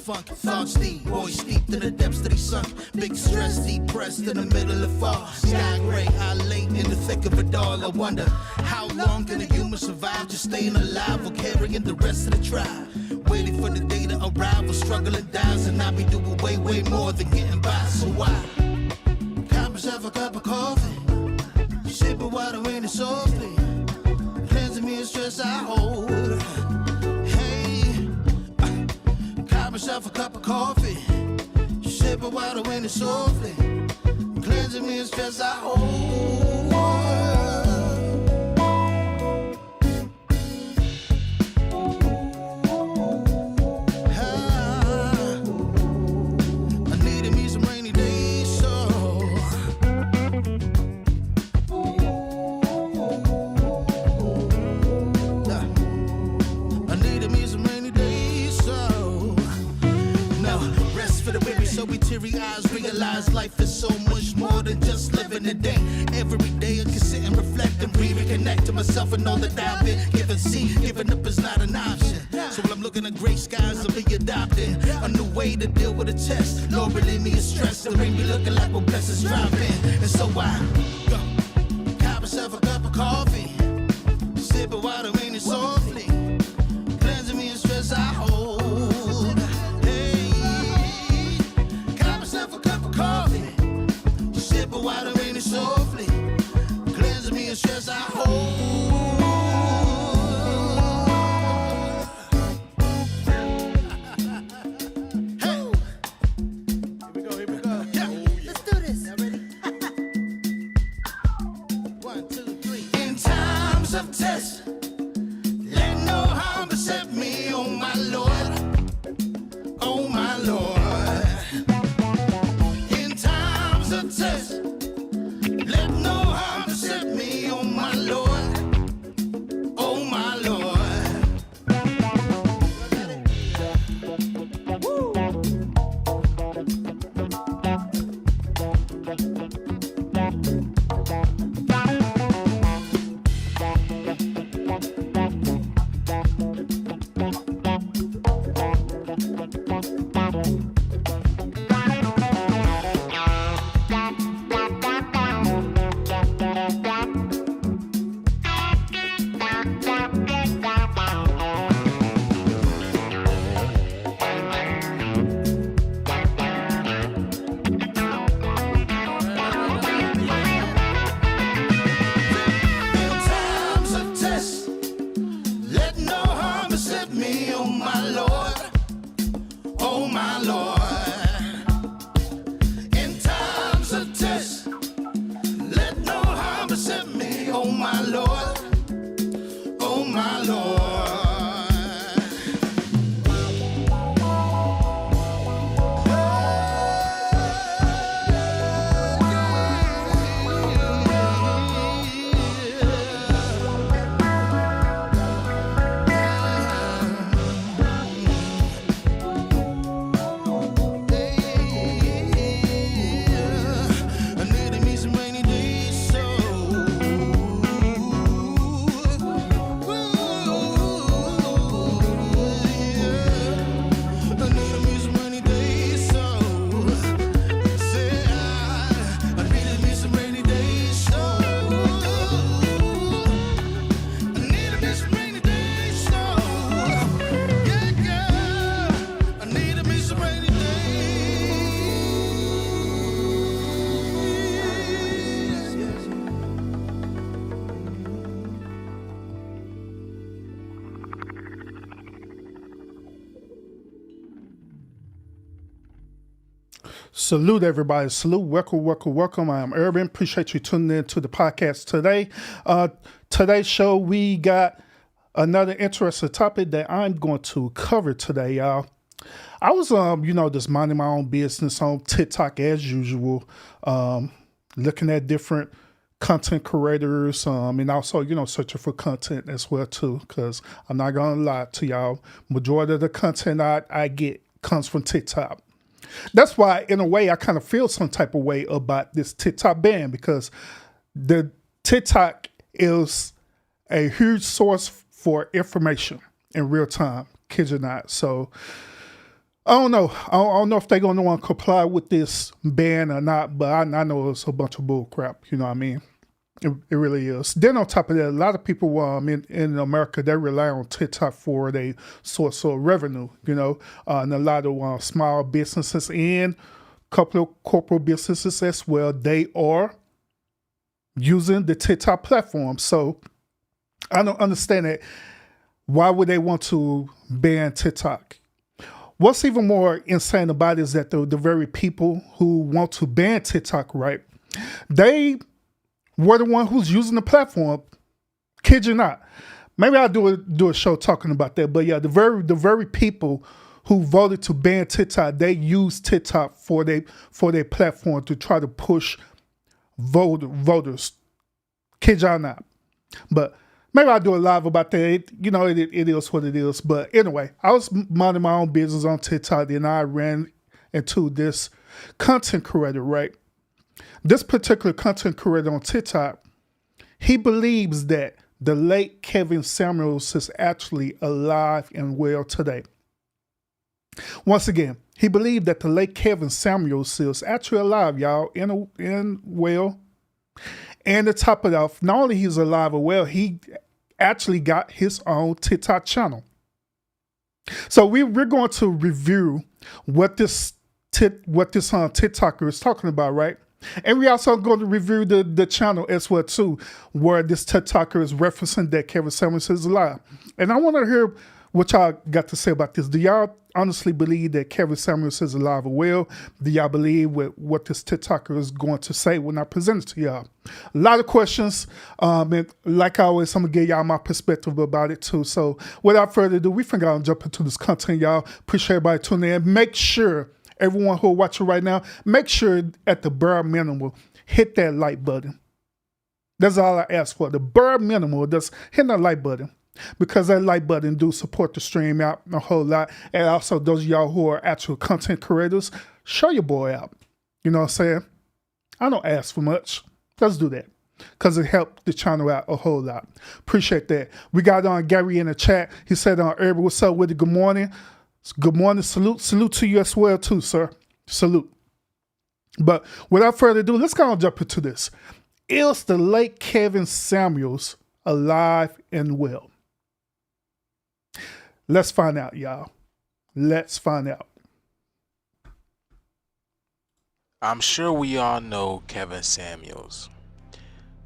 funk, thoughts deep, boys steeped in the depths that he sunk. Big stress, depressed in the middle of fall. Sky gray, I late in the thick of it all. I wonder, how long can a human survive just staying alive or carrying the rest of the tribe? Waiting for the day to arrive or struggling dies, and I be doing way, way more than getting by. So why? Cop myself a cup of coffee, sipping water in it softly, cleansing me of stress I hold. Hey, cop myself a cup of coffee, sipping water in it softly, cleansing me of stress I hold. Realize life is so much more than just living a day. Every day I can sit and reflect and reconnect to myself and know that I've been given. See, giving up is not an option. So when I'm looking at gray skies, I'll be adopting a new way to deal with a test. Lord, relieve me of stress to bring me looking like we're blessings dropping. And so I got myself a cup of coffee, sipping water in it softly, cleansing me of stress I hold. Coffee, sipping water in it softly, cleansing me of stress I hold. Hey, here we go. Yeah, let's do this. Y'all ready? 1, 2, 3. In times of test, let no harm beset me, oh my Lord, oh my Lord. Test. Let no harm beset me, oh my Lord, oh my Lord. Woo. Salute everybody. Salute. Welcome. I am Urban. Appreciate you tuning in to the podcast today. Today's show, we got another interesting topic that I'm going to cover today, y'all. I was, just minding my own business on TikTok as usual, looking at different content creators, and also, searching for content as well too, because I'm not going to lie to y'all. Majority of the content I get comes from TikTok. That's why, in a way, I kind of feel some type of way about this TikTok ban, because the TikTok is a huge source for information in real time, kid you not. So I don't know. I don't know if they're going to want to comply with this ban or not, but I know it's a bunch of bull crap. You know what I mean? It really is. Then on top of that, a lot of people in America, they rely on TikTok for their source of revenue, and a lot of small businesses and a couple of corporate businesses as well, they are using the TikTok platform. So I don't understand it. Why would they want to ban TikTok? What's even more insane about it is that the very people who want to ban TikTok, right, they were the one who's using the platform. Kid you not. Maybe I'll do a show talking about that. But yeah, the very people who voted to ban TikTok, they use TikTok for their platform to try to push voters. Kid y'all not. But maybe I'll do a live about that. It is what it is. But anyway, I was minding my own business on TikTok, and I ran into this content creator, right? This particular content creator on TikTok, he believes that the late Kevin Samuels is actually alive and well today. Once again, he believed that the late Kevin Samuels is actually alive, y'all, and well. And to top it off, not only he's alive and well, he actually got his own TikTok channel. So we're going to review what this TikToker is talking about, right? And we also going to review the channel as well too, where this TikToker is referencing that Kevin Samuels is alive. And I want to hear what y'all got to say about this. Do y'all honestly believe that Kevin Samuels is alive or well? Do y'all believe what this TikToker is going to say when I present it to y'all? A lot of questions. And like always, I'm going to give y'all my perspective about it too. So without further ado, we think I'll jump into this content, y'all. Appreciate everybody tuning in. Make sure, everyone who are watching right now, make sure at the bare minimum, hit that like button. That's all I ask for. The bare minimum, just hit that like button. Because that like button do support the stream out a whole lot. And also those of y'all who are actual content creators, show your boy out. You know what I'm saying? I don't ask for much. Let's do that. Because it helped the channel out a whole lot. Appreciate that. We got Gary in the chat. He said, Herbert, what's up with it? Good morning. Good morning. Salute to you as well too, sir. Salute. But without further ado, let's go and jump into this. Is the late Kevin Samuels alive and well? Let's find out, y'all. Let's find out. I'm sure we all know Kevin Samuels.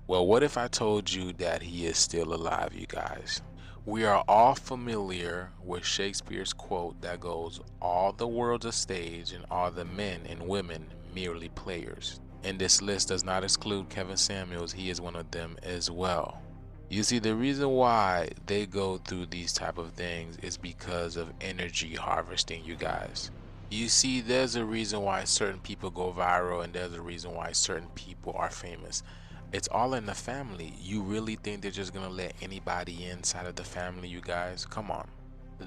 Well, what if I told you that he is still alive, you guys? We are all familiar with Shakespeare's quote that goes, "All the world's a stage and all the men and women merely players." And this list does not exclude Kevin Samuels. He is one of them as well. You see, the reason why they go through these type of things is because of energy harvesting, you guys. You see, there's a reason why certain people go viral and there's a reason why certain people are famous. It's all in the family. You really think they're just gonna let anybody inside of the family, you guys? Come on.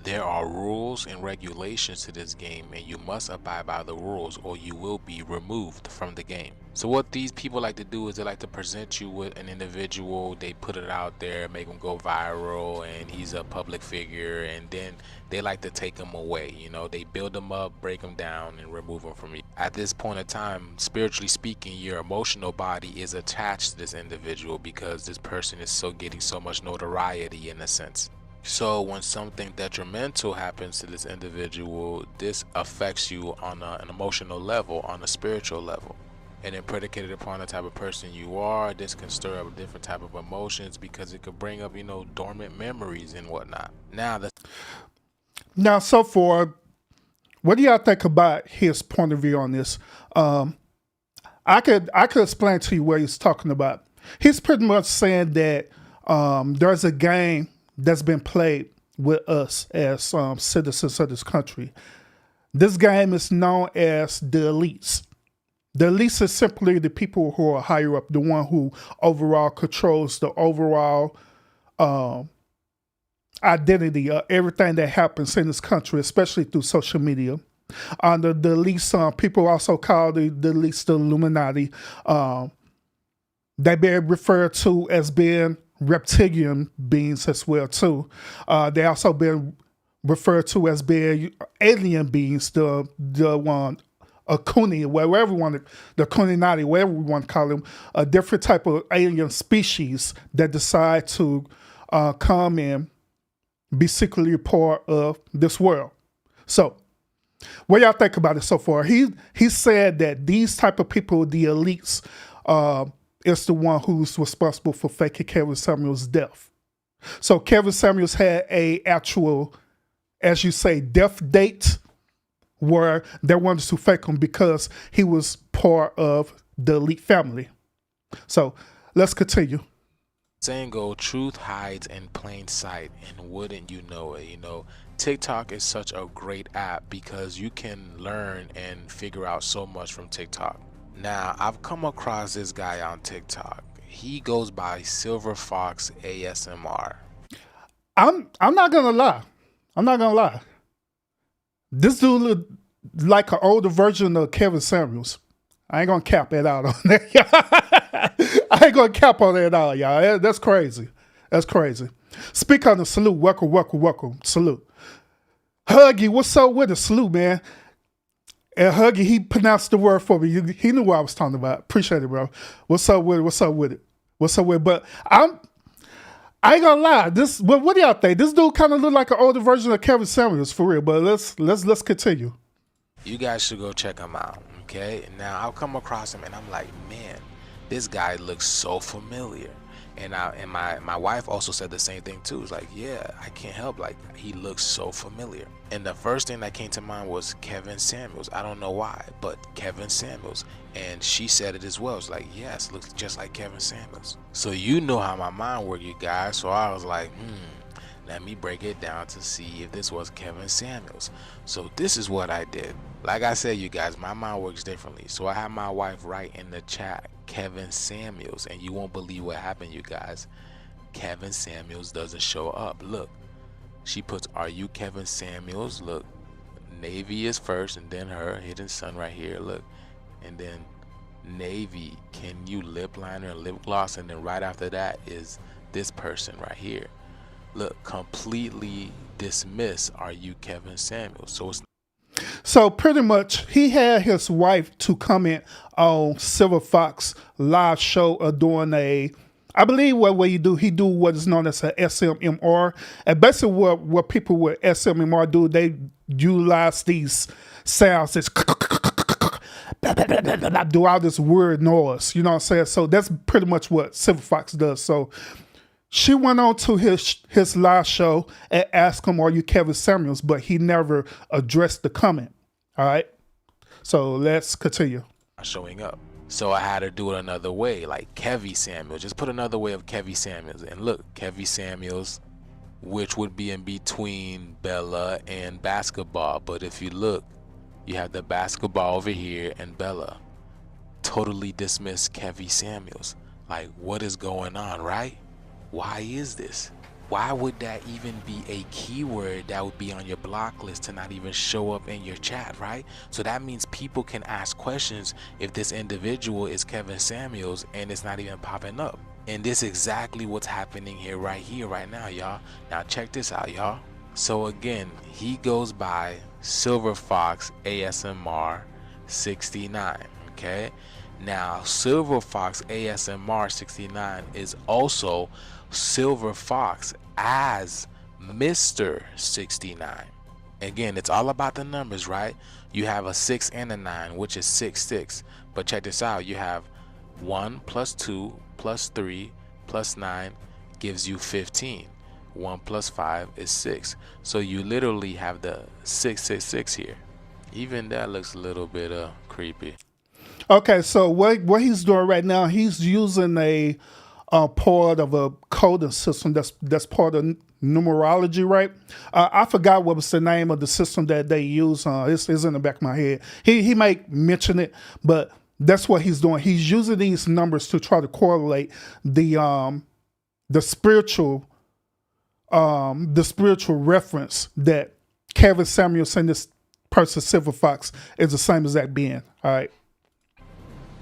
There are rules and regulations to this game, and you must abide by the rules or you will be removed from the game. So what these people like to do is they like to present you with an individual, they put it out there, make him go viral, and he's a public figure, and then they like to take him away. They build him up, break him down, and remove him from you. At this point in time, spiritually speaking, your emotional body is attached to this individual because this person is getting so much notoriety in a sense. So when something detrimental happens to this individual, this affects you on an emotional level, on a spiritual level. And then predicated upon the type of person you are, this can stir up different type of emotions because it could bring up, dormant memories and whatnot. Now, so far, what do y'all think about his point of view on this? I could explain to you what he's talking about. He's pretty much saying that there's a game that's been played with us as citizens of this country. This game is known as the elites. The elites is simply the people who are higher up, the one who overall controls the overall identity of everything that happens in this country, especially through social media. Under the elites, people also call the elites the Illuminati. They be referred to as being reptilian beings as well too. They also been referred to as being alien beings, the one Akuni, wherever we want the Kuninati, whatever we want to call them, a different type of alien species that decide to come and be secretly part of this world. So, what y'all think about it so far? He said that these type of people, the elites, is the one who's responsible for faking Kevin Samuels' death. So Kevin Samuels had a actual, as you say, death date where they wanted to fake him because he was part of the elite family. So let's continue. Saying go, truth hides in plain sight, and wouldn't you know it? You know, TikTok is such a great app because you can learn and figure out so much from TikTok. Now, I've come across this guy on TikTok. He goes by Silver Fox ASMR. I'm not gonna lie. I'm not gonna lie. This dude look like an older version of Kevin Samuels. I ain't gonna cap it out on that. I ain't gonna cap on that at all, y'all. That's crazy. That's crazy. Speak on the salute. Welcome, welcome, welcome. Salute. Huggy, what's up with it? Salute, man. And Huggy, he pronounced the word for me. He knew what I was talking about. Appreciate it, bro. What's up with it? What's up with it? What's up with it? But I ain't gonna lie. What do y'all think? This dude kind of look like an older version of Kevin Samuels for real. But let's continue. You guys should go check him out, okay? Now, I'll come across him and I'm like, man, this guy looks so familiar. And my wife also said the same thing too. It's like, yeah, I can't help, like, he looks so familiar. And the first thing that came to mind was Kevin Samuels. I don't know why, but Kevin Samuels. And she said it as well. It's like, yes, looks just like Kevin Samuels. So you know how my mind works, you guys. So I was like, let me break it down to see if this was Kevin Samuels. So this is what I did. Like I said, you guys, my mind works differently. So I had my wife write in the chat, Kevin Samuels, and you won't believe what happened, you guys. Kevin Samuels doesn't show up. Look, she puts, are you Kevin Samuels? Look, Navy is first and then her hidden sun right here. Look, and then Navy, can you lip liner and lip gloss? And then right after that is this person right here. Look, completely dismiss, are you Kevin Samuels? So pretty much he had his wife to comment on Silver Fox live show of doing I believe what he do what is known as a SMMR. And basically what people with SMMR do, they utilize these sounds, this do all this weird noise, you know what I'm saying? So that's pretty much what Silver Fox does. So she went on to his live show and asked him, are you Kevin Samuels? But he never addressed the comment. All right. So let's continue. Showing up. So I had to do it another way, like Kevy Samuels. Just put another way of Kevy Samuels. And look, Kevy Samuels, which would be in between Bella and basketball. But if you look, you have the basketball over here and Bella. Totally dismiss Kevy Samuels. Like, what is going on, right? Why is this? Why would that even be a keyword that would be on your block list to not even show up in your chat, right? So that means people can ask questions if this individual is Kevin Samuels and it's not even popping up. And this is exactly what's happening here, right now, y'all. Now check this out, y'all. So again, he goes by Silver Fox ASMR 69, okay? Now, Silver Fox ASMR 69 is also Silver Fox as Mr. 69. Again, it's all about the numbers, right? You have a 6 and a 9, which is 6. But check this out. You have 1 plus 2 plus 3 plus 9 gives you 15. 1 plus 5 is 6. So you literally have the 666 here. Even that looks a little bit creepy. Okay, so what he's doing right now, he's using a part of a coding system that's part of numerology, right? I forgot what was the name of the system that they use. It's in the back of my head. He might mention it, but that's what he's doing. He's using these numbers to try to correlate the spiritual reference that Kevin Samuels and this person Silver Fox is the same exact being. All right.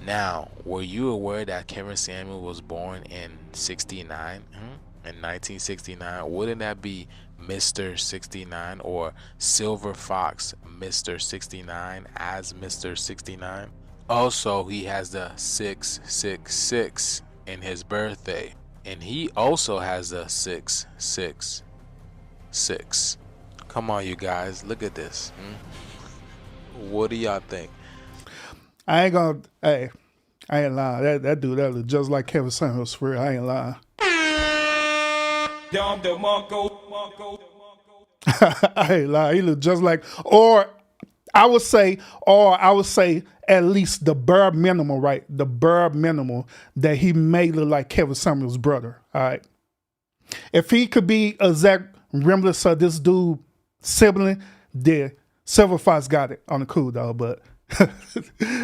Now, were you aware that Kevin Samuel was born in 69? In 1969? Wouldn't that be Mr. 69 or Silver Fox Mr. 69 as Mr. 69. Also, he has the 666 in his birthday, and he also has the 666. Come on, you guys, look at this. What do y'all think? I ain't gonna. Hey, I ain't lying. That dude that look just like Kevin Samuels for real. I ain't lying. I ain't lying. He look just like, or I would say at least the bare minimum, right? The bare minimum that he may look like Kevin Samuels' brother. All right. If he could be exact remnants of this dude sibling, then Silver Fox got it on the cool dog. But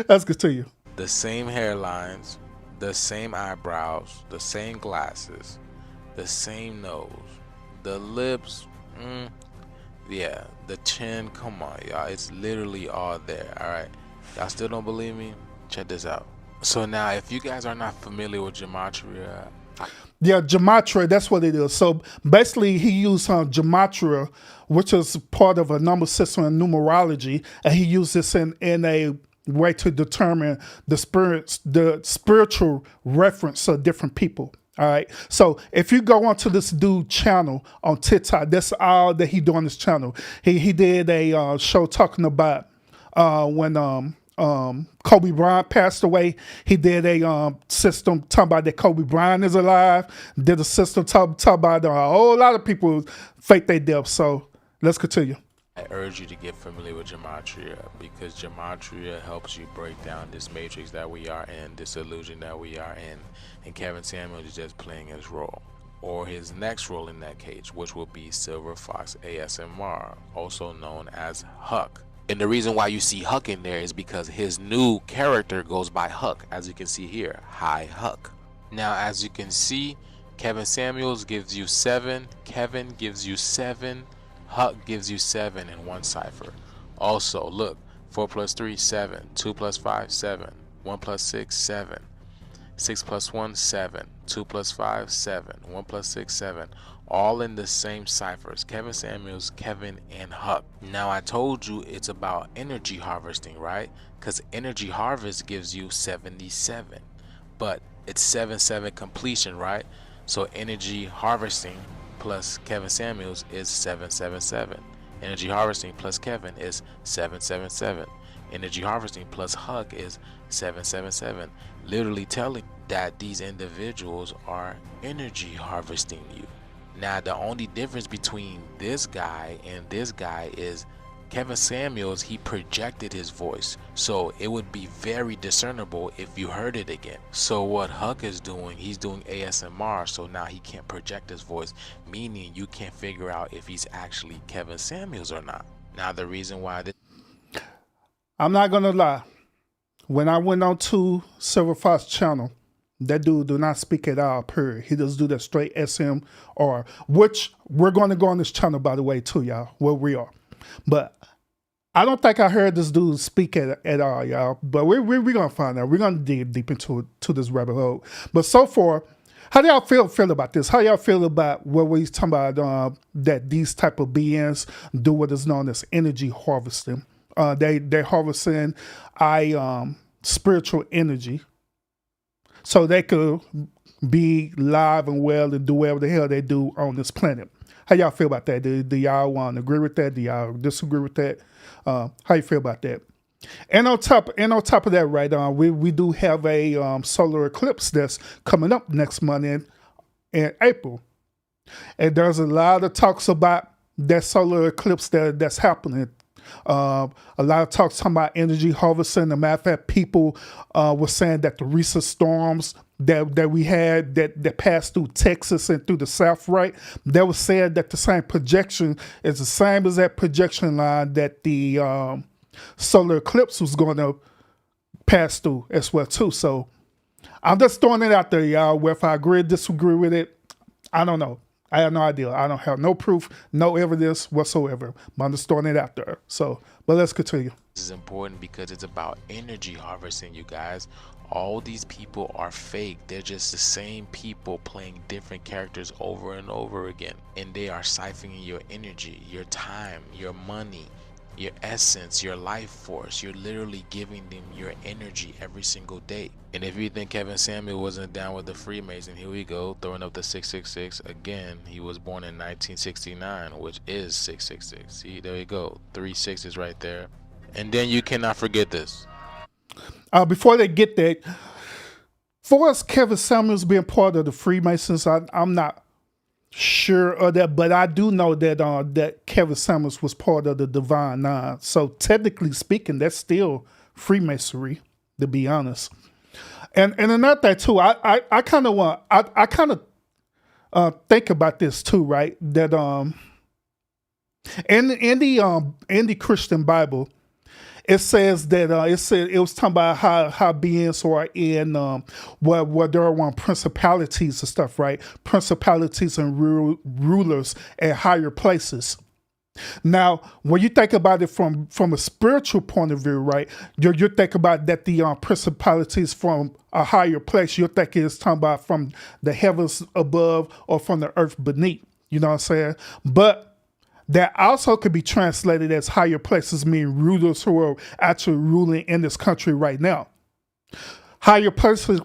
let's continue. The same hairlines, the same eyebrows, the same glasses, the same nose, the lips, yeah, the chin, come on, y'all, it's literally all there. All right, y'all still don't believe me? Check this out. So now, if you guys are not familiar with gematria, yeah, gematria, that's what it is. So basically, he used gematria, which is part of a number system in numerology, and he used this in a way to determine the spiritual reference of different people. All right. So if you go onto this dude channel on TikTok, that's all that he do on this channel. He did a show talking about when Kobe Bryant passed away. He did a system talking about that Kobe Bryant is alive. Did a system talk about a whole lot of people fake their death. So let's continue. I urge you to get familiar with gematria, because gematria helps you break down this matrix that we are in, this illusion that we are in, and Kevin Samuels is just playing his role, or his next role in that cage, which will be Silver Fox ASMR, also known as Huck. And the reason why you see Huck in there is because his new character goes by Huck, as you can see here. Hi, Huck. Now, as you can see, Kevin Samuels gives you 7, Kevin gives you 7, Huck gives you 7 in one cipher. Also, look, 4 plus 3, 7. 2 plus 5, 7. 1 plus 6, 7. 6 plus 1, 7. 2 plus 5, 7. 1 plus 6, 7. All in the same ciphers. Kevin Samuels, Kevin, and Huck. Now, I told you it's about energy harvesting, right? Because energy harvest gives you 77. But it's 7-7 completion, right? So energy harvesting plus Kevin Samuels is 777. Energy harvesting plus Kevin is 777. Energy harvesting plus Huck is 777. Literally telling that these individuals are energy harvesting you. Now, the only difference between this guy and this guy is Kevin Samuels, he projected his voice, so it would be very discernible if you heard it again. So what Huck is doing, he's doing ASMR, so now he can't project his voice, meaning you can't figure out if he's actually Kevin Samuels or not. Now, the reason why this... I'm not gonna lie. When I went on to Silver Fox channel, that dude do not speak at all, period. He just do that straight SMR, which we're going to go on this channel, by the way, too, y'all, where we are. But I don't think I heard this dude speak at all, y'all. But we're going to find out. We're going to dig deep into this rabbit hole. But so far, how do y'all feel about this? How y'all feel about what we're talking about, that these type of beings do what is known as energy harvesting? They're harvesting spiritual energy, so they could be live and well and do whatever the hell they do on this planet. How y'all feel about that? Do y'all want to agree with that? Do y'all disagree with that? How you feel about that? And on top of that, right, we do have a solar eclipse that's coming up next month in April, and there's a lot of talks about that solar eclipse that's happening. A lot of talks talking about energy harvesting. As a matter of fact, people were saying that the recent storms that we had that passed through Texas and through the South, right? They were saying that the same projection is the same as that projection line that the solar eclipse was going to pass through as well too. So I'm just throwing it out there, y'all. Whether I agree or disagree with it, I don't know. I have no idea. I don't have no proof, no evidence whatsoever. But I'm just throwing it out there. So, but let's continue. This is important because it's about energy harvesting, you guys. All these people are fake. They're just the same people playing different characters over and over again. And they are siphoning your energy, your time, your money, your essence, your life force. You're literally giving them your energy every single day. And if you think Kevin Samuel wasn't down with the Freemason, here we go, throwing up the 666 again. He was born in 1969, which is 666. See, there you go, 3 6s right there. And then you cannot forget this. Before they get that, for us, Kevin Samuels being part of the Freemasons, I'm not sure of that, but I do know that that Kevin Samuels was part of the Divine Nine. So technically speaking, that's still Freemasonry, to be honest. And another thing too, I kind of want I kind of think about this too, right? That in the Christian Bible, it says that it was talking about how beings are in where there are principalities and stuff, right? Principalities and rulers at higher places. Now, when you think about it from a spiritual point of view, right, you think about that the principalities from a higher place, you're thinking it's talking about from the heavens above or from the earth beneath. You know what I'm saying? But that also could be translated as higher places, meaning rulers who are actually ruling in this country right now. Higher places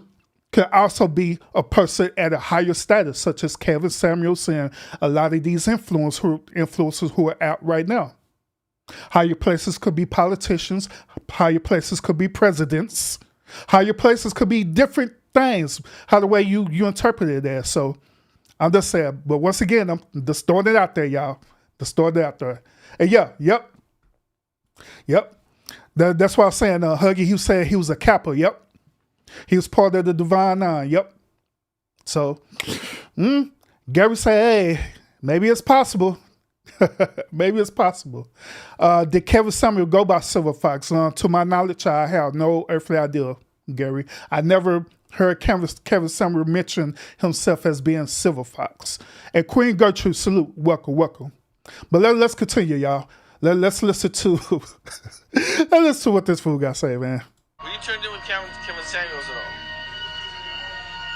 could also be a person at a higher status, such as Kevin Samuels and a lot of these influencers who are out right now. Higher places could be politicians. Higher places could be presidents. Higher places could be different things, how the way you interpret it as. So I'm just saying, but once again, I'm just throwing it out there, y'all. Just throwing it out there. And yep. That's why I'm saying, Huggy, he said he was a Kappa, yep. He was part of the Divine Nine, yep. So, Gary said, hey, maybe it's possible. Maybe it's possible. Did Kevin Samuel go by Silver Fox? To my knowledge, I have no earthly idea, Gary. I never heard Kevin Samuel mention himself as being Silver Fox. And Queen Gertrude, salute, welcome. But let's continue, y'all. Let's listen to what this fool got to say, man. Were you turned in with Kevin Samuels at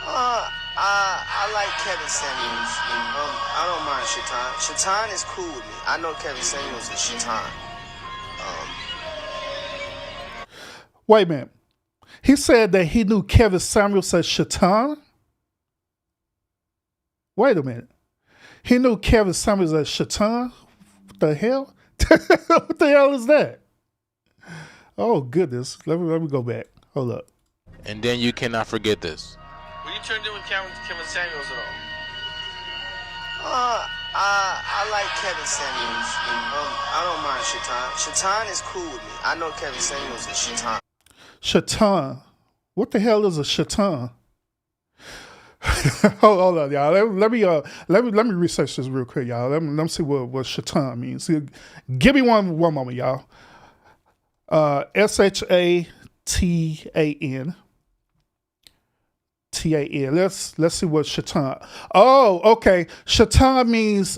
all? I like Kevin Samuels. I don't mind Shaitan. Shaitan is cool with me. I know Kevin Samuels is Shaitan. Wait a minute. He said that he knew Kevin Samuels as Shaitan? Wait a minute. He knew Kevin Samuels as Shaitan? What the hell? What the hell is that? Oh, goodness. Let me go back. Hold up. And then you cannot forget this. Were you turned in with Kevin Samuels at all? I like Kevin Samuels. I don't mind Shaitan. Shaitan is cool with me. I know Kevin Samuels is Shaitan. Shaitan. What the hell is a Shaitan? Hold on, y'all. Let me research this real quick, y'all. Let me see what Shaitan means. Give me one moment, y'all. Shatan. Let's see what Shaitan. Oh, okay. Shaitan means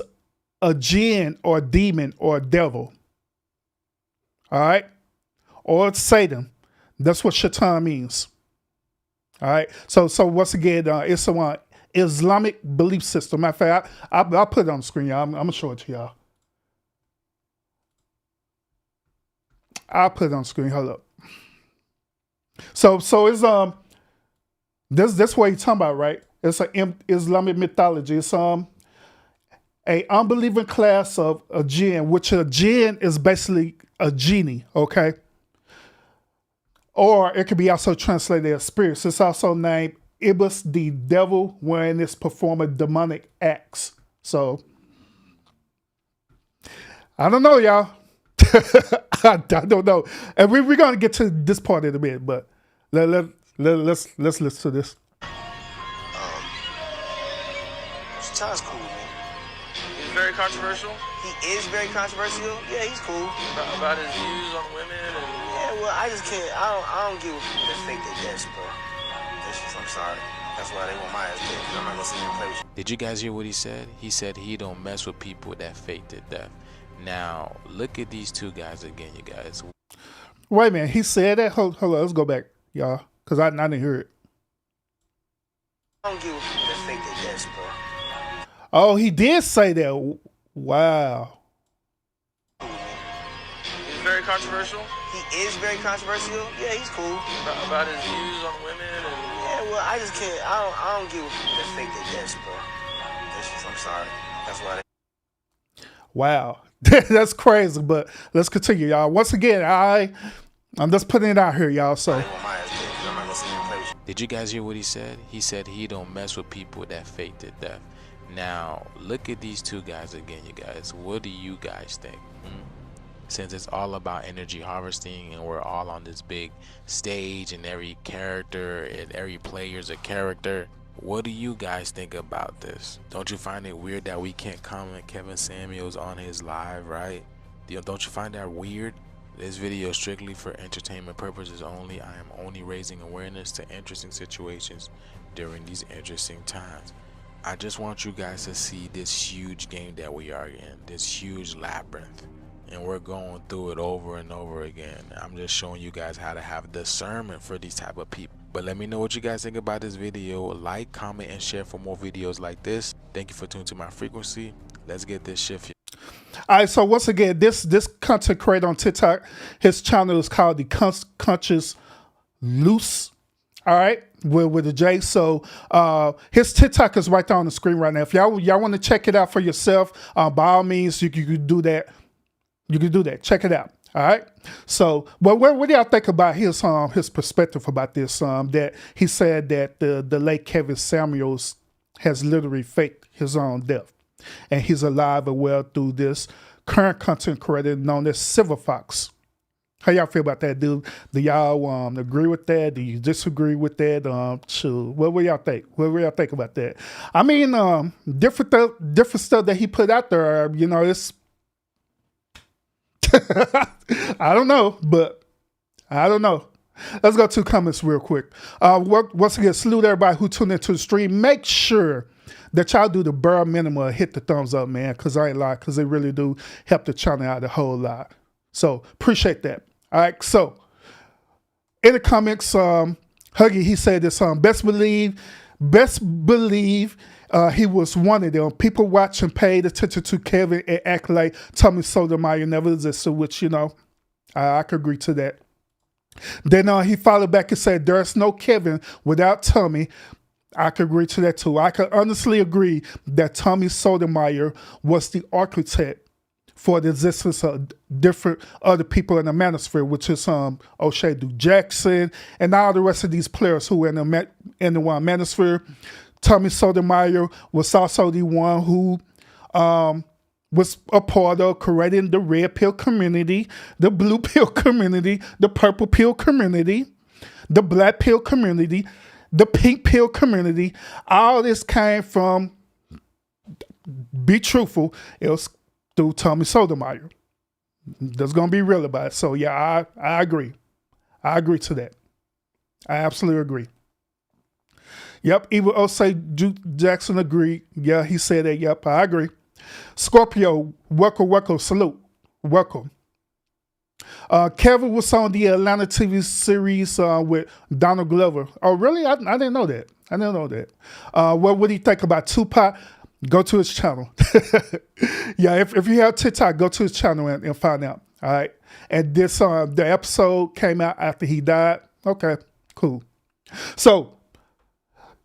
a jinn or a demon or a devil. All right, or Satan. That's what Shaitan means. All right. So once again, it's a Islamic belief system. Matter of fact, I'll put it on the screen, y'all. I'm gonna show it to y'all. I'll put it on the screen. Hold up. So it's this what you're talking about, right? It's an Islamic mythology. It's a unbelieving class of a jinn, which a jinn is basically a genie. Okay. Or it could be also translated as spirits. It's also named Iblis, the devil, when it's performing demonic acts. So, I don't know, y'all. I don't know. And we're going to get to this part in a minute, but let's listen to this. Shaitan's cool with me. He's very controversial. He is very controversial. Yeah, he's cool. About his views on women and... Yeah, well, I just can't. I don't get what people that fake their deaths, bro. I'm sorry. That's why they want my ass dead. I'm not gonna sit here and play with you. Did you guys hear what he said? He said he don't mess with people that fake their death. Now, look at these two guys again, you guys. Wait a minute. He said that? Hold on. Let's go back, y'all. Because I didn't hear it. I don't give a that's fake they deaths, bro. Oh, he did say that. Wow. He's very controversial He is very controversial. Yeah, he's cool. about his views on women and Yeah, well, I just can't. I don't give a that's fake they deaths, bro. I'm sorry. That's why they. Wow. That's crazy, but let's continue, y'all. Once again, I'm just putting it out here, y'all. So They want my ass dead 'cause I'm not gonna sit here and play with you. Did you guys hear what he said? He said he don't mess with people that fake their death. Now, look at these two guys again, you guys. What do you guys think? Since it's all about energy harvesting and we're all on this big stage and every character and every player's a character, what do you guys think about this? Don't you find it weird that we can't comment Kevin Samuels on his live, right? Don't you find that weird? This video is strictly for entertainment purposes only. I am only raising awareness to interesting situations during these interesting times. I just want you guys to see this huge game that we are in, this huge labyrinth, and we're going through it over and over again. I'm just showing you guys how to have discernment for these type of people. But let me know what you guys think about this video. Like, comment, and share for more videos like this. Thank you for tuning to my frequency. Let's get this shift here. all right, so once again, this content creator on TikTok, his channel is called the Conscious Loose. All right, with a J. So his TikTok is right there on the screen right now. If y'all want to check it out for yourself, by all means, you could do that. You can do that. Check it out. All right. So, but what do y'all think about his perspective about this? That he said that the late Kevin Samuels has literally faked his own death, and he's alive and well through this current content creator known as Silver Fox. How y'all feel about that, dude? Do y'all agree with that? Do you disagree with that? What will y'all think? What will y'all think about that? I mean, different stuff that he put out there. You know, it's I don't know, but I don't know. Let's go to comments real quick. Once again, salute everybody who tuned into the stream. Make sure that y'all do the bare minimum and hit the thumbs up, man, because I ain't lying, because they really do help the channel out a whole lot. So appreciate that. All right, so in the comments, Huggy, he said this, best believe he was one of them. People watch and paid attention to Kevin and act like Tommy Sotomayor never existed, which, you know, I could agree to that. Then he followed back and said, there's no Kevin without Tommy. I could agree to that too. I could honestly agree that Tommy Sotomayor was the architect for the existence of different other people in the manosphere, which is O'Shea Jackson and all the rest of these players who were in the one manosphere. Tommy Sotomayor was also the one who was a part of creating the red pill community, the blue pill community, the purple pill community, the black pill community, the pink pill community. All this came from, be truthful, it was through Tommy Sotomayor. That's going to be real about it. So yeah, I agree. I agree to that. I absolutely agree. Yep, even Osei Jackson agreed. Yeah, he said that. Yep, I agree. Scorpio, welcome, salute, welcome. Kevin was on the Atlanta TV series with Donald Glover. Oh, really? I didn't know that. I didn't know that. What do you think about Tupac? Go to his channel. Yeah, if you have TikTok, go to his channel and find out. All right. And this the episode came out after he died. Okay, cool. So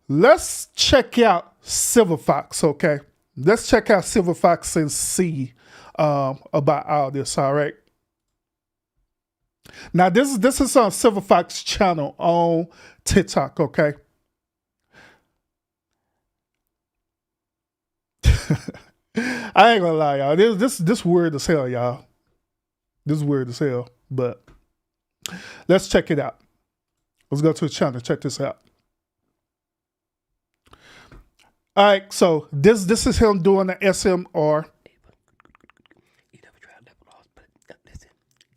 let's check out Silver Fox, okay? Let's check out Silver Fox and see about all this, all right? Now, this is on Silver Fox channel on TikTok, okay? I ain't gonna lie, y'all. This weird as hell, y'all. This is weird as hell, but let's check it out. Let's go to the channel, check this out. All right, so this is him doing the SMR. You never tried that loss, but listen,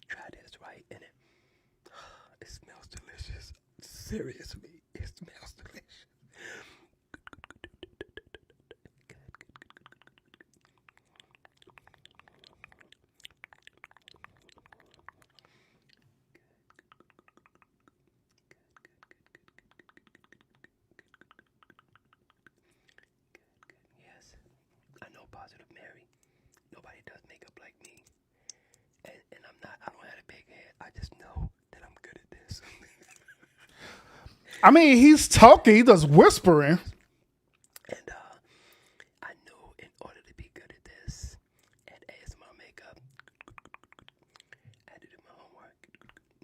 try this right, and it smells delicious. Seriously, it smells delicious. positive Mary. Nobody does makeup like me. And I don't have a big head. I just know that I'm good at this. I mean, he's talking, he does whispering. And I know in order to be good at this and ASMR makeup, I had to do my homework.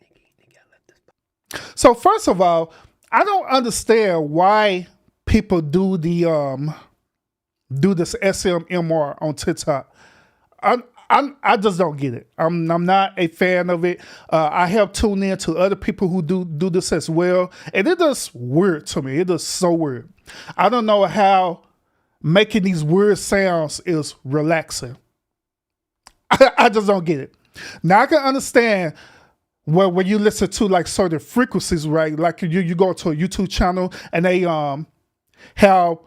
Nikki, I left this. So first of all, I don't understand why people do this SMR on TikTok. I just don't get it. I'm not a fan of it. I have tuned in to other people who do this as well, and it is weird to me. It is so weird. I don't know how making these weird sounds is relaxing. I just don't get it. Now I can understand when you listen to like certain frequencies, right? Like you go to a YouTube channel and they have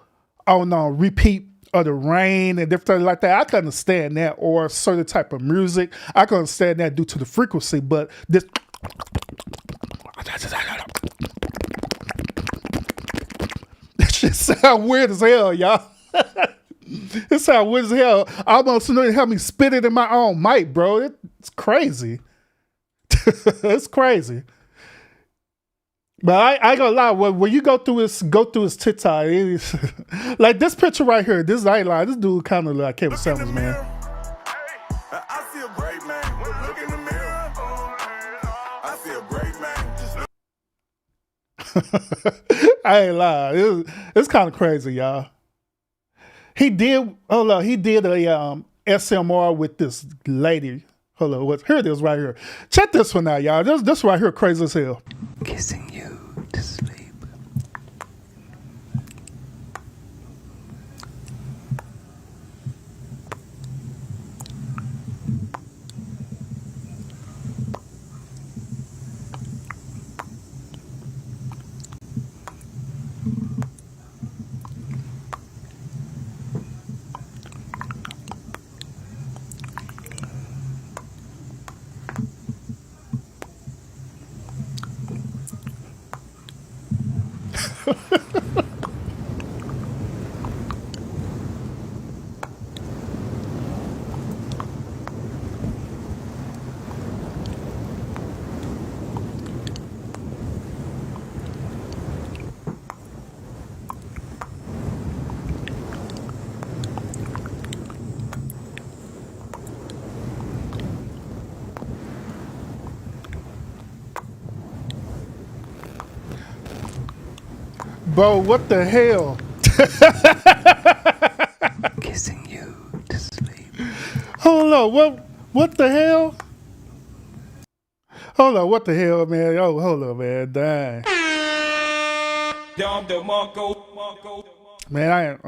on repeat of the rain and different like that. I can understand that, or a certain type of music. I can understand that due to the frequency, but this that shit sound weird as hell, y'all. It sound weird as hell. I almost know it help me spit it in my own mic, bro. It's crazy. It's crazy. But I ain't gonna lie, when you go through his TikTok, it's, like this picture right here, this I ain't lying, this dude kind of like Kevin Samuels, man. I see a great man. Look in the mirror. I see a great man. I ain't lying. It's kind of crazy, y'all. He did a SMR with this lady. Hold on, here it is right here. Check this one out, y'all. This right here crazy as hell. Kissing you to sleep. Bro, what the hell? Kissing you to sleep. Hold on, what the hell? Hold on, what the hell, man? Oh, hold on, man. Dang. Man, I ain't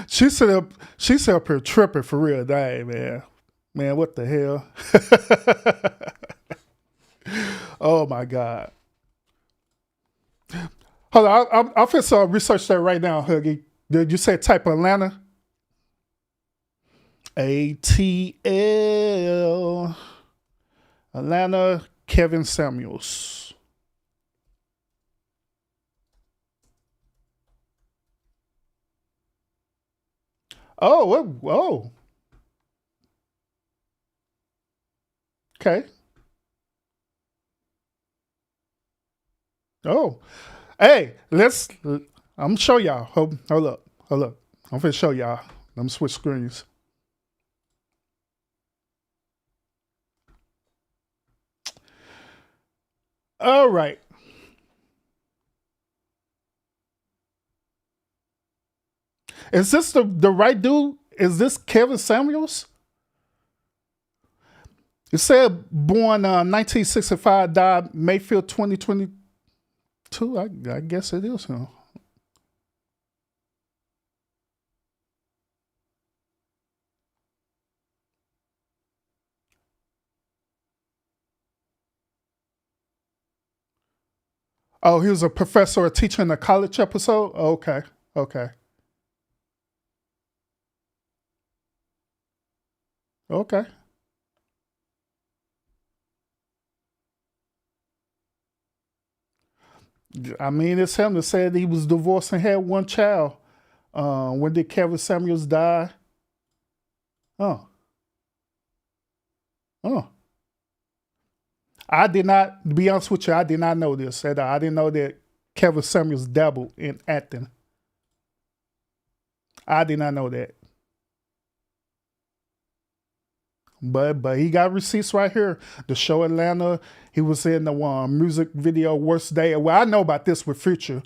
She set up here tripping for real, dang, man. Man, what the hell? Oh my God. Hold on, I'm finna research that right now, Huggy. Did you say type of Atlanta? ATL. Atlanta, Kevin Samuels. Oh. Okay. Oh. Hey, I'm gonna show y'all. Hold up. I'm finna show y'all. Let me switch screens. All right. Is this the right dude? Is this Kevin Samuels? It said born 1965, died Mayfield 2022. I guess it is him. Oh, he was a professor or teacher in a college episode? Okay. I mean, it's him that said he was divorced and had one child. When did Kevin Samuels die? Oh. Oh. I did not, to be honest with you, I did not know this at all. I didn't know that Kevin Samuels dabbled in acting. I did not know that. But he got receipts right here. The show Atlanta, he was in the music video Worst Day. Well, I know about this with Future.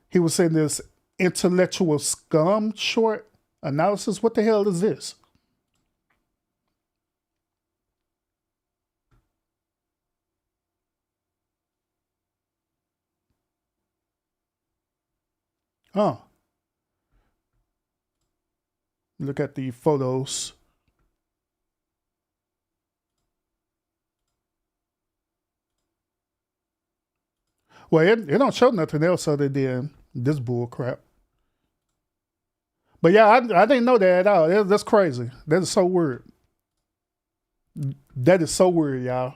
He was in this Intellectual Scum short analysis. What the hell is this? Huh. Look at the photos. Well, it don't show nothing else other than this bull crap. But yeah, I didn't know that at all. That's crazy. That is so weird. That is so weird, y'all.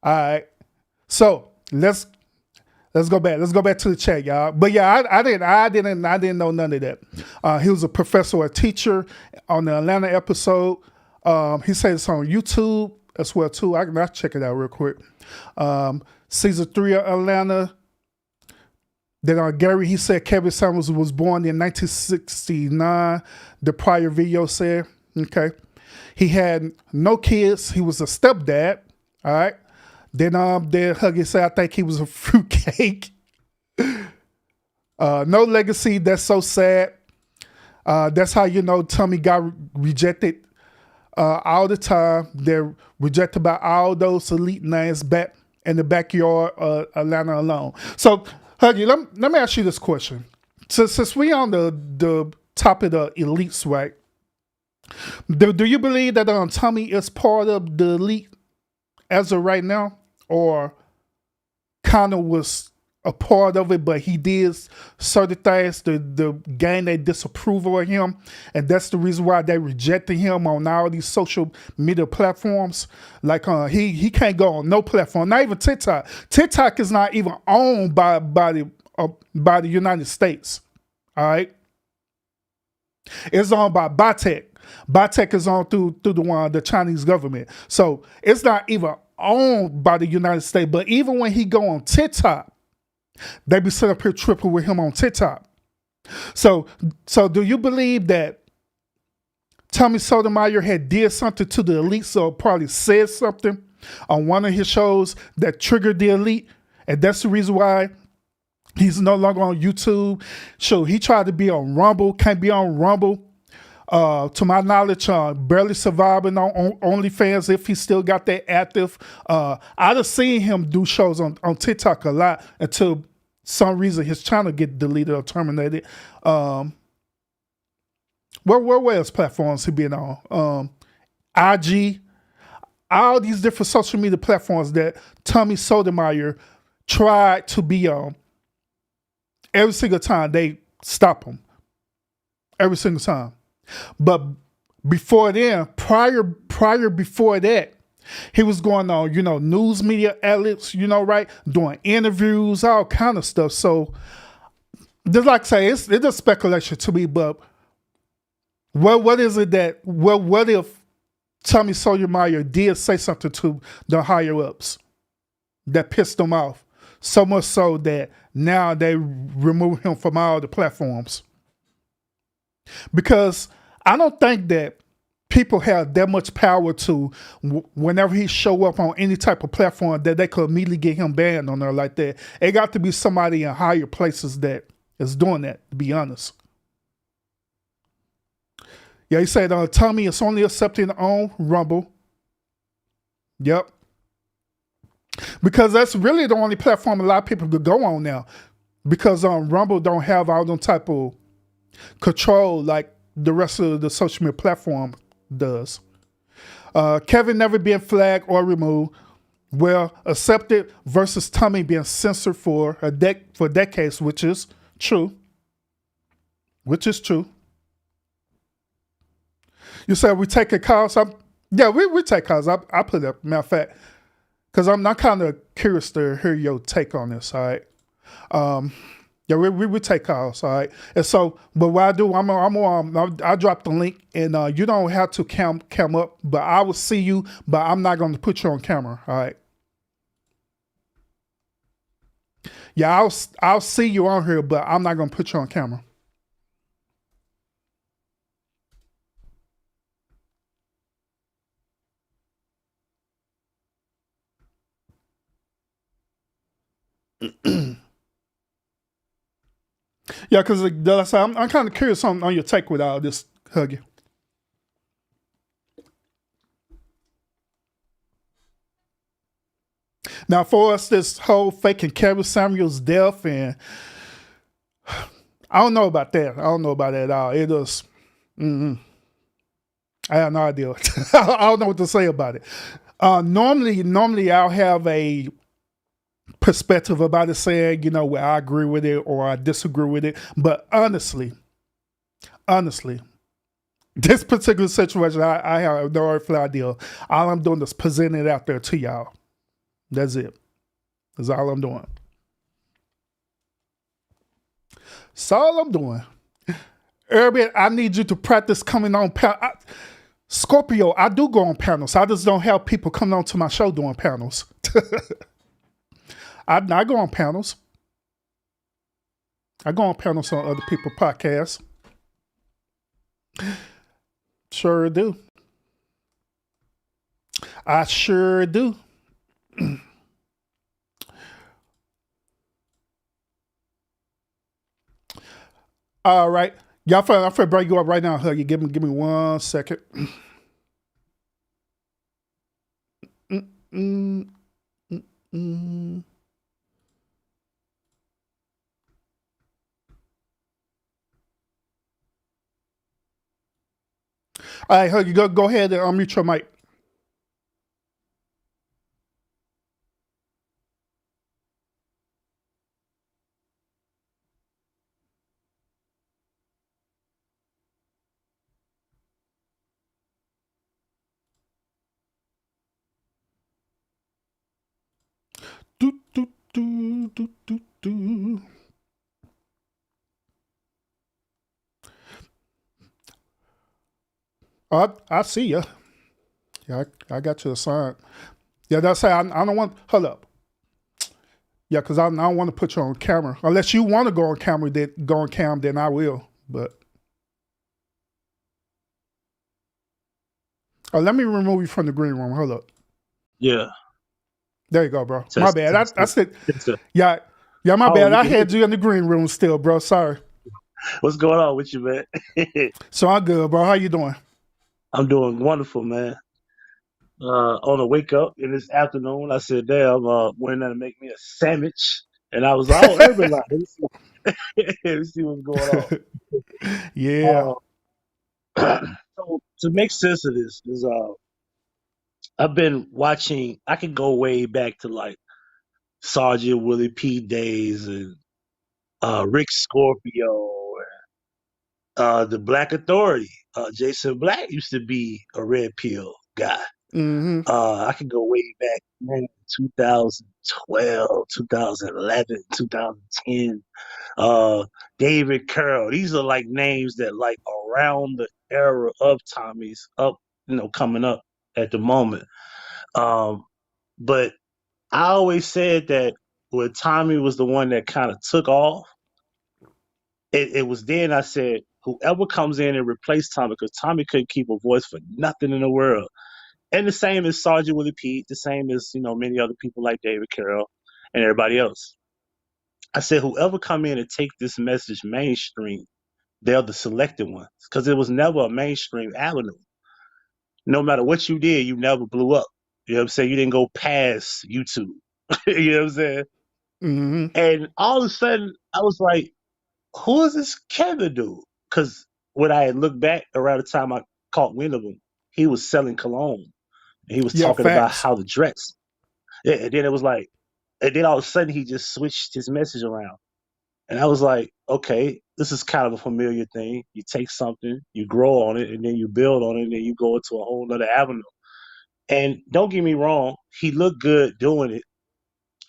All right. So let's go back. Let's go back to the chat, y'all. But yeah, I didn't know none of that. He was a professor or teacher on the Atlanta episode. He said it's on YouTube as well too. I can check it out real quick. Season 3 of Atlanta. Then on Gary, he said Kevin Samuels was born in 1969. The prior video said, okay. He had no kids. He was a stepdad. All right. Then Huggy said, I think he was a fruitcake. No legacy. That's so sad. That's how you know Tommy got rejected all the time. They're rejected by all those elite names back in the backyard of Atlanta alone. So, Huggy, let me ask you this question. Since we on the topic of elites, right? Do you believe that Tommy is part of the elite as of right now? Or kind of was a part of it, but he did certain things to gain their disapproval of him, and that's the reason why they rejected him on all these social media platforms. Like he can't go on no platform, not even TikTok. TikTok is not even owned by the United States. All right, it's owned by Biotech. Biotech is owned through the Chinese government, so it's not even owned by the United States. But even when he go on TikTok, they be set up here tripping with him on TikTok. So do you believe that Tommy Sotomayor had did something to the elite, so probably said something on one of his shows that triggered the elite, and that's the reason why he's no longer on YouTube? So he tried to be on Rumble, can't be on Rumble. To my knowledge, barely surviving on OnlyFans if he still got that active. I'd have seen him do shows on TikTok a lot until some reason his channel get deleted or terminated. Where else platforms he been on? IG, all these different social media platforms that Tommy Sotomayor tried to be on. Every single time they stop him. Every single time. But before then, prior before that, he was going on, news media outlets, right? Doing interviews, all kind of stuff. So, just like I say, it's just speculation to me, but what is it that, what if Tommy Sotomayor did say something to the higher ups that pissed them off? So much so that now they remove him from all the platforms. Because I don't think that people have that much power to, whenever he show up on any type of platform, that they could immediately get him banned on there like that. It got to be somebody in higher places that is doing that, to be honest. Yeah, he said Tommy is only accepting on Rumble. Yep. Because that's really the only platform a lot of people could go on now. Because Rumble don't have all them type of control like the rest of the social media platform does. Kevin never being flagged or removed. Well, accepted versus Tommy being censored for decades, which is true. Which is true. You said we take a calls. We take calls. I put it up. Matter of fact, because I'm not kind of curious to hear your take on this. All right. Yeah, we take calls, all right. And so, but what I do, I drop the link, and you don't have to cam up, but I will see you, but I'm not going to put you on camera, all right. Yeah, I'll see you on here, but I'm not going to put you on camera. Yeah, because I'm kind of curious on your take with all this, Huggy. Now, for us, this whole faking Kevin Samuels' death, and I don't know about that. I don't know about that at all. It was, I have no idea. I don't know what to say about it. Normally I'll have a perspective about it, saying, where I agree with it or I disagree with it. But honestly, this particular situation, I have no earthly idea. All I'm doing is presenting it out there to y'all. That's it. That's all I'm doing. That's all I'm doing. Urban, I need you to practice coming on Scorpio, I do go on panels. I just don't have people coming on to my show doing panels. I go on panels. I go on panels on other people's podcasts. Sure do. I sure do. All right. Y'all, I'm finna break you up right now, Huggy. Give me 1 second. All right, Huggy, go ahead and unmute your mic. Do. I see ya. Yeah, I got you assigned. Yeah, that's how I don't want. Hold up. Yeah, because I don't want to put you on camera unless you want to go on camera. Then I will. But let me remove you from the green room. Hold up. Yeah. There you go, bro. My bad. I said, yeah, my Oh, bad. you I can had you in the green room still, bro. Sorry. What's going on with you, man? So I'm good, bro. How you doing? I'm doing wonderful, man. On a wake up in this afternoon, I said, damn, went in to make me a sandwich. And I was like, oh, Urban Line. Let's see what's going Yeah. on. So to make sense of this is I've been watching, I could go way back to like Sergeant Willie P. Days and Rick Scorpio, the Black Authority. Jason Black used to be a red pill guy. Mm-hmm. I could go way back, man, 2012, 2011, 2010. David Carroll. These are like names that like around the era of Tommy's up, coming up at the moment. But I always said that when Tommy was the one that kind of took off, it was then I said, whoever comes in and replace Tommy, because Tommy couldn't keep a voice for nothing in the world. And the same as Sergeant Willie Pete, the same as, many other people like David Carroll and everybody else. I said, whoever come in and take this message mainstream, they're the selected ones. Because it was never a mainstream avenue. No matter what you did, you never blew up. You know what I'm saying? You didn't go past YouTube. You know what I'm saying? Mm-hmm. And all of a sudden, I was like, who is this Kevin dude? Because when I had looked back around the time I caught wind of him, he was selling cologne. And he was Yeah, talking about facts. how to dress. Yeah, and then it was like, and then all of a sudden he just switched his message around. And I was like, okay, this is kind of a familiar thing. You take something, you grow on it, and then you build on it, and then you go into a whole other avenue. And don't get me wrong, he looked good doing it.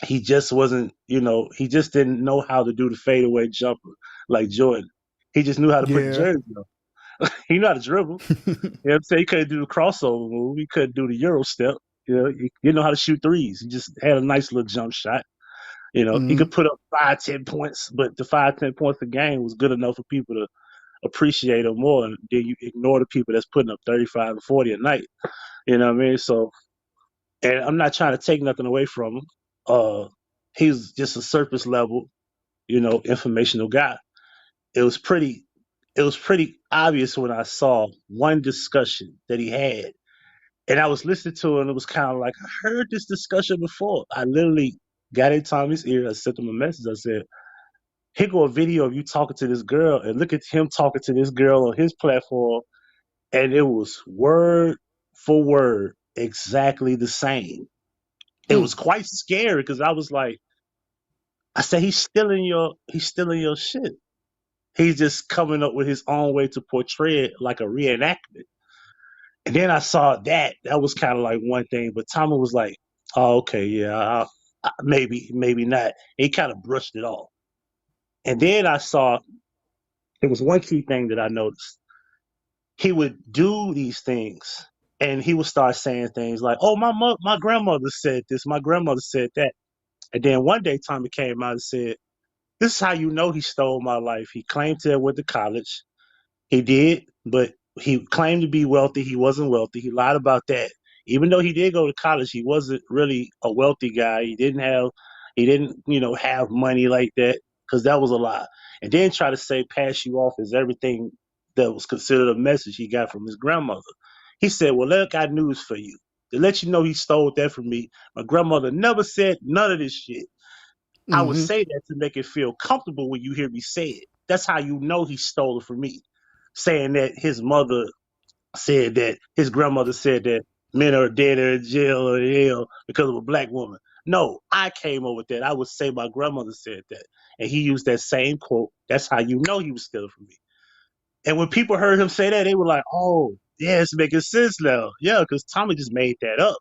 he just wasn't, he just didn't know how to do the fadeaway jumper like Jordan. He just knew how to put the Yeah. jersey on. He knew how to dribble. You know what I'm saying? He couldn't do the crossover move. He couldn't do the Euro step. He didn't know how to shoot threes. He just had a nice little jump shot. He Hmm. could put up 5-10 points, but the 5-10 points a game was good enough for people to appreciate him more. And then you ignore the people that's putting up 35 and 40 a night. You know what I mean? So, and I'm not trying to take nothing away from him. He's just a surface level, informational guy. It was pretty, it was pretty obvious when I saw one discussion that he had, and I was listening to it, and it was kind of like I heard this discussion before. I literally got in Tommy's ear. I sent him a message. I said, "Here go a video of you talking to this girl, and look at him talking to this girl on his platform." And it was word for word exactly the same. It was quite scary because I was like, I said, he's stealing your shit. He's just coming up with his own way to portray it like a reenactment. And then I saw that was kind of like one thing, but Tommy was like, "Oh, okay, yeah, maybe not." He kind of brushed it off. And then I saw there was one key thing that I noticed. He would do these things, and he would start saying things like, "Oh, my grandmother said this, my grandmother said that." And then one day Tommy came out and said, "This is how you know he stole my life. He claimed to have went to college. He did, but he claimed to be wealthy. He wasn't wealthy. He lied about that. Even though he did go to college, he wasn't really a wealthy guy. He didn't have money like that because that was a lie. And then try to pass you off as everything that was considered a message he got from his grandmother. He said, "Well, look, I got news for you. To let you know he stole that from me. My grandmother never said none of this shit. I would Hmm. say that to make it feel comfortable when you hear me say it. That's how you know he stole it from me." Saying that his mother said that his grandmother said that men are dead or in jail or in hell because of a black woman. No, I came up with that. I would say my grandmother said that. And he used that same quote. That's how you know he was stealing from me. And when people heard him say that, they were like, "Oh, yeah, it's making sense now." Yeah, because Tommy just made that up.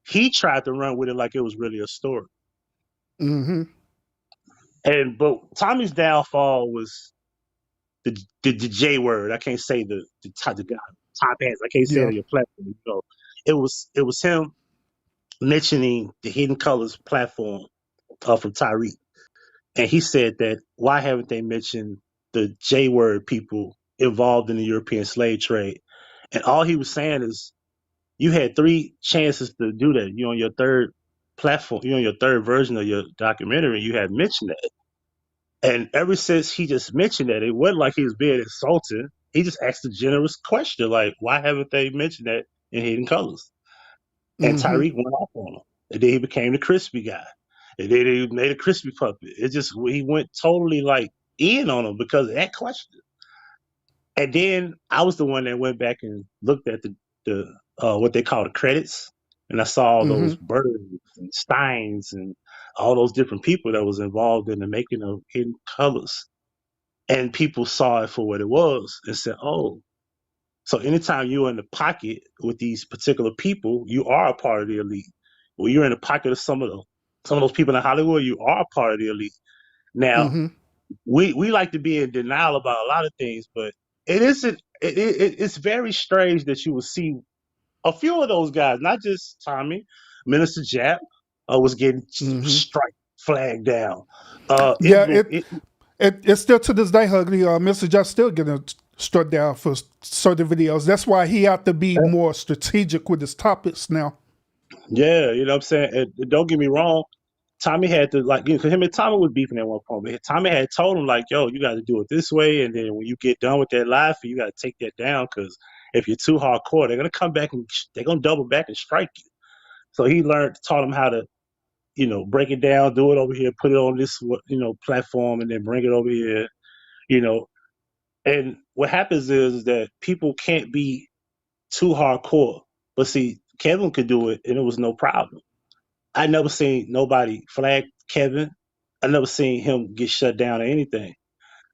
He tried to run with it like it was really a story. Hmm. But Tommy's downfall was the J word. I can't say the guy top hands. I can't say it Yeah. on your platform. It was him mentioning the Hidden Colors platform from Tyreek, and he said that why haven't they mentioned the J word people involved in the European slave trade? And all he was saying is you had 3 chances to do that. You on your third platform. You on your third version of your documentary. You had mentioned that. And ever since he just mentioned that, it wasn't like he was being insulting. He just asked a generous question, like, why haven't they mentioned that in Hidden Colors? And Hmm. Tyreek went off on him. And then he became the crispy guy. And then he made a crispy puppet. It just, he went totally like in on him because of that question. And then I was the one that went back and looked at the what they call the credits. And I saw all those Hmm. Birds and Steins and all those different people that was involved in the making of Hidden Colors. And people saw it for what it was and said, "Oh, so anytime you're in the pocket with these particular people, you are a part of the elite. When you're in the pocket of some of those people in Hollywood, you are a part of the elite." Now, Hmm. we like to be in denial about a lot of things, but it isn't. It's very strange that you will see a few of those guys, not just Tommy, Minister Jap, was getting Hmm. strike flagged down. Yeah. It's still to this day, Ugly. Mr. Just still getting struck down for certain videos. That's why he have to be more strategic with his topics now. Yeah, you know what I'm saying? And don't get me wrong. Tommy had to like, because him and Tommy was beefing at one point. But Tommy had told him like, "Yo, you got to do it this way, and then when you get done with that live, you got to take that down because if you're too hardcore, they're gonna come back and they're gonna double back and strike you." So he taught him how to, break it down, do it over here, put it on this, platform, and then bring it over here, you know. And what happens is that people can't be too hardcore. But see, Kevin could do it, and it was no problem. I never seen nobody flag Kevin. I never seen him get shut down or anything.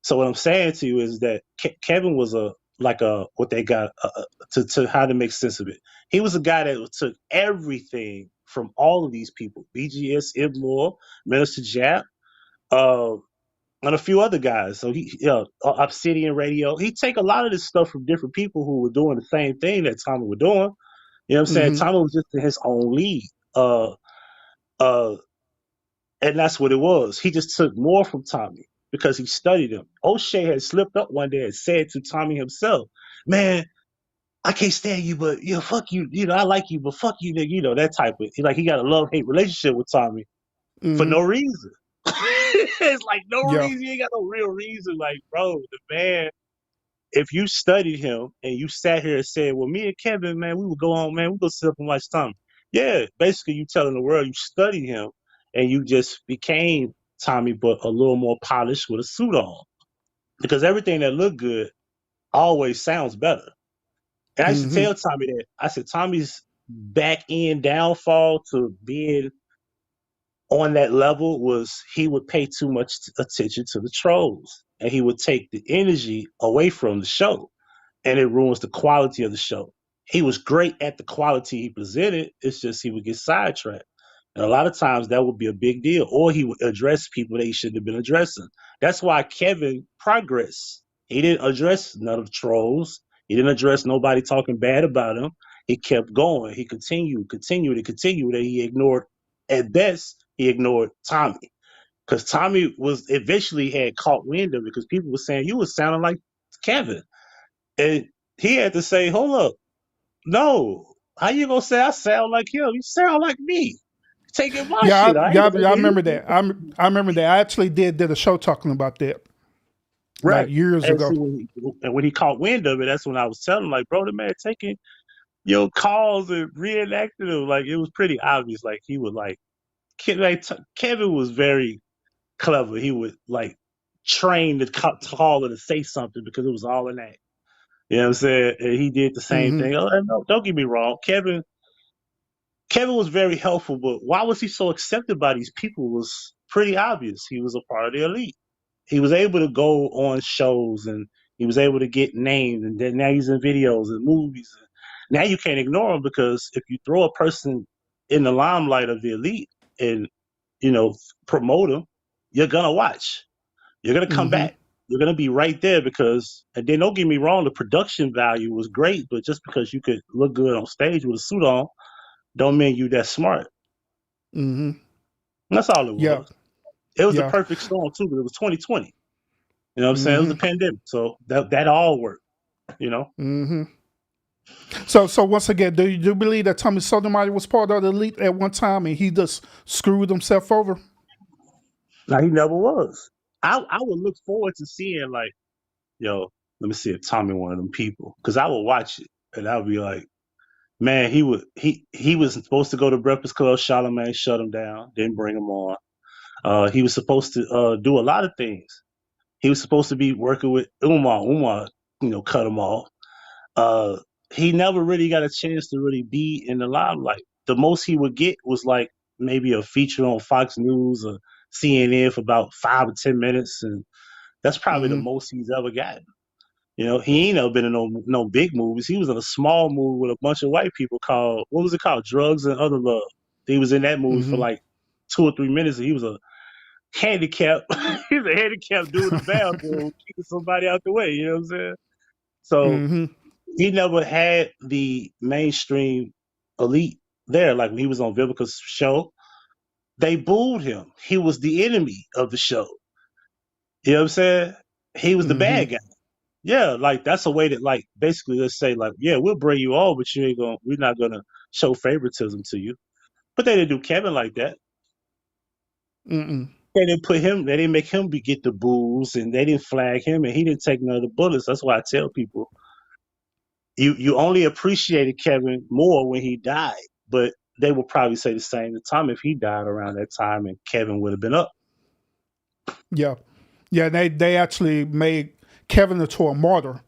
So what I'm saying to you is that Kevin was like what they got to how to make sense of it. He was a guy that took everything from all of these people, BGS, Ibmore, Minister Jap, uh, and a few other guys. So Obsidian Radio. He take a lot of this stuff from different people who were doing the same thing that Tommy was doing. You know what I'm saying? Mm-hmm. Tommy was just in his own league. Uh, and that's what it was. He just took more from Tommy because he studied him. O'Shea had slipped up one day and said to Tommy himself, "Man, I can't stand you, but fuck you. I like you, but fuck you, nigga. That type of like he got a love-hate relationship with Tommy for Mm-hmm. no reason. It's like no Yeah. reason. You ain't got no real reason. Like, bro, the man, if you studied him and you sat here and said, well, me and Kevin, man, we would go on, man, we go sit up and watch Tommy. Yeah, basically you telling the world you studied him and you just became Tommy, but a little more polished with a suit on. Because everything that looked good always sounds better. And I used to Mm-hmm. tell Tommy that. I said, Tommy's back end downfall to being on that level was he would pay too much attention to the trolls and he would take the energy away from the show and it ruins the quality of the show. He was great at the quality he presented. It's just he would get sidetracked. And a lot of times that would be a big deal. Or he would address people that he shouldn't have been addressing. That's why Kevin progressed. He didn't address none of the trolls. He didn't address nobody talking bad about him. He kept going. He continued. And he ignored, at best, he ignored Tommy. Because Tommy was eventually had caught wind of it because people were saying, you were sounding like Kevin. And he had to say, hold up, no. How you gonna say I sound like him? You sound like me. Taking my shit. I remember that. I remember that. I actually did a show talking about that. Right. Like years and ago. when he caught wind of it, that's when I was telling him, like, bro, the man taking your calls and reenacting them. Like, it was pretty obvious. Like, he would, like Kevin was very clever. He would, like, train the caller to say something because it was all in that. You know what I'm saying? And he did the same Mm-hmm. thing. Oh, no, don't get me wrong. Kevin was very helpful, but why was he so accepted by these people was pretty obvious. He was a part of the elite. He was able to go on shows and he was able to get named, and then now he's in videos and movies. Now you can't ignore him because if you throw a person in the limelight of the elite and promote them, you're gonna watch. You're gonna come Mm-hmm. back. You're gonna be right there because, and then don't get me wrong, the production value was great, but just because you could look good on stage with a suit on, don't mean you that smart. Mm-hmm. And that's all it was. Yeah. It was the Yeah. perfect storm too, but it was 2020. You know what I'm saying? It was a Mm-hmm. pandemic, so that all worked. Mm-hmm. So once again, do you believe that Tommy Sotomayor was part of the elite at one time and he just screwed himself over? Now he never was. I would look forward to seeing like, let me see if Tommy one of them people, because I would watch it and I would be like, man, he was supposed to go to Breakfast Club. Charlamagne shut him down, didn't bring him on. He was supposed to do a lot of things. He was supposed to be working with Umar. Umar, cut him off. He never really got a chance to really be in the limelight. The most he would get was like maybe a feature on Fox News or CNN for about 5 or 10 minutes, and that's probably the Mm-hmm. most he's ever gotten. He ain't never been in no big movies. He was in a small movie with a bunch of white people called, what was it called? Drugs and Other Love. He was in that movie for Mm-hmm. like 2 or 3 minutes, and he was a handicap. He's a handicapped dude in the bathroom, keeping somebody out the way. You know what I'm saying? So Mm-hmm. he never had the mainstream elite there. Like when he was on Vivica's show, they booed him. He was the enemy of the show. You know what I'm saying? He was the Mm-hmm. bad guy. Yeah, like that's a way that, like, basically let's say like, yeah, we'll bring you on, but we're not gonna show favoritism to you. But they didn't do Kevin like that. Mm-mm. They didn't make him get the boos, and they didn't flag him, and he didn't take none of the bullets. That's why I tell people, you only appreciated Kevin more when he died, but they will probably say the same to Tom if he died around that time and Kevin would have been up. Yeah. Yeah, they actually made Kevin into a martyr.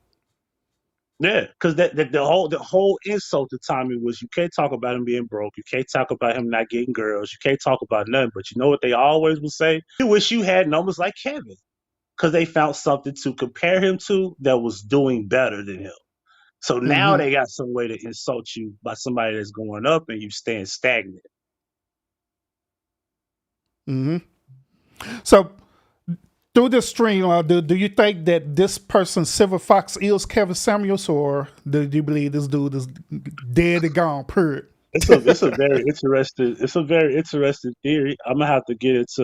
Yeah, because the whole insult to Tommy was you can't talk about him being broke, you can't talk about him not getting girls, you can't talk about nothing. But you know what they always will say? You wish you had numbers like Kevin. because they found something to compare him to that was doing better than him. So now Mm-hmm. they got some way to insult you by somebody that's going up and you staying stagnant. Mm-hmm. So through this stream, do you think that this person, Silver Fox, is Kevin Samuels, or do you believe this dude is dead and gone? Period. It's a very interesting theory. I'm gonna have to get into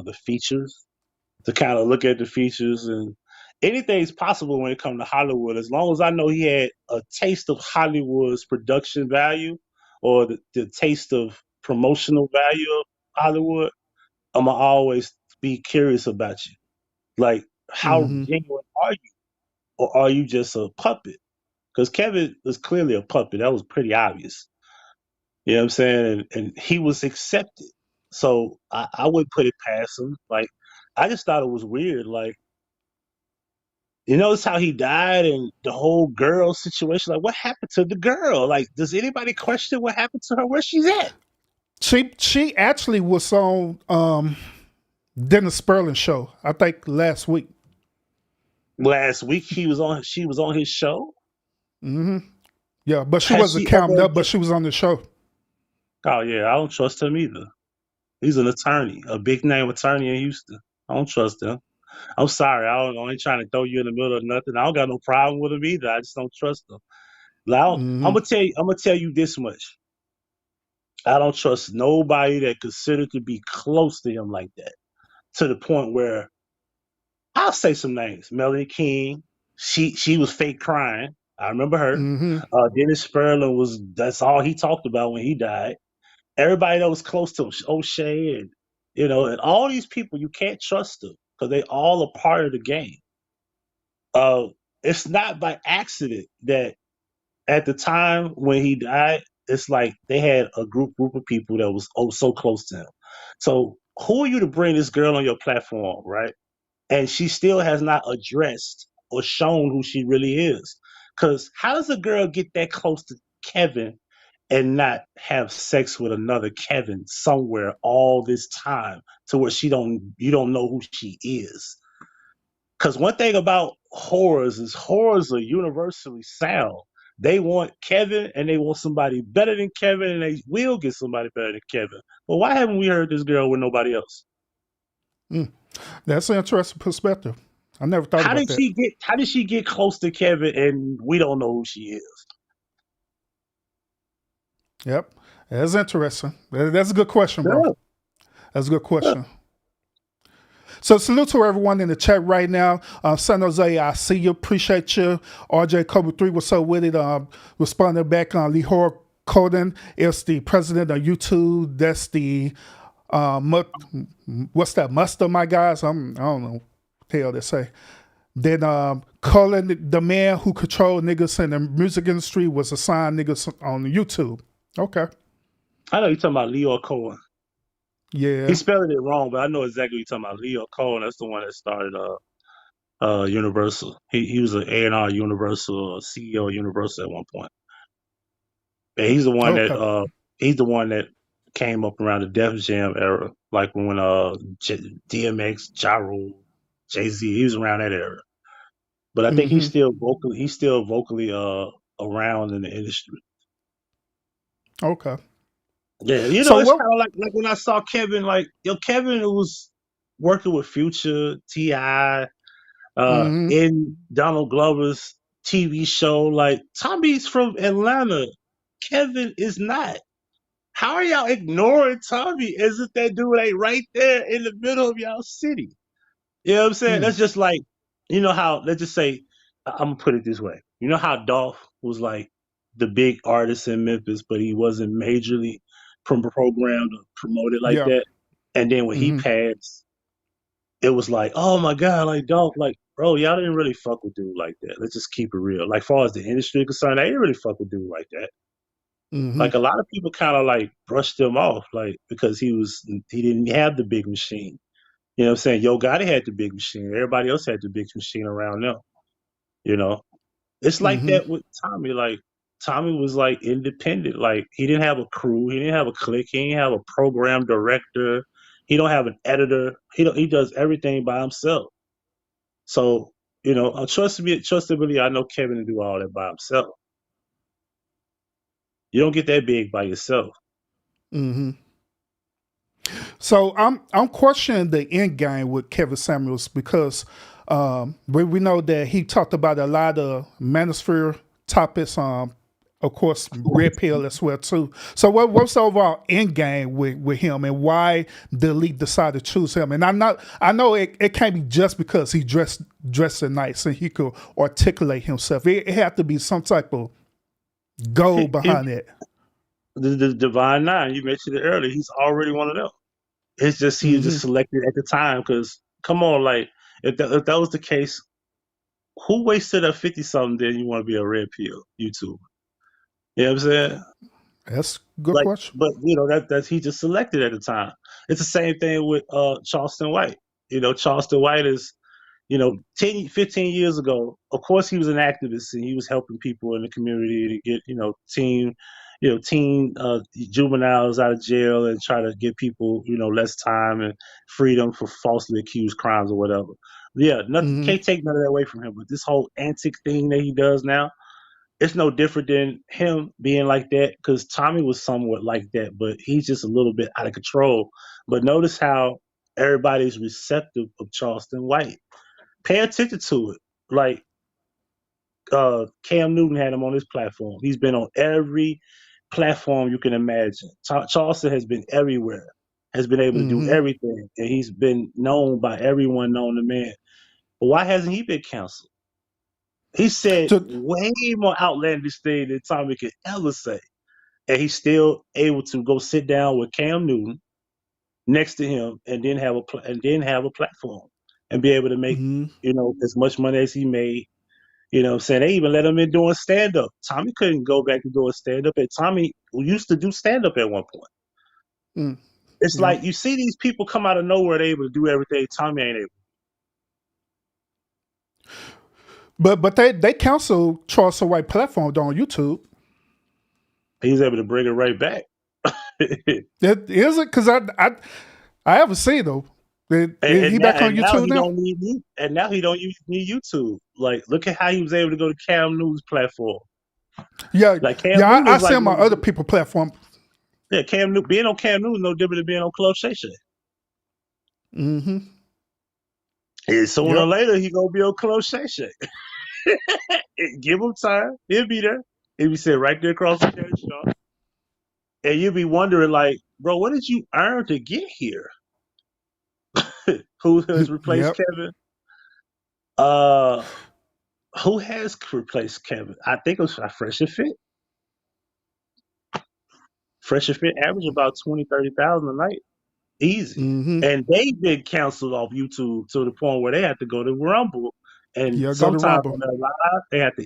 the features to kind of look at the features, and anything's possible when it comes to Hollywood. As long as I know he had a taste of Hollywood's production value or the taste of promotional value of Hollywood, I'm gonna always be curious about you. Like, how Mm-hmm. genuine are you, or are you just a puppet? Because Kevin was clearly a puppet. That was pretty obvious. You know what I'm saying? And he was accepted. So I wouldn't put it past him. Like, I just thought it was weird. Like, you notice how he died and the whole girl situation. Like, what happened to the girl? Like, does anybody question what happened to her? Where she's at? She actually was on Dennis Sperling show, I think last week. Last week she was on his show. Mm-hmm. Yeah, but she Has wasn't she counted ever up, but she was on the show. Oh yeah, I don't trust him either. He's an attorney, a big name attorney in Houston. I don't trust him. I'm sorry, I ain't trying to throw you in the middle of nothing. I don't got no problem with him either. I just don't trust him. Like, Mm-hmm. I'm gonna tell you this much. I don't trust nobody that considered to be close to him like that. To the point where I'll say some names. Melanie King, she was fake crying. I remember her. Mm-hmm. Dennis Sperling that's all he talked about when he died. Everybody that was close to him, O'Shea and and all these people, you can't trust them because they all are part of the game. It's not by accident that at the time when he died, it's like they had a group of people that was so close to him. So who are you to bring this girl on your platform, right? And she still has not addressed or shown who she really is. Because how does a girl get that close to Kevin and not have sex with another Kevin somewhere all this time to where you don't know who she is? Because one thing about horrors is horrors are universally sound. They want Kevin and they want somebody better than Kevin and they will get somebody better than Kevin. But why haven't we heard this girl with nobody else? That's an interesting perspective. I never thought about that. How did she get close to Kevin and we don't know who she is? Yep, that's interesting. That's a good question, bro. Yeah. That's a good question. So salute to everyone in the chat right now. San Jose, I see you. Appreciate you. RJ Kobe 3, what's up with it? Responding back on Lihor Coden is the president of YouTube. That's the what's that? Muster, my guys. I don't know what the hell they say. Then Colin, the man who controlled niggas in the music industry, was assigned niggas on YouTube. Okay. I know you're talking about Leo Cohen. Yeah. He's spelling it wrong, but I know exactly what you're talking about. Leo Cohen, that's the one that started Universal. He was an A&R Universal, CEO of Universal at one point. And he's the one that came up around the Def Jam era, like when DMX, Ja Rule, Jay-Z, he was around that era. But I think he's still vocally around in the industry. Okay. Yeah, it's kind of like when I saw Kevin, like Kevin was working with Future, T.I., in Donald Glover's TV show. Like, Tommy's from Atlanta. Kevin is not. How are y'all ignoring Tommy as if that dude ain't right there in the middle of y'all city? You know what I'm saying? That's just like, how, let's just say, I'm going to put it this way. You know how Dolph was like the big artist in Memphis, but he wasn't majorly programmed or promoted like that? And then when he passed, it was like, oh my God, like Dolph, like, bro, y'all didn't really fuck with dude like that. Let's just keep it real. Like, far as the industry is concerned, they didn't really fuck with dude like that. Like, a lot of people kind of like brushed him off, like, because he didn't have the big machine. You know what I'm saying? Yo Gotti had the big machine. Everybody else had the big machine around them. It's like that with Tommy. Like, Tommy was like independent. Like, he didn't have a crew. He didn't have a clique. He didn't have a program director. He don't have an editor. He does everything by himself. So, trustability, I know Kevin to do all that by himself. You don't get that big by yourself. Hmm. So I'm questioning the end game with Kevin Samuels because we know that he talked about a lot of manosphere topics. Of course, red pill as well too. So what's the overall end game with him, and why the league decided to choose him? And I know it can't be just because he dressed nice and he could articulate himself. It had to be some type of goal behind it. The Divine Nine, you mentioned it earlier. He's already one of them. It's just he was just selected at the time because come on, like if that was the case, who wasted a 50 something? Then you want to be a red pill YouTuber? You know what I'm saying? That's a good question. But that's he just selected at the time. It's the same thing with Charleston White. Charleston White is 10, 15 years ago, of course he was an activist and he was helping people in the community to get, teen juveniles out of jail and try to get people, less time and freedom for falsely accused crimes or whatever. Yeah, nothing can't take none of that away from him. But this whole antic thing that he does now, it's no different than him being like that because Tommy was somewhat like that, but he's just a little bit out of control. But notice how everybody's receptive of Charleston White. Pay attention to it. Like Cam Newton had him on his platform. He's been on every platform you can imagine. Charleston has been everywhere, has been able to do everything, and he's been known by everyone known to man. But why hasn't he been canceled? He said way more outlandish thing than Tommy could ever say, and he's still able to go sit down with Cam Newton next to him, and then have a platform and be able to make as much money as he made. You know what I'm saying? They even let him in doing stand up. Tommy couldn't go back to doing stand up, and Tommy used to do stand up at one point. It's like you see these people come out of nowhere, they're able to do everything Tommy ain't able. But they canceled Charleston White platform on YouTube. He's able to bring it right back. Is it? Because I haven't seen though. Is he back on YouTube now? And now he don't need YouTube. Like, look at how he was able to go to Cam Newton's platform. Yeah, like I see him on other people's platform. Yeah, Cam Newton being on Cam Newton no different than being on Club Shay Shay. And sooner or later he gonna be on Club Shay Shay. Give him time, he'll be there. He'll be sitting right there across the cherry shop, and you'll be wondering, like, bro, what did you earn to get here? Who has replaced Kevin? Who has replaced Kevin? I think it was Fresh and Fit. Fresh and Fit average about 20,000, 30,000 a night. Easy. And they've been canceled off YouTube to the point where they have to go to Rumble. And sometimes when they're live, they have to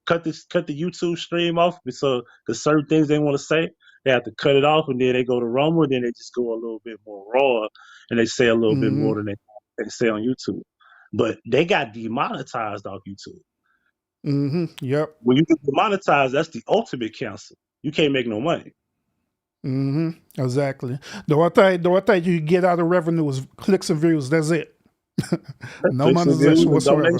cut the YouTube stream off because certain things they want to say, they have to cut it off, and then they go to Rumble, and then they just go a little bit more raw, and they say a little bit more than they say on YouTube. But they got demonetized off YouTube. Yep. When you get demonetized, that's the ultimate cancel. You can't make no money. Exactly. The one thing you get out of revenue is clicks and views. That's it. No monetization whatsoever.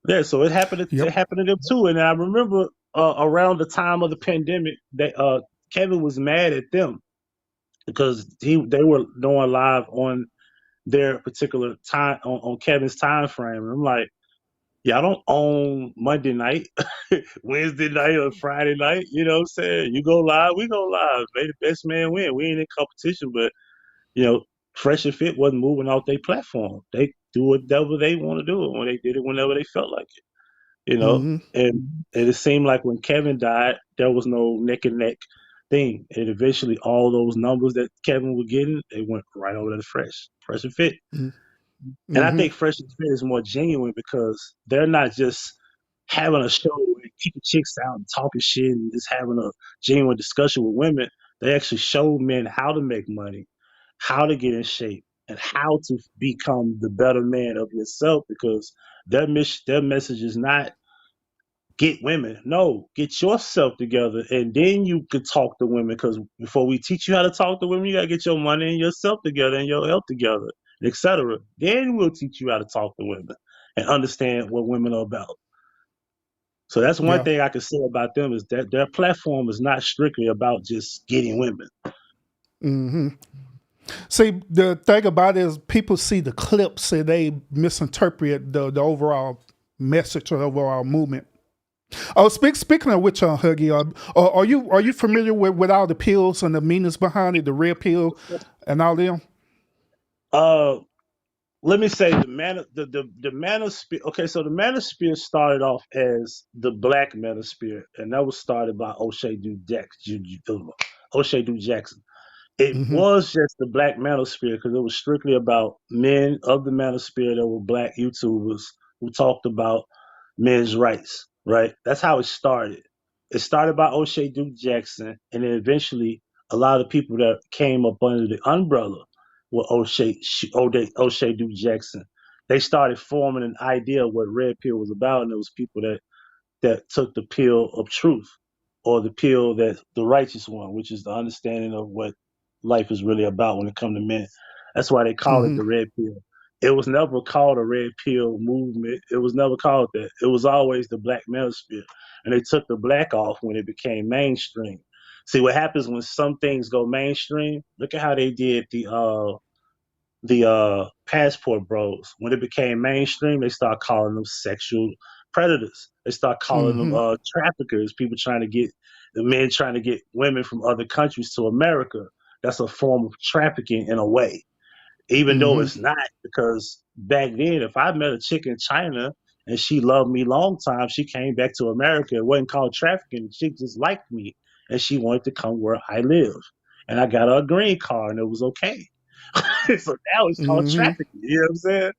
Yeah, so it happened. It happened to them too. And I remember around the time of the pandemic, that Kevin was mad at them because they were going live on their particular time on Kevin's time frame. And I'm like, y'all don't own Monday night, Wednesday night, or Friday night. You know what I'm saying? You go live, we go live. May the best man win. We ain't in competition, but Fresh and Fit wasn't moving off their platform. They do whatever they want to do, and they did it whenever they felt like it. And it seemed like when Kevin died, there was no neck and neck thing. And eventually, all those numbers that Kevin was getting, they went right over to Fresh and Fit. And I think Fresh and Fit is more genuine because they're not just having a show and kicking chicks out and talking shit and just having a genuine discussion with women. They actually show men how to make money, how to get in shape, and how to become the better man of yourself, because their message is not get women. No, get yourself together, and then you could talk to women, because before we teach you how to talk to women, you got to get your money and yourself together and your health together. etc. Then we'll teach you how to talk to women and understand what women are about. So that's one Yeah. thing I can say about them is that their platform is not strictly about just getting women. hmm See, the thing about it is people see the clips and they misinterpret the overall message or the overall movement. Oh, speaking of which, Huggy, are you familiar with all the pills and the meanings behind it, the red pill and all them? Uh, Let me say the manosphere. Okay, so the manosphere started off as the black manosphere, and that was started by O'Shea Jackson. It hmm was just the black manosphere because it was strictly about men of the manosphere that were black YouTubers who talked about men's rights, right? That's how it started. It started by O'Shea Duke Jackson, and then eventually a lot of people that came up under the umbrella with O'Shea Duke Jackson, they started forming an idea of what Red Pill was about, and it was people that took the pill of truth or the pill that the righteous one, which is the understanding of what life is really about when it comes to men. That's why they call it hmm the red pill. It was never called a red pill movement. It was never called that. It was always the black manosphere. And they took the black off when it became mainstream. See what happens when some things go mainstream? Look at how they did the passport bros. When it became mainstream, they start calling them sexual predators. They start calling them hmm traffickers, people trying to get the men trying to get women from other countries to America. That's a form of trafficking in a way, even though hmm it's not, because back then, if I met a chick in China and she loved me long time, she came back to America. It wasn't called trafficking. She just liked me and she wanted to come where I live. And I got her a green card and it was okay. So now it's called hmm trafficking. You know what I'm saying?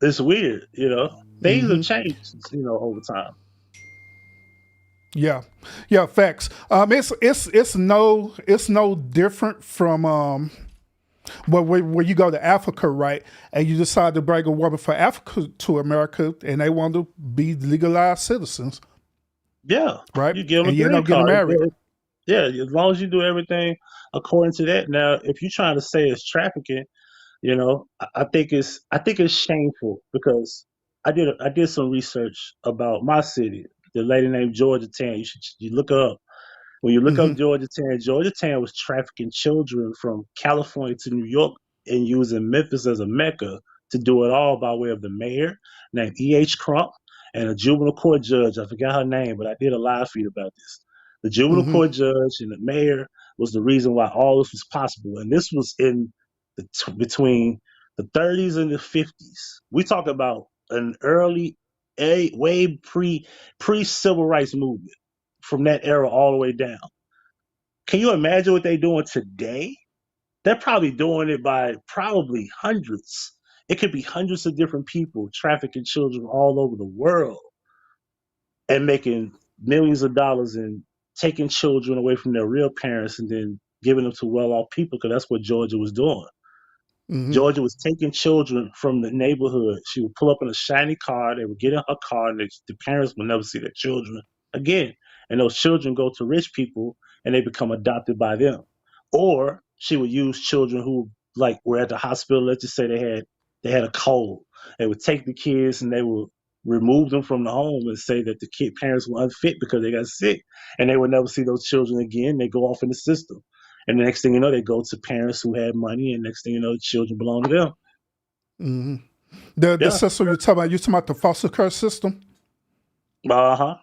It's weird, you know. Things have hmm changed, over time. Yeah, yeah, facts. It's no different from but where you go to Africa, right, and you decide to bring a woman from Africa to America, and they want to be legalized citizens, Yeah, right, you give them and a you end green up getting card. married. Yeah, as long as you do everything according to that. Now, if you're trying to say it's trafficking, I think it's shameful because I did some research about my city. The lady named Georgia Tan. You look her up. When you look up hmm Georgia Tan was trafficking children from California to New York and using Memphis as a mecca to do it all by way of the mayor named E.H. Crump and a juvenile court judge. I forgot her name, but I did a live feed about this. The juvenile hmm court judge and the mayor was the reason why all this was possible. And this was in between the 30s and the 50s. We talk about an early, way pre civil rights movement from that era all the way down. Can you imagine what they're doing today? They're probably doing it by probably hundreds. It could be hundreds of different people trafficking children all over the world and making millions of dollars and taking children away from their real parents and then giving them to well-off people, because that's what Georgia was doing. hmm Georgia was taking children from the neighborhood. She would pull up in a shiny car. They would get in her car, and the parents would never see their children again. And those children go to rich people, and they become adopted by them. Or she would use children who like were at the hospital. Let's just say they had a cold. They would take the kids and they would remove them from the home and say that the kid parents were unfit because they got sick, and they would never see those children again. They go off in the system. And the next thing you know, they go to parents who had money, and next thing you know, the children belong to them. hmm The Yeah. system you talking about the foster care system? Uh huh.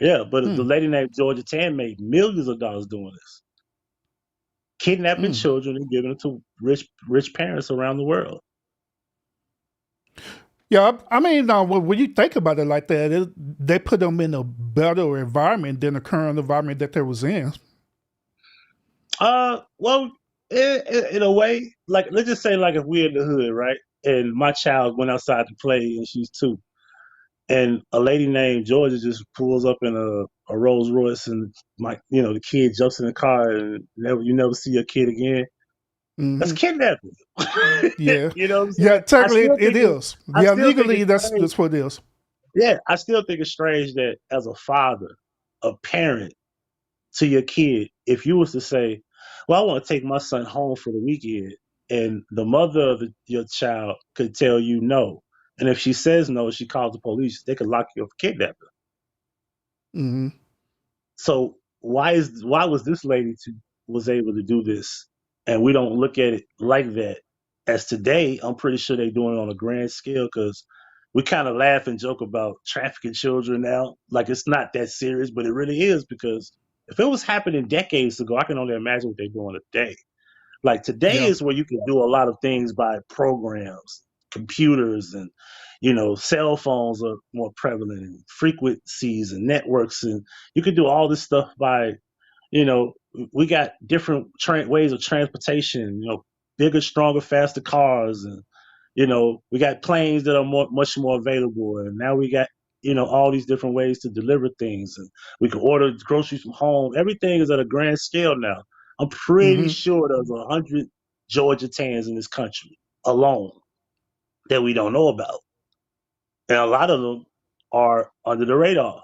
Yeah. But the Mm, lady named Georgia Tan made millions of dollars doing this, kidnapping mm. children and giving them to rich parents around the world. Yeah, I mean, when you think about it like that, they put them in a better environment than the current environment that they was in. Well, in a way, like let's just say, like if we're in the hood, right, and my child went outside to play, and she's 2, and a lady named Georgia just pulls up in a Rolls Royce, and the kid jumps in the car, and you never see your kid again. That's hmm kidnapping. Yeah, You know what I'm saying? yeah. Technically, it is. I Yeah, still think legally, it's that's strange. what it is. Yeah, I still think it's strange that as a father, a parent to your kid, if you was to say, "Well, I want to take my son home for the weekend," and the mother of your child could tell you no. And if she says no, she calls the police. They could lock you up for kidnapping. Mm-hmm. So why was this lady was able to do this, and we don't look at it like that? As today, I'm pretty sure they're doing it on a grand scale because we kind of laugh and joke about trafficking children now, like it's not that serious, but it really is because if it was happening decades ago, I can only imagine what they're doing today. Like today Yeah. is where you can do a lot of things by programs, computers, and cell phones are more prevalent, and frequencies and networks, and you can do all this stuff by, you know, we got different ways of transportation. Bigger, stronger, faster cars, and we got planes that are much more available, and now we got all these different ways to deliver things, and we can order groceries from home. Everything is at a grand scale now. I'm pretty Mm-hmm. sure there's 100 Georgia Tans in this country alone that we don't know about, and a lot of them are under the radar.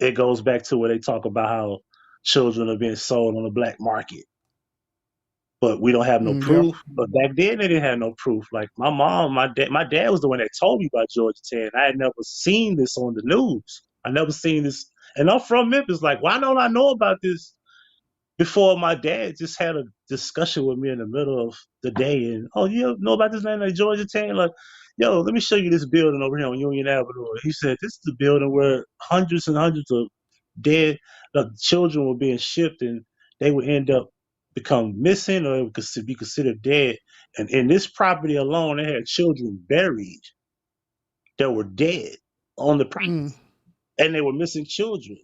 It goes back to where they talk about how children are being sold on the black market, but we don't have no Yeah. proof. But back then, they didn't have no proof. Like my dad was the one that told me about Georgia Tan. I had never seen this on the news. I never seen this, and I'm from Memphis. Like, why don't I know about this before? My dad just had a discussion with me in the middle of the day, and you know about this man like Georgia Tan? Like, yo, let me show you this building over here on Union Avenue. He said this is the building where hundreds and hundreds of dead children were being shipped, and they would end up become missing or would be considered dead. And in this property alone, they had children buried that were dead on the property, Mm. and they were missing children.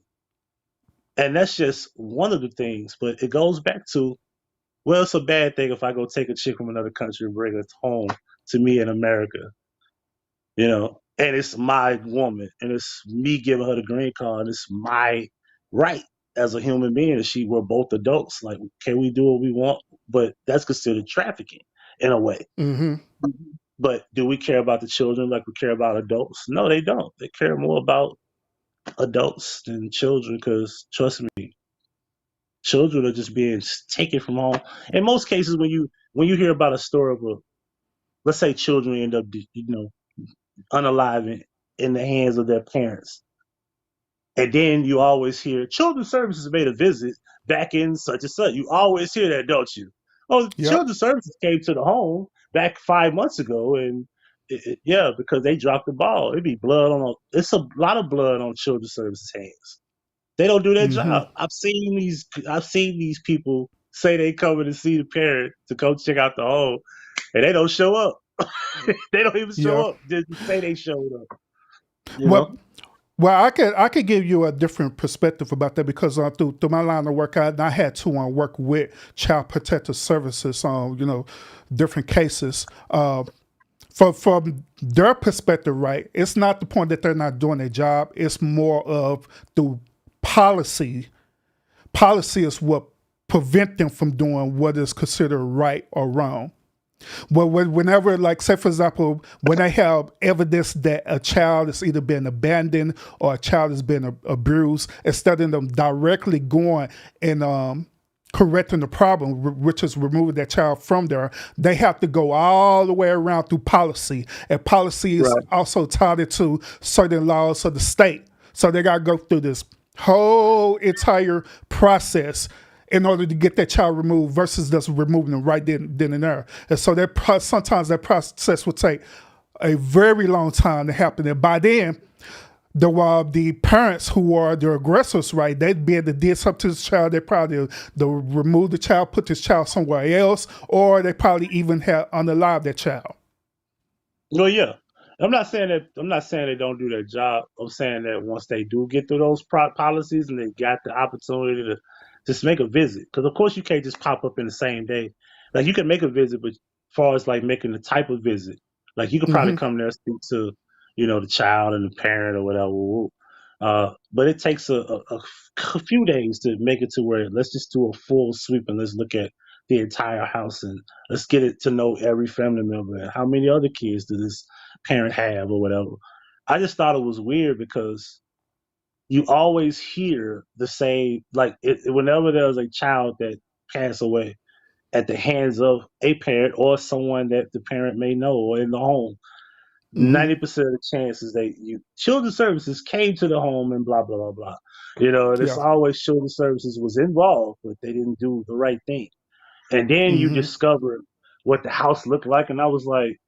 And that's just one of the things. But it goes back to, well, it's a bad thing if I go take a chick from another country and bring her home to me in America, and it's my woman, and it's me giving her the green card, and it's my right as a human being. We're both adults. Like, can we do what we want? But that's considered trafficking in a way. Mm-hmm. But do we care about the children like we care about adults? No, they don't. They care more about adults than children because, trust me, children are just being taken from home. In most cases, when you hear about a story of let's say children end up, unalive in the hands of their parents. And then you always hear Children's Services made a visit back in such and such. You always hear that, don't you? Oh, Yep. Children's Services came to the home back 5 months ago, and because they dropped the ball. It'd be it's a lot of blood on Children's Services hands. They don't do their Mm-hmm. job. I've seen these people say they coming to see the parent to go check out the home, and they don't show up. They don't even show Yeah. up. Just to say they showed up. Well, I could give you a different perspective about that because through my line of work, I had to work with Child Protective Services on different cases. From their perspective, right? It's not the point that they're not doing their job. It's more of the policy. Policy is what prevent them from doing what is considered right or wrong. Well, whenever, like, say, for example, when they have evidence that a child has either been abandoned or a child has been abused, instead of them directly going and correcting the problem, which is removing that child from there, they have to go all the way around through policy. And policy is also tied into certain laws of the state. So they got to go through this whole entire process in order to get that child removed versus just removing them right then and there. And so sometimes that process will take a very long time to happen. And by then, the parents who are the aggressors, right, they'd be able to do something to this child. They probably they'll remove the child, put this child somewhere else, or they probably even have unalive that child. Well, yeah. I'm not saying they don't do their job. I'm saying that once they do get through those policies and they got the opportunity to just make a visit, because of course you can't just pop up in the same day. Like, you can make a visit, but as far as like making the type of visit, like you could probably come there and speak to, the child and the parent or whatever. But it takes a few days to make it to where let's just do a full sweep and let's look at the entire house and let's get it to know every family member and how many other kids does this parent have or whatever. I just thought it was weird because you always hear the same, like whenever there's a child that passed away, at the hands of a parent or someone that the parent may know or in the home. 90% of the chances that children's services came to the home and blah blah blah blah. And it's Yeah. always children's services was involved, but they didn't do the right thing. And then you discover what the house looked like, and I was like,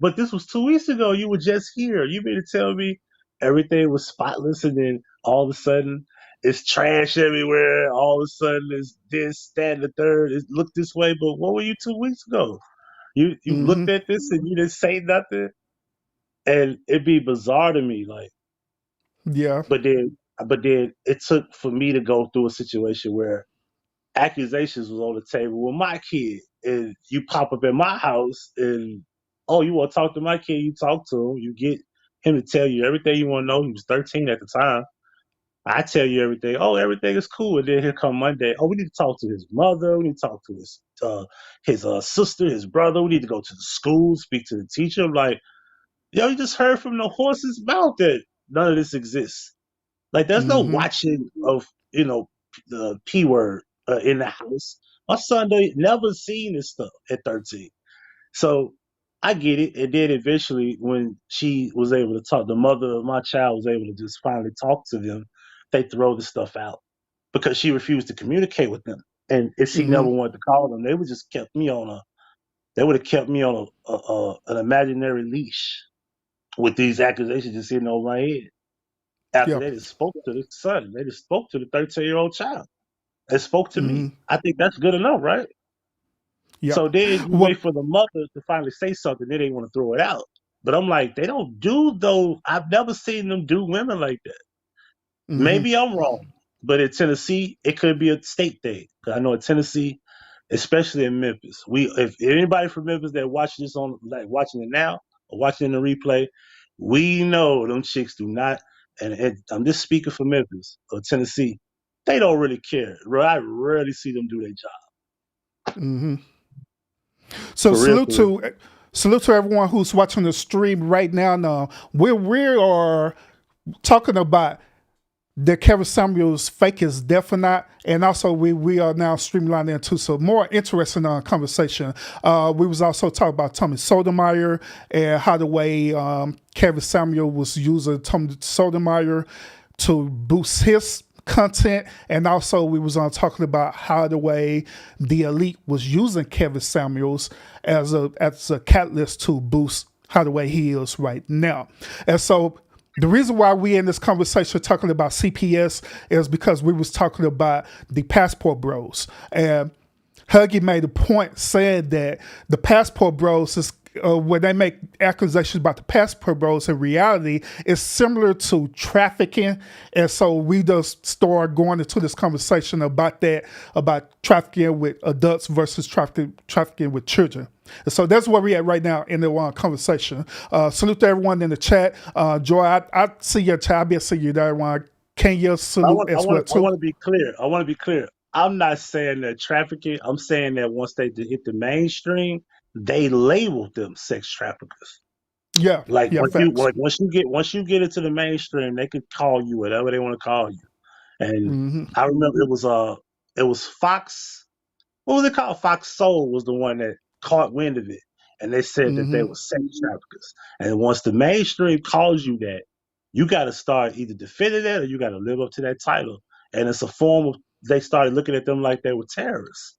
but this was 2 weeks ago. You were just here. You mean to tell me everything was spotless, and then all of a sudden it's trash everywhere. All of a sudden it's this, that, and the third. It looked this way, but what were you 2 weeks ago? You looked at this and you didn't say nothing, and it'd be bizarre to me. Like, Yeah. but then it took for me to go through a situation where accusations was on the table with my kid, and you pop up at my house and, oh, you want to talk to my kid? You talk to him. You get him to tell you everything you want to know. He was 13 at the time. I tell you everything. Oh, everything is cool. And then here come Monday. Oh, we need to talk to his mother. We need to talk to his sister, his brother. We need to go to the school, speak to the teacher. I'm like, yo, you just heard from the horse's mouth that none of this exists. Like, there's no watching of, the P word in the house. My son never seen this stuff at 13. So I get it. And then eventually, when she was able to talk, the mother of my child was able to just finally talk to them, they throw the stuff out because she refused to communicate with them. And if she never wanted to call them, they would just kept me on an imaginary leash with these accusations just sitting over my head. After they just spoke to the son, they just spoke to the 13-year-old child. They spoke to me. I think that's good enough, right? Yeah. So then you wait for the mother to finally say something, then they want to throw it out. But I'm like, they don't do those. I've never seen them do women like that. Maybe I'm wrong, but in Tennessee, it could be a state thing. 'Cause I know in Tennessee, especially in Memphis, if anybody from Memphis that watches this watching it now or watching the replay, we know them chicks do not. And I'm just speaking for Memphis or Tennessee. They don't really care. I rarely see them do their job. So salute to everyone who's watching the stream right now. Now we are talking about the Kevin Samuels fake is death or not, and also we are now streamlining into some more interesting conversation. We was also talking about Tommy Sotomayor and how the way Kevin Samuel was using Tommy Sotomayor to boost his content, and also we was talking about how the way the elite was using Kevin Samuels as a catalyst to boost how the way he is right now. And so the reason why we in this conversation talking about CPS is because we was talking about the Passport Bros, and Huggy made a point saying that the Passport Bros is when they make accusations about the Passport Bros, in reality, it's similar to trafficking. And so we just start going into this conversation about that, about trafficking with adults versus trafficking with children. And so that's where we're at right now in the conversation. Salute to everyone in the chat. Joy, I see your chat. I'll be seeing you there. Kenya, salute as well too. I want to be clear. I'm not saying that trafficking. I'm saying that once they hit the mainstream, they labeled them sex traffickers. Yeah, once you get into the mainstream, they could call you whatever they want to call you. And I remember it was Fox. What was it called? Fox Soul was the one that caught wind of it, and they said that they were sex traffickers. And once the mainstream calls you that, you got to start either defending that or you got to live up to that title. And it's a form of, they started looking at them like they were terrorists.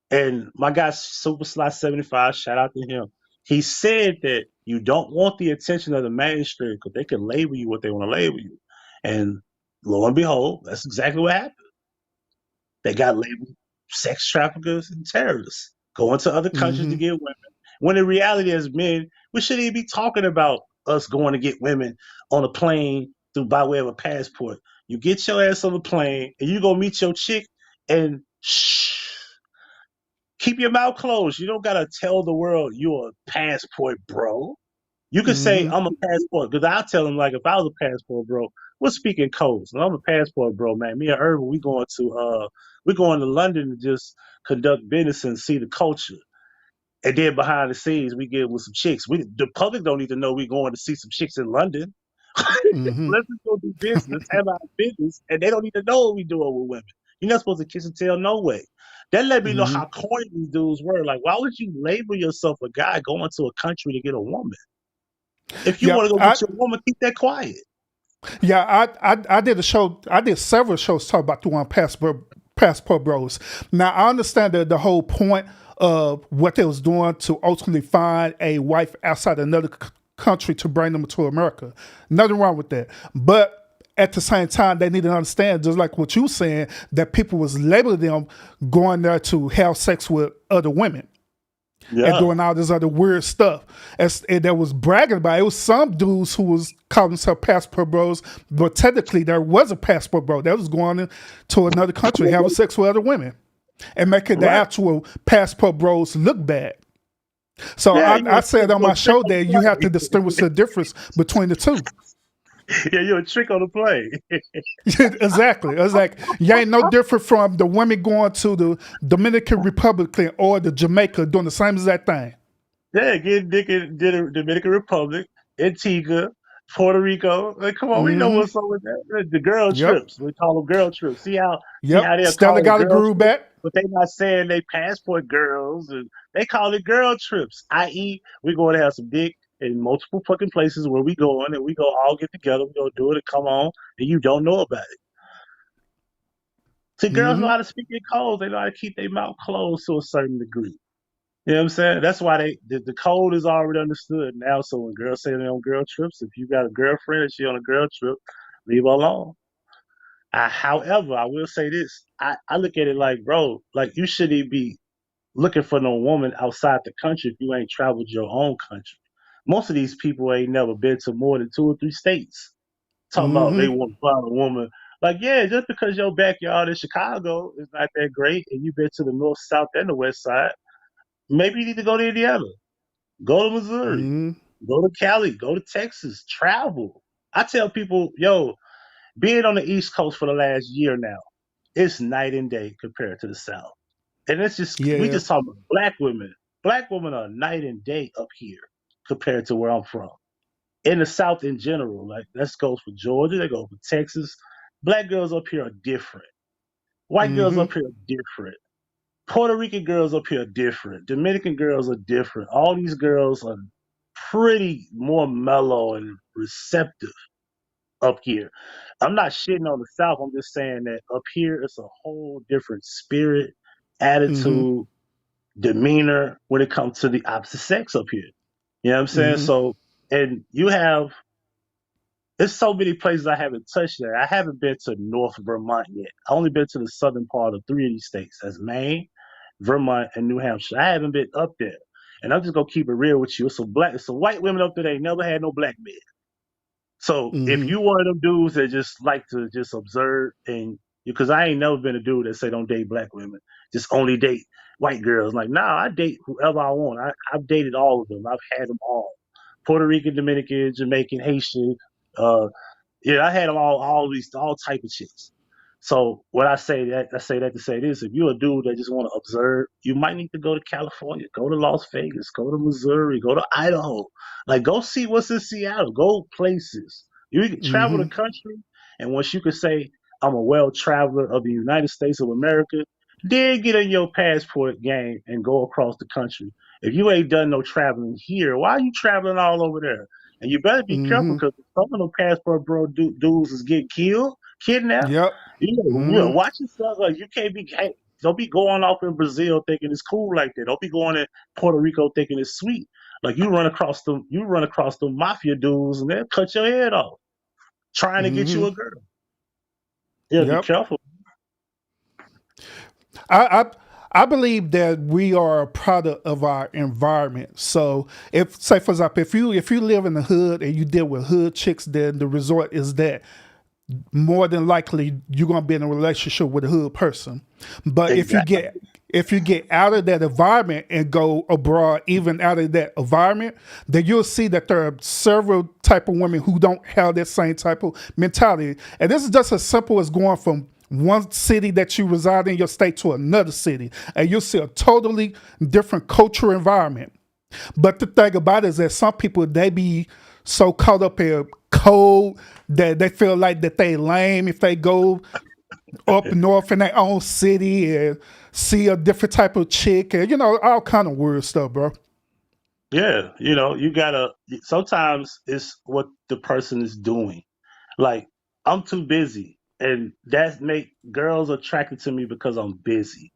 And my guy, Super Sly 75, shout out to him. He said that you don't want the attention of the mainstream because they can label you what they want to label you. And lo and behold, that's exactly what happened. They got labeled sex traffickers and terrorists, going to other countries to get women. When in reality, as men, we shouldn't even be talking about us going to get women on a plane by way of a passport. You get your ass on the plane and you go meet your chick and shh. Keep your mouth closed. You don't gotta tell the world you're a passport bro. You can say I'm a passport, because I'll tell them, like, if I was a passport bro, we're speaking codes. And I'm a passport bro, man. Me and Irvin, we going to London to just conduct business and see the culture. And then behind the scenes, we get with some chicks. The public don't need to know we're going to see some chicks in London. Let's just go do business, have our business, and they don't need to know what we're doing with women. You're not supposed to kiss and tell, no way. That let me know Mm-hmm. how corny these dudes were. Like, why would you label yourself a guy going to a country to get a woman? If you Yeah, want to go I get your woman, keep that quiet. I did a show. I did several shows talking about the one passport bros. Now I understand the whole point of what they was doing to ultimately find a wife outside another country to bring them to America. Nothing wrong with that, but at the same time, they need to understand, just like what you were saying, that people was labeling them going there to have sex with other women and Yeah, doing all this other weird stuff. And that was bragging about it. It was some dudes who was calling themselves passport bros, but technically there was a passport bro that was going to another country having sex with other women and making the right. actual passport bros look bad. So Yeah, I said on my show that you have to distinguish the difference between the two. yeah, you're a trick on the play. Exactly. I was like, you ain't no different from the women going to the Dominican Republic or the Jamaica doing the same exact thing. Yeah, getting dick in the Dominican Republic, Antigua, Puerto Rico. Like, come on, we know Mm-hmm. what's up with that. The girl Yep. trips. We call them girl trips. See how Yep. they'll Stella call it got a girl groove trips, back. but they not saying they passport girls, and they call it girl trips. I.e., we going to have some dick in multiple fucking places where we going, and we go all get together. We gonna do it and come on, and you don't know about it. See, girls know Mm-hmm. how to speak in codes. They know how to keep their mouth closed to a certain degree. You know what I'm saying? That's why the code is already understood now. So when girls say they're on girl trips, if you got a girlfriend and she on a girl trip, leave her alone. However, I will say this. I look at it like, bro, like you shouldn't even be looking for no woman outside the country if you ain't traveled your own country. Most of these people ain't never been to more than 2 or 3 states. Talking about they Mm-hmm. want to find a woman. Like, yeah, just because your backyard in Chicago is not that great and you've been to the north, south, and the west side, maybe you need to go to Indiana. Go to Missouri. Mm-hmm. Go to Cali. Go to Texas. Travel. I tell people, yo, being on the East Coast for the last year now, it's night and day compared to the South. And it's just we Yeah. just talking about black women. Black women are night and day up here compared to where I'm from. In the South in general, like that goes for Georgia, they go for Texas. Black girls up here are different. White girls Mm-hmm. up here are different. Puerto Rican girls up here are different. Dominican girls are different. All these girls are pretty more mellow and receptive up here. I'm not shitting on the South. I'm just saying that up here it's a whole different spirit, Mm-hmm. attitude, demeanor when it comes to the opposite sex up here. You know what I'm saying? Mm-hmm. So, and you have, there's so many places I haven't touched there. I haven't been to North Vermont yet. I only been to the southern part of 3 of these states. That's Maine, Vermont, and New Hampshire. I haven't been up there. And I'm just gonna keep it real with you. It's some white women up there. They never had no black men. So if Mm-hmm. you one of them dudes that just like to just observe and because I ain't never been a dude that say don't date black women, just only date white girls. Like, nah, I date whoever I want. I've dated all of them. I've had them all. Puerto Rican, Dominican, Jamaican, Haitian, uh, yeah, I had them all type of chicks. So when I say that to say this: if you're a dude that just want to observe, you might need to go to California, go to Las Vegas, go to Missouri, go to Idaho, like go see what's in Seattle, go places. You can travel the Mm-hmm. country, and once you can say I'm a well traveler of the United States of America, then get in your passport game and go across the country. If you ain't done no traveling here, why are you traveling all over there? And you better be careful Mm-hmm. because some of them passport bro dudes is getting killed, kidnapped. Yep. You know, Mm-hmm. watch yourself. Like you can't be. Hey, don't be going off in Brazil thinking it's cool like that. Don't be going in Puerto Rico thinking it's sweet. Like you run across them mafia dudes, and they'll cut your head off trying to get Mm-hmm. you a girl. Yeah, be Yep. careful. I, I I believe that we are a product of our environment. So if say for example, if you live in the hood and you deal with hood chicks, then the result is that more than likely you're gonna be in a relationship with a hood person. But Exactly. if you get out of that environment and go abroad, even out of that environment, then you'll see that there are several type of women who don't have that same type of mentality. And this is just as simple as going from one city that you reside in your state to another city, and you'll see a totally different cultural environment. But the thing about it is that some people they be so caught up in code that they feel like that they lame if they go up north in their own city and see a different type of chick and all kind of weird stuff, bro. Yeah, you gotta. Sometimes it's what the person is doing. Like I'm too busy, and that make girls attracted to me because I'm busy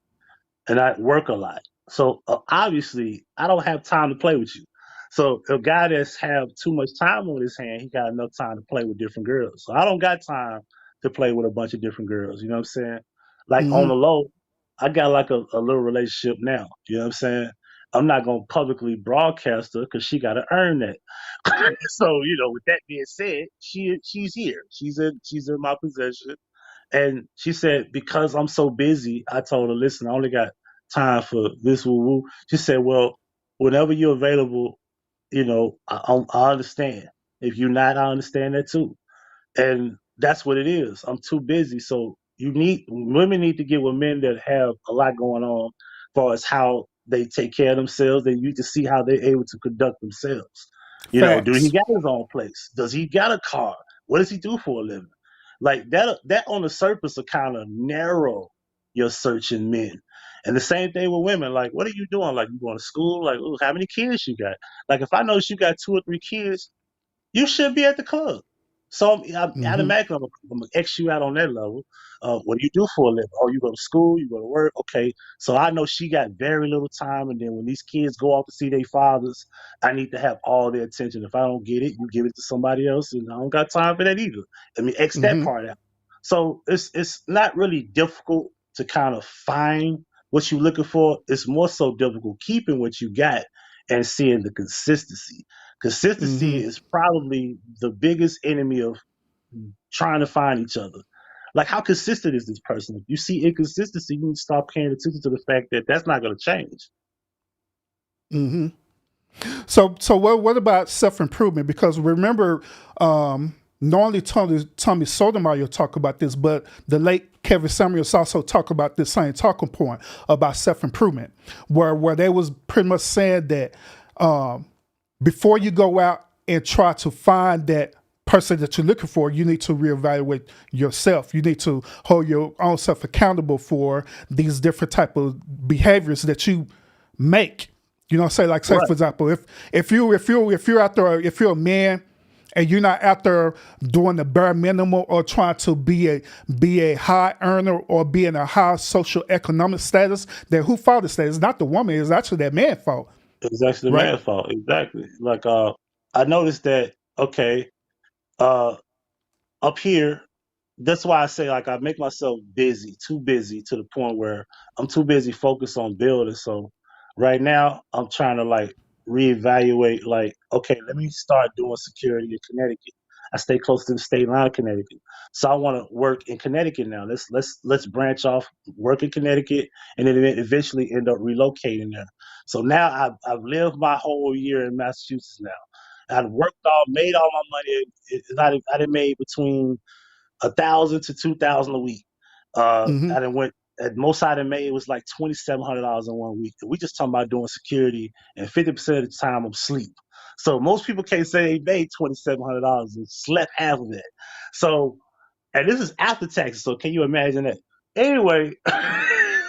and I work a lot. So obviously, I don't have time to play with you. So a guy that's have too much time on his hand, he got enough time to play with different girls. So I don't got time to play with a bunch of different girls. You know what I'm saying? Like on the Mm-hmm. low, I got like a little relationship now. You know what I'm saying? I'm not gonna publicly broadcast her because she got to earn that. So with that being said, she's here. She's in my possession. And she said, because I'm so busy, I told her, listen, I only got time for this woo woo. She said, well, whenever you're available, I understand. If you're not, I understand that too. And that's what it is. I'm too busy. So women need to get with men that have a lot going on as far as how they take care of themselves. They need to see how they're able to conduct themselves. Do he Facts. got his own place? Does he got a car? What does he do for a living? Like that on the surface will kind of narrow your search in men. And the same thing with women. Like, what are you doing? Like, you going to school? Like, ooh, how many kids you got? Like, if I know you got 2 or 3 kids, you should be at the club. So Mm-hmm. automatically, I'm gonna X you out on that level. What do you do for a living? Oh, you go to school, you go to work. Okay, so I know she got very little time, and then when these kids go off to see their fathers, I need to have all their attention. If I don't get it, you give it to somebody else, and I don't got time for that either. Let me X that Mm-hmm. part out. So it's not really difficult to kind of find what you're looking for. It's more so difficult keeping what you got and seeing the consistency. Consistency Mm-hmm. is probably the biggest enemy of trying to find each other. Like, how consistent is this person? If you see inconsistency, you need to start paying attention to the fact that that's not going to change. Mm-hmm. So what about self improvement? Because remember, not only Tommy Sotomayor talk about this, but the late Kevin Samuels also talk about this same talking point about self improvement, where they was pretty much saying that before you go out and try to find that person that you're looking for, you need to reevaluate yourself. You need to hold your own self accountable for these different type of behaviors that you make. Say like, say Right. for example, if you're out there, if you're a man and you're not out there doing the bare minimum or trying to be a high earner or be in a high social economic status, then who fault is that? It's not the woman, it's actually that man fault, It's actually the right? man's fault. Exactly. Like, I noticed that, okay, uh, up here, that's why I say, like, I make myself busy, too busy to the point where I'm too busy focused on building. So right now I'm trying to like reevaluate, like, okay, let me start doing security in Connecticut. I stay close to the state line of Connecticut. So I want to work in Connecticut now. Let's branch off, work in Connecticut, and then eventually end up relocating there. So now I've lived my whole year in Massachusetts now. I've made all my money. I done made between 1,000 to 2,000 a week. Mm-hmm. I done went at most I done made was like $2,700 in one week. We just talking about doing security, and 50% of the time I'm asleep. So most people can't say they made $2,700 and slept half of it. So, and this is after taxes. So can you imagine that? Anyway,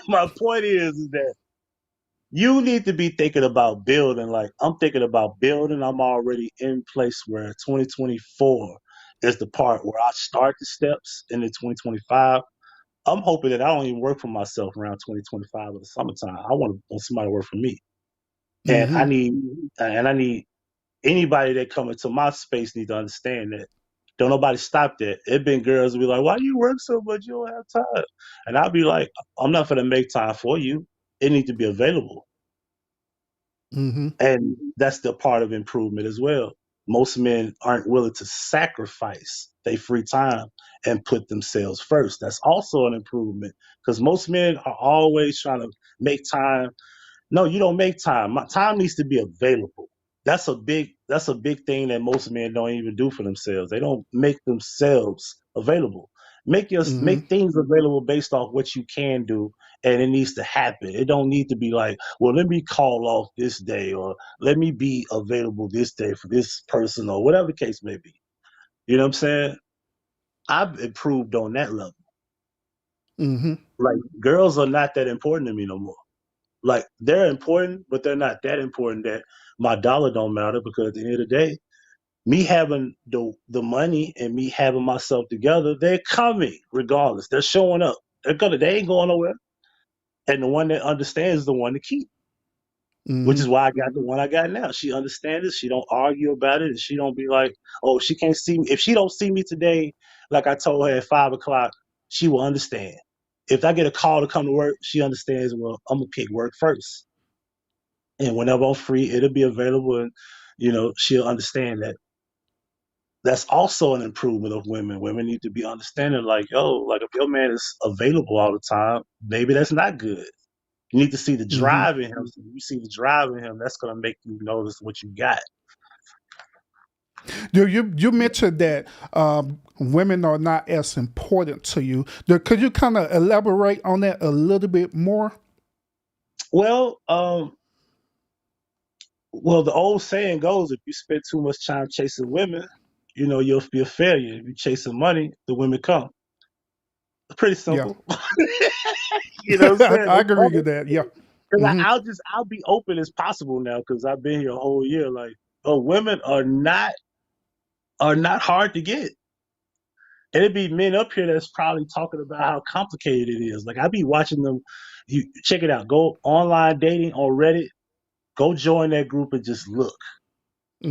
my point is that you need to be thinking about building. Like, I'm thinking about building. I'm already in place where 2024 is the part where I start the steps into 2025. I'm hoping that I don't even work for myself around 2025 in the summertime. I want somebody to work for me. And I Mm-hmm. need anybody that come into my space need to understand that. Don't nobody stop that. It been girls who be like, why do you work so much? You don't have time. And I'll be like, I'm not gonna make time for you. It needs to be available. Mm-hmm. And that's the part of improvement as well. Most men aren't willing to sacrifice their free time and put themselves first. That's also an improvement because most men are always trying to make time. No, you don't make time. Time needs to be available. That's a big thing that most men don't even do for themselves. They don't make themselves available. Mm-hmm. Make things available based off what you can do, and it needs to happen. It don't need to be like, well, let me call off this day, or let me be available this day for this person, or whatever the case may be. You know what I'm saying? I've improved on that level. Mm-hmm. Like girls are not that important to me no more. Like they're important, but they're not that important that my dollar don't matter because at the end of the day, me having the money and me having myself together, they're coming regardless. They're showing up. They ain't going nowhere. And the one that understands is the one to keep. Which Mm-hmm. is why I got the one I got now. She understands it. She don't argue about it. And she don't be like, oh, she can't see me. If she don't see me today, like I told her at 5 o'clock, she will understand. If I get a call to come to work, she understands, well, I'm gonna pick work first. And whenever I'm free, it'll be available and she'll understand that. That's also an improvement of women. Women need to be understanding, like, yo, like if your man is available all the time, maybe that's not good. You need to see the Mm-hmm. drive in him. So you see the drive in him, that's gonna make you notice what you got. You mentioned that women are not as important to you. Could you kind of elaborate on that a little bit more? Well, the old saying goes, if you spend too much time chasing women, you'll be a failure. If you're chasing money, the women come. It's pretty Yeah, simple. You know what I'm saying? I agree with that. Yeah. Because Mm-hmm. I'll be open as possible now because I've been here a whole year. Like, oh, women are not hard to get. And it'd be men up here that's probably talking about how complicated it is. Like I be watching them. You check it out. Go online dating on Reddit. Go join that group and just look,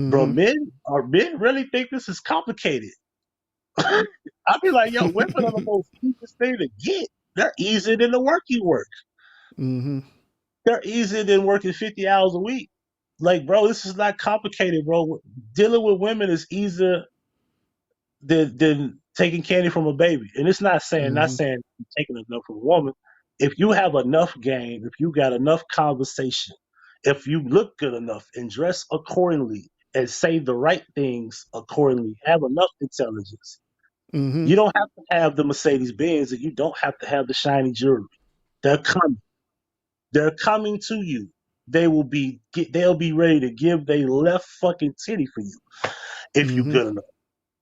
bro. Mm-hmm. Men really think this is complicated. I'd be like, yo, women are the most easiest thing to get. They're easier than the work you work. Mm-hmm. They're easier than working 50 hours a week. Like, bro, this is not complicated, bro. Dealing with women is easier than taking candy from a baby. And it's not saying Mm-hmm. taking enough from a woman. If you have enough game, if you got enough conversation, if you look good enough and dress accordingly and say the right things accordingly, have enough intelligence. Mm-hmm. You don't have to have the Mercedes Benz and you don't have to have the shiny jewelry. They're coming. They're coming to you. They'll be ready to give their left fucking titty for you if you Mm-hmm. good enough.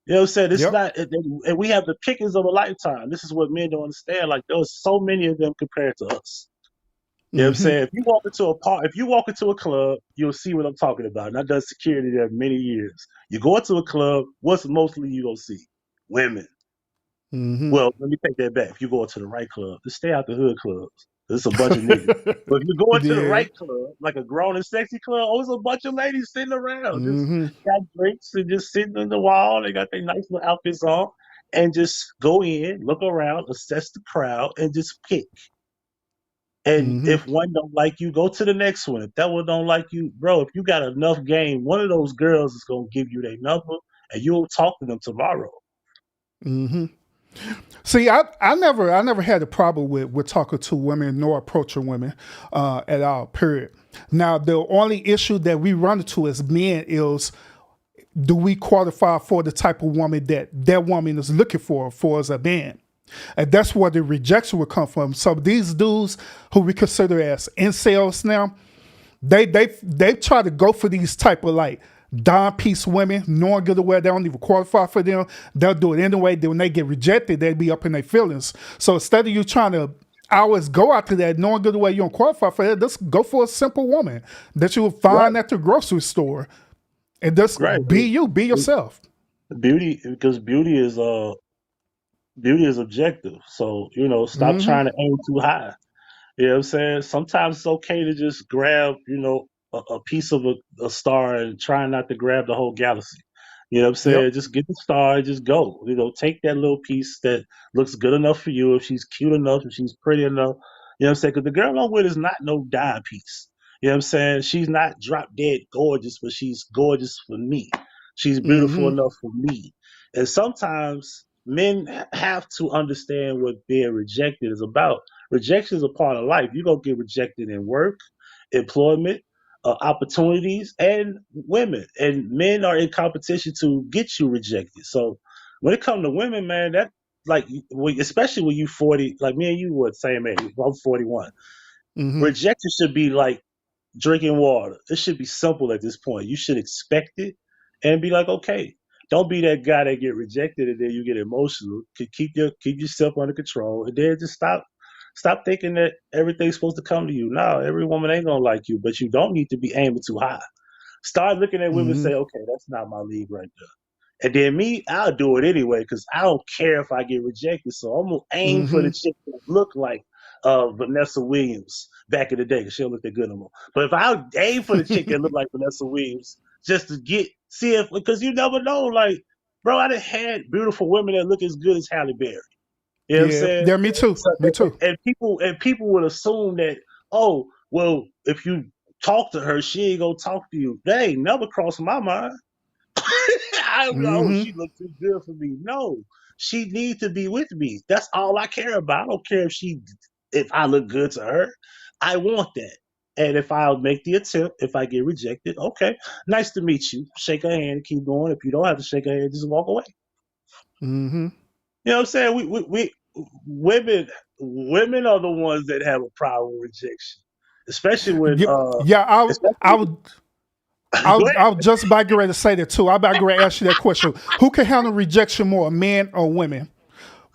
You know what I'm saying? It's Yep. not, and we have the pickings of a lifetime. This is what men don't understand. Like there's so many of them compared to us. You know what I'm Mm-hmm. saying? If you walk into a club, you'll see what I'm talking about. And I've done security there many years. You go into a club, what's mostly you gonna see? Women. Mm-hmm. Well, let me take that back. If you go into the right club, just stay out the hood clubs. It's a bunch of niggas. But if you go into the Yeah. right club, like a grown and sexy club, oh, it's a bunch of ladies sitting around, just Mm-hmm. got drinks and just sitting on the wall. They got their nice little outfits on, and just go in, look around, assess the crowd, and just pick. And Mm-hmm. if one don't like you, go to the next one. If that one don't like you, bro, if you got enough game, one of those girls is gonna give you their number, and you'll talk to them tomorrow. Mm-hmm. See, I never had a problem with talking to women nor approaching women at all. Period. Now the only issue that we run into as men is, do we qualify for the type of woman that woman is looking for as a man? And that's where the rejection would come from. So these dudes who we consider as incels now, they try to go for these type of like dime piece women, knowing good and well they don't even qualify for them. They'll do it anyway. Then when they get rejected, they'll be up in their feelings. So instead of you trying to always go after that, knowing good and well you don't qualify for that, just go for a simple woman that you will find at the grocery store, and just Right. be yourself. Because beauty is objective. So, stop Mm-hmm. trying to aim too high. You know what I'm saying? Sometimes it's okay to just grab, a piece of a star and try not to grab the whole galaxy. You know what I'm saying? Yep. Just get the star and just go. Take that little piece that looks good enough for you. If she's cute enough, if she's pretty enough, you know what I'm saying? Because the girl I'm with is not no dime piece. You know what I'm saying? She's not drop dead gorgeous, but she's gorgeous for me. She's beautiful Mm-hmm. enough for me. And sometimes men have to understand what being rejected is about. Rejection is a part of life. You're going to get rejected in work, employment, opportunities, and women. And men are in competition to get you rejected. So when it comes to women, man, that like, especially when you 40, like me and you were the same age. I'm 41. Mm-hmm. Rejection should be like drinking water. It should be simple at this point. You should expect it and be like, okay. Don't be that guy that get rejected and then you get emotional. Keep yourself under control, and then just stop thinking that everything's supposed to come to you. No, every woman ain't gonna like you, but you don't need to be aiming too high. Start looking at women and Mm-hmm. say, okay, that's not my league right there. And then me, I'll do it anyway because I don't care if I get rejected. So I'm gonna aim for the Mm-hmm. chick that look like Vanessa Williams back in the day because she don't look that good no more. But if I aim for the chick that look like Vanessa Williams just to see if because you never know, like, bro, I done had beautiful women that look as good as Halle Berry. You know what I'm Yeah. saying? Yeah. Me too. So, Me too. and people would assume that, oh, well, if you talk to her, she ain't gonna talk to you. That ain't never crossed my mind. I know Mm-hmm. she looked too good for me. No, she needs to be with me. That's all I care about. I don't care if I look good to her. I want that. And if I'll make the attempt, if I get rejected, okay, nice to meet you. Shake her hand and keep going. If you don't have to shake her hand, just walk away. Mm-hmm. You know what I'm saying? We women are the ones that have a problem with rejection, especially when Yeah. Yeah. I especially would. I go was, ahead. I was just about ready to say that too. I about ready to ask you that question. Who can handle rejection more, men or women?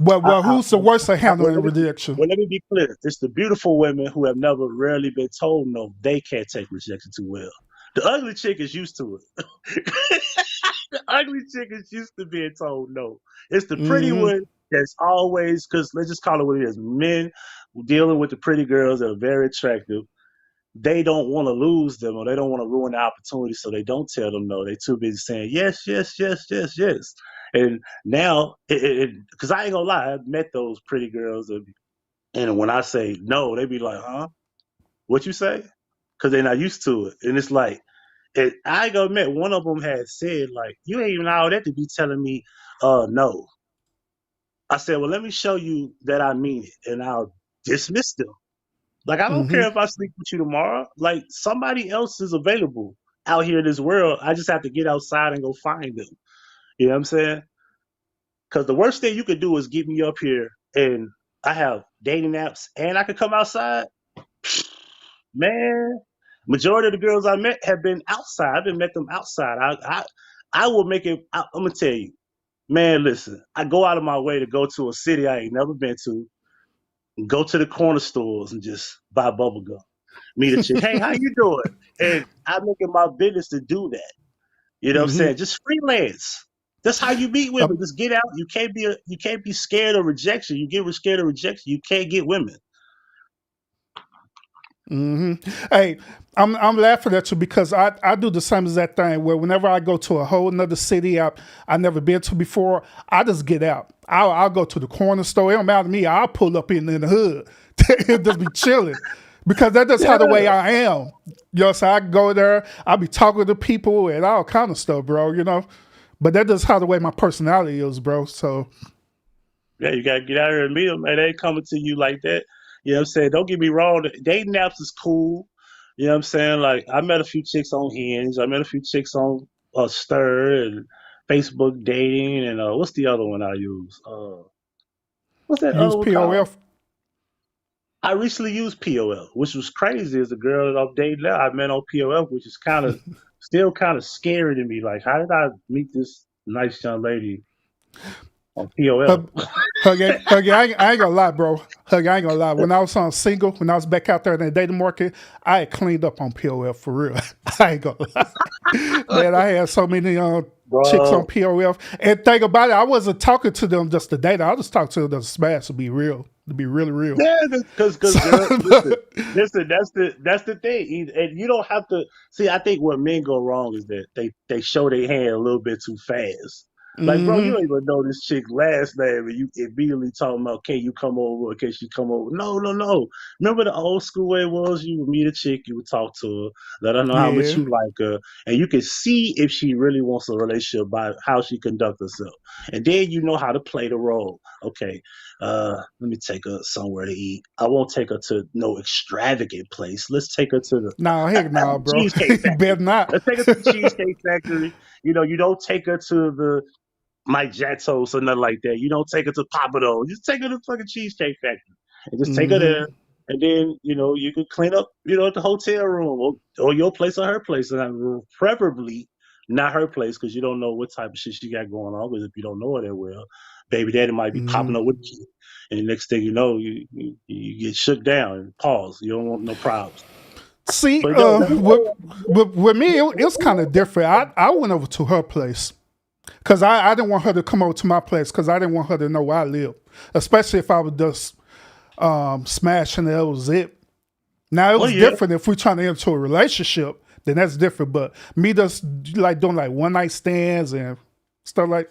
Well, who's the worst at Well, handling rejection? let me be clear. It's the beautiful women who have never rarely been told no. They can't take rejection too well. The ugly chick is used to it. The ugly chick is used to being told no. It's the pretty Mm-hmm. one that's always, because let's just call it what it is. Men dealing with the pretty girls that are very attractive, they don't want to lose them or they don't want to ruin the opportunity, so they don't tell them no. They're too busy saying yes, yes, yes, yes, yes. And now, because I ain't gonna lie, I've met those pretty girls, and when I say no, they be like, "Huh? What you say?" Because they're not used to it, and it's like, I ain't gonna admit, one of them had said like, "You ain't even all that to be telling me, no." I said, "Well, let me show you that I mean it," and I'll dismiss them. Like, I don't Mm-hmm. care if I sleep with you tomorrow. Like, somebody else is available out here in this world. I just have to get outside and go find them. You know what I'm saying? Because the worst thing you could do is get me up here and I have dating apps and I could come outside. Man, majority of the girls I met have been outside. I've been met them outside. I will make it. I'm gonna tell you, man. Listen, I go out of my way to go to a city I ain't never been to, and go to the corner stores and just buy bubble gum. Meet a chick. Hey, how you doing? And I make it my business to do that. You know what I'm Mm-hmm. saying? Just freelance. That's how you meet Uh, women. Just get out. You can't be scared of rejection. You get scared of rejection, you can't get women. Hey, I'm laughing at you because I do the same exact thing where whenever I go to a whole another city I never been to before, I just get out. I'll go to the corner store. It don't matter to me. I'll pull up in the hood and just be chilling. Because that's just how the way Yeah. I am. You know, so I go there, I'll be talking to people and all kind of stuff, bro, you know. But that's just how the way my personality is, bro. So Yeah, you gotta get out here and meet them, man. They ain't coming to you like that. You know what I'm saying? Don't get me wrong. The dating apps is cool. You know what I'm saying? Like I met a few chicks on Hinge. I met a few chicks on Stir and Facebook dating and what's the other one I use? What's that use other one called? POF. I recently used POL, which was crazy. Is the girl that I'm dating now I met on POL, which is kind of still kind of scary to me. Like, how did I meet this nice young lady on POL? Hug, I ain't gonna lie, bro. Hug, I ain't gonna lie. When I was on single, when I was back out there in the dating market, I had cleaned up on POF for real. I ain't gonna lie. Man, I had so many chicks on Bro, POF. And think about it, I wasn't talking to them just to date. I was talking to them to smash, to be real, to be really real. yeah, because So, girl, listen. That's the thing, and you don't have to see. I think where men go wrong is that they show their hand a little bit too fast. Like, bro, you hmm don't even know this chick last name, and you immediately talking about, can you come over or can she come over? No, no, no. Remember the old school way it was? You would meet a chick, you would talk to her, let her know how much yeah. you like her, and you can see if she really wants a relationship by how she conduct herself, and then you know how to play the role. Okay, let me take her somewhere to eat. I won't take her to no extravagant place. Let's take her to the Nah, heck nah, bro. Cheesecake Better Factory. not. Let's take her to the Cheesecake Factory. You don't take her to the Mike Jatos or nothing like that. You don't take her to Papado. Just take her to fucking Cheesecake Factory and just take her hmm there. And then, you can clean up, at the hotel room or your place or her place. And preferably Not her place because you don't know what type of shit she got going on. Because if you don't know her that well, baby daddy might be popping Mhm. up with the kid, and the next thing you know, you get shook down and pause. You don't want no problems. See, But yo, with me, it was kind of different. I went over to her place because I didn't want her to come over to my place because I didn't want her to know where I live, especially if I was just smashing it. That was it. Now it well, was yeah, different if we're trying to get into a relationship, then that's different. But me just like doing like one night stands and stuff like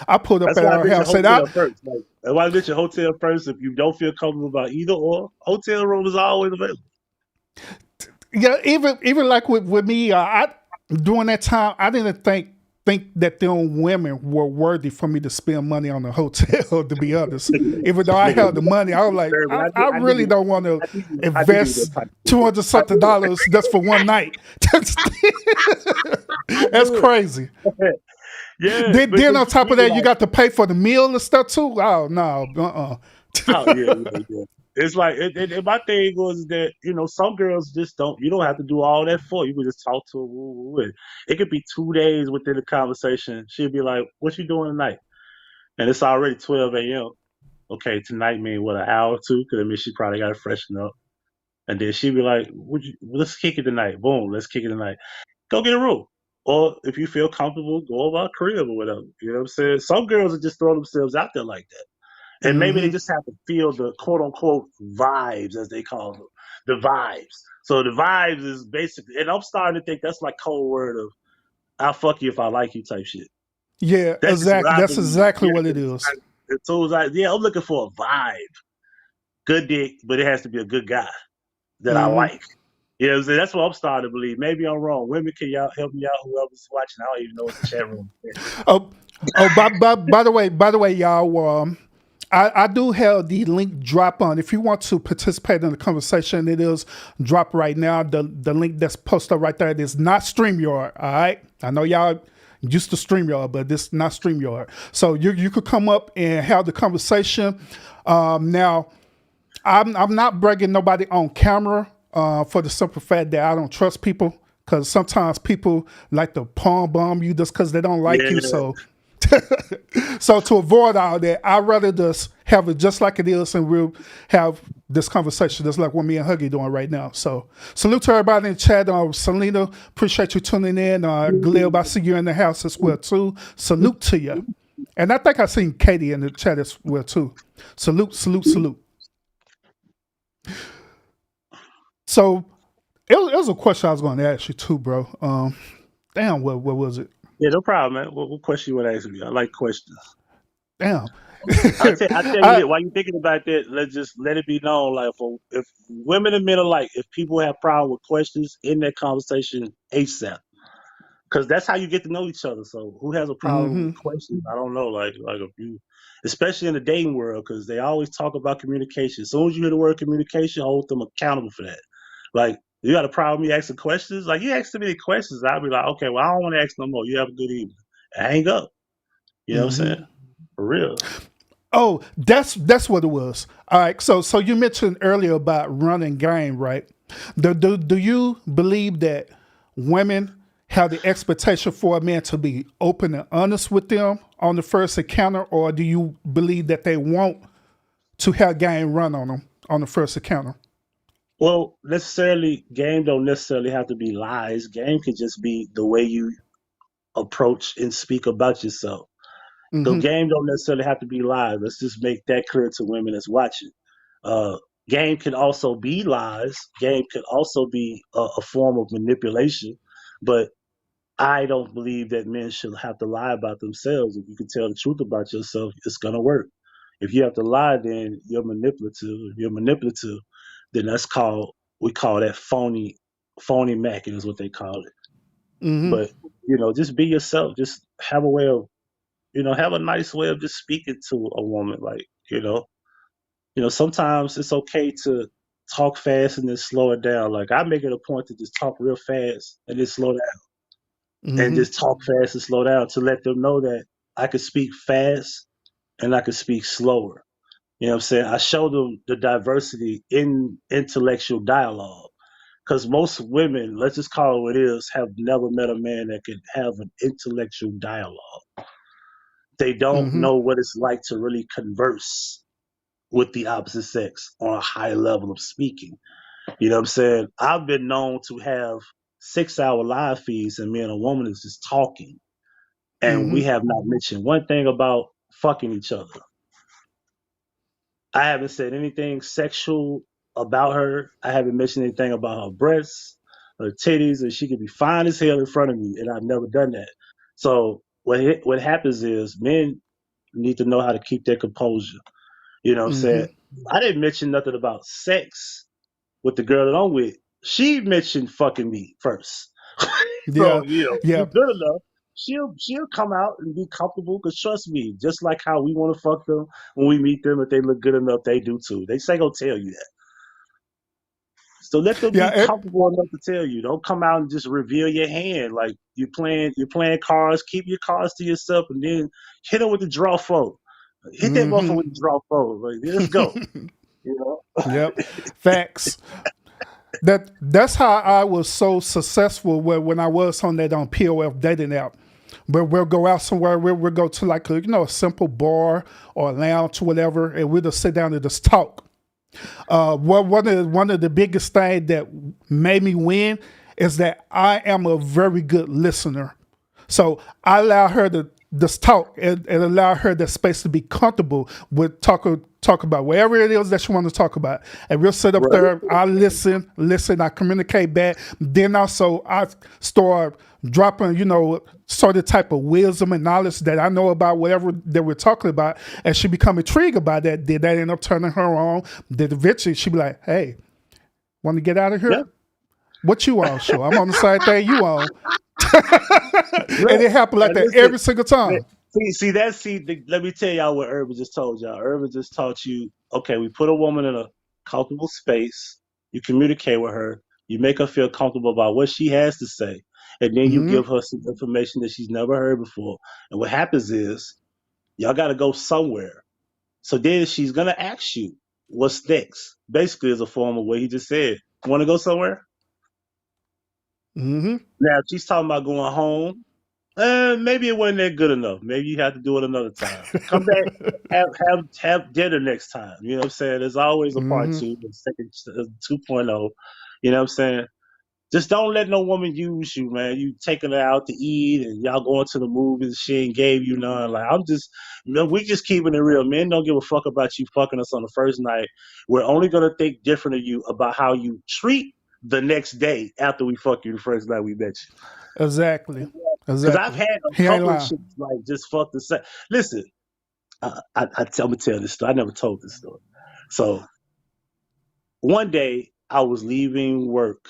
I pulled up that's at why I her mentioned house. Said hotel first. Like, that's why I mentioned hotel first. If you don't feel comfortable about either or, hotel room is always available. yeah, even like with me, I during that time I didn't think that them women were worthy for me to spend money on a hotel. To be honest, even though I had the money, I was like, But I really don't want to I do do that invest type of shit. $200 something just for one night. That's Do crazy. it. Yeah, Then because on you top of really that, you got to pay for the meal and stuff too. Oh no, oh yeah. It's like my thing was that some girls just don't. You don't have to do all that for. You can just talk to her. It could be 2 days within the conversation. She'll be like, "What you doing tonight?" And it's already 12 a.m. Okay, tonight mean what, an hour or two? Because I mean she probably got to freshen up. And then she'd be like, let's kick it tonight. Boom, let's kick it tonight. Go get a room. Or if you feel comfortable, go over our crib or whatever. You know what I'm saying? Some girls will just throw themselves out there like that. And maybe they hmm just have to feel the quote unquote vibes, as they call them. The vibes. So the vibes is basically, and I'm starting to think that's like code word of I'll fuck you if I like you type shit. yeah, That's just what exactly. I That's believe. exactly Yeah, what it is. as soon as I'm looking for a vibe. Good dick, but it has to be a good guy that I hmm like. You know what I'm saying? That's what I'm starting to believe. Maybe I'm wrong. Women, can y'all help me out? Whoever's watching, I don't even know what the chat room is. Oh, by the way, y'all. I do have the link drop on. If you want to participate in the conversation, it is drop right now. The link that's posted right there, it is not StreamYard. All right. I know y'all used to StreamYard, but this is not StreamYard. So you could come up and have the conversation. Now, I'm not bragging nobody on camera for the simple fact that I don't trust people. Because sometimes people like to palm bomb you just because they don't like you. Yeah. So so to avoid all that, I'd rather just have it just like it is, and we'll have this conversation just like what me and Huggy doing right now. So salute to everybody in the chat. Selena, appreciate you tuning in. Gleb, I see you in the house as well too. Salute to you. And I think I seen Katie in the chat as well too. Salute. So it was a question I was going to ask you too, bro. Damn, what was it? Yeah, no problem, man. What question you want to ask me? I like questions. Damn. I tell you I- that, while you're thinking about that, let it be known, like, if women and men alike, if people have problem with questions in that conversation, ASAP. Because that's how you get to know each other. So who has a problem with questions? I don't know. Like if you, especially in the dating world, because they always talk about communication. As soon as you hear the word communication, hold them accountable for that. Like, you got a problem with me asking questions? Like, you ask too many questions, I'll be like, okay, well, I don't want to ask no more. You have a good evening. And hang up. You know what I'm saying? For real. Oh, that's what it was. All right. So you mentioned earlier about running game, right? Do you believe that women have the expectation for a man to be open and honest with them on the first encounter, or do you believe that they want to have game run on them on the first encounter? Well, game don't necessarily have to be lies. Game can just be the way you approach and speak about yourself. So hmm game don't necessarily have to be lies. Let's just make that clear to women that's watching. Uh, Game can also be lies. Game can also be a form of manipulation. But I don't believe that men should have to lie about themselves. If you can tell the truth about yourself, it's gonna work. If you have to lie, then you're manipulative. If you're manipulative, then we call that phony macking is what they call it. hmm But just be yourself. Just have a way of have a nice way of just speaking to a woman. Like, sometimes it's okay to talk fast and then slow it down. Like, I make it a point to just talk real fast and then slow down, and hmm just talk fast and slow down to let them know that I could speak fast and I could speak slower. You know what I'm saying? I show them the diversity in intellectual dialogue. Because most women, let's just call it what it is, have never met a man that can have an intellectual dialogue. They don't Mm-hmm. know what it's like to really converse with the opposite sex on a high level of speaking. You know what I'm saying? I've been known to have 6 hour live feeds and me and a woman is just talking. And Mm-hmm. we have not mentioned one thing about fucking each other. I haven't said anything sexual about her. I haven't mentioned anything about her breasts, her titties, and she could be fine as hell in front of me, and I've never done that. So what happens is men need to know how to keep their composure. You know what I'm Mm-hmm. saying? I didn't mention nothing about sex with the girl that I'm with. She mentioned fucking me first. Yeah. So, you know, Yeah. you're good enough. She'll come out and be comfortable because trust me, just like how we want to fuck them when we meet them, if they look good enough, they do too. They say go tell you that. So let them Yeah. be comfortable enough to tell you. Don't come out and just reveal your hand like you're playing cards. Keep your cards to yourself and then hit them with the draw four. Hit that motherfucker Mm-hmm. with the draw four. Like, let's go. You know? Yep. Facts. That's how I was so successful when I was on that POF dating app. But we'll go out somewhere. We'll go to like a simple bar or a lounge or whatever, and we'll just sit down and just talk. One of the biggest things that made me win is that I am a very good listener. So I allow her to just talk and allow her that space to be comfortable with talk about whatever it is that she wants to talk about. And we'll sit up Right. there, I listen, I communicate back. Then also I start dropping, sort of type of wisdom and knowledge that I know about whatever that we're talking about. And she become intrigued about that. Did that end up turning her on? Did eventually she be like, hey, want to get out of here? Yeah. What you on? Sure. I'm on the same thing you on. And it happened like And that listen, every single time. let me tell y'all what Urban just told y'all. Urban just taught you, okay, we put a woman in a comfortable space, you communicate with her, you make her feel comfortable about what she has to say, and then you Hmm. give her some information that she's never heard before. And what happens is y'all gotta go somewhere. So then she's gonna ask you, what's next? Basically is a form of what he just said. Wanna go somewhere? Hmm. Now if she's talking about going home, maybe it wasn't that good enough. Maybe you have to do it another time. Come back, have dinner next time. You know what I'm saying? There's always a part Hmm. two, the second 2.0. You know what I'm saying? Just don't let no woman use you, man. You taking her out to eat and y'all going to the movies. She ain't gave you none. Like we just keeping it real. Men don't give a fuck about you fucking us on the first night. We're only gonna think different of you about how you treat the next day after we fuck you the first night we met you. Exactly. Because I've Exactly. had a He ain't couple of lying. chicks like just fuck the same. Listen, I'm gonna tell this story. I never told this story. So one day I was leaving work.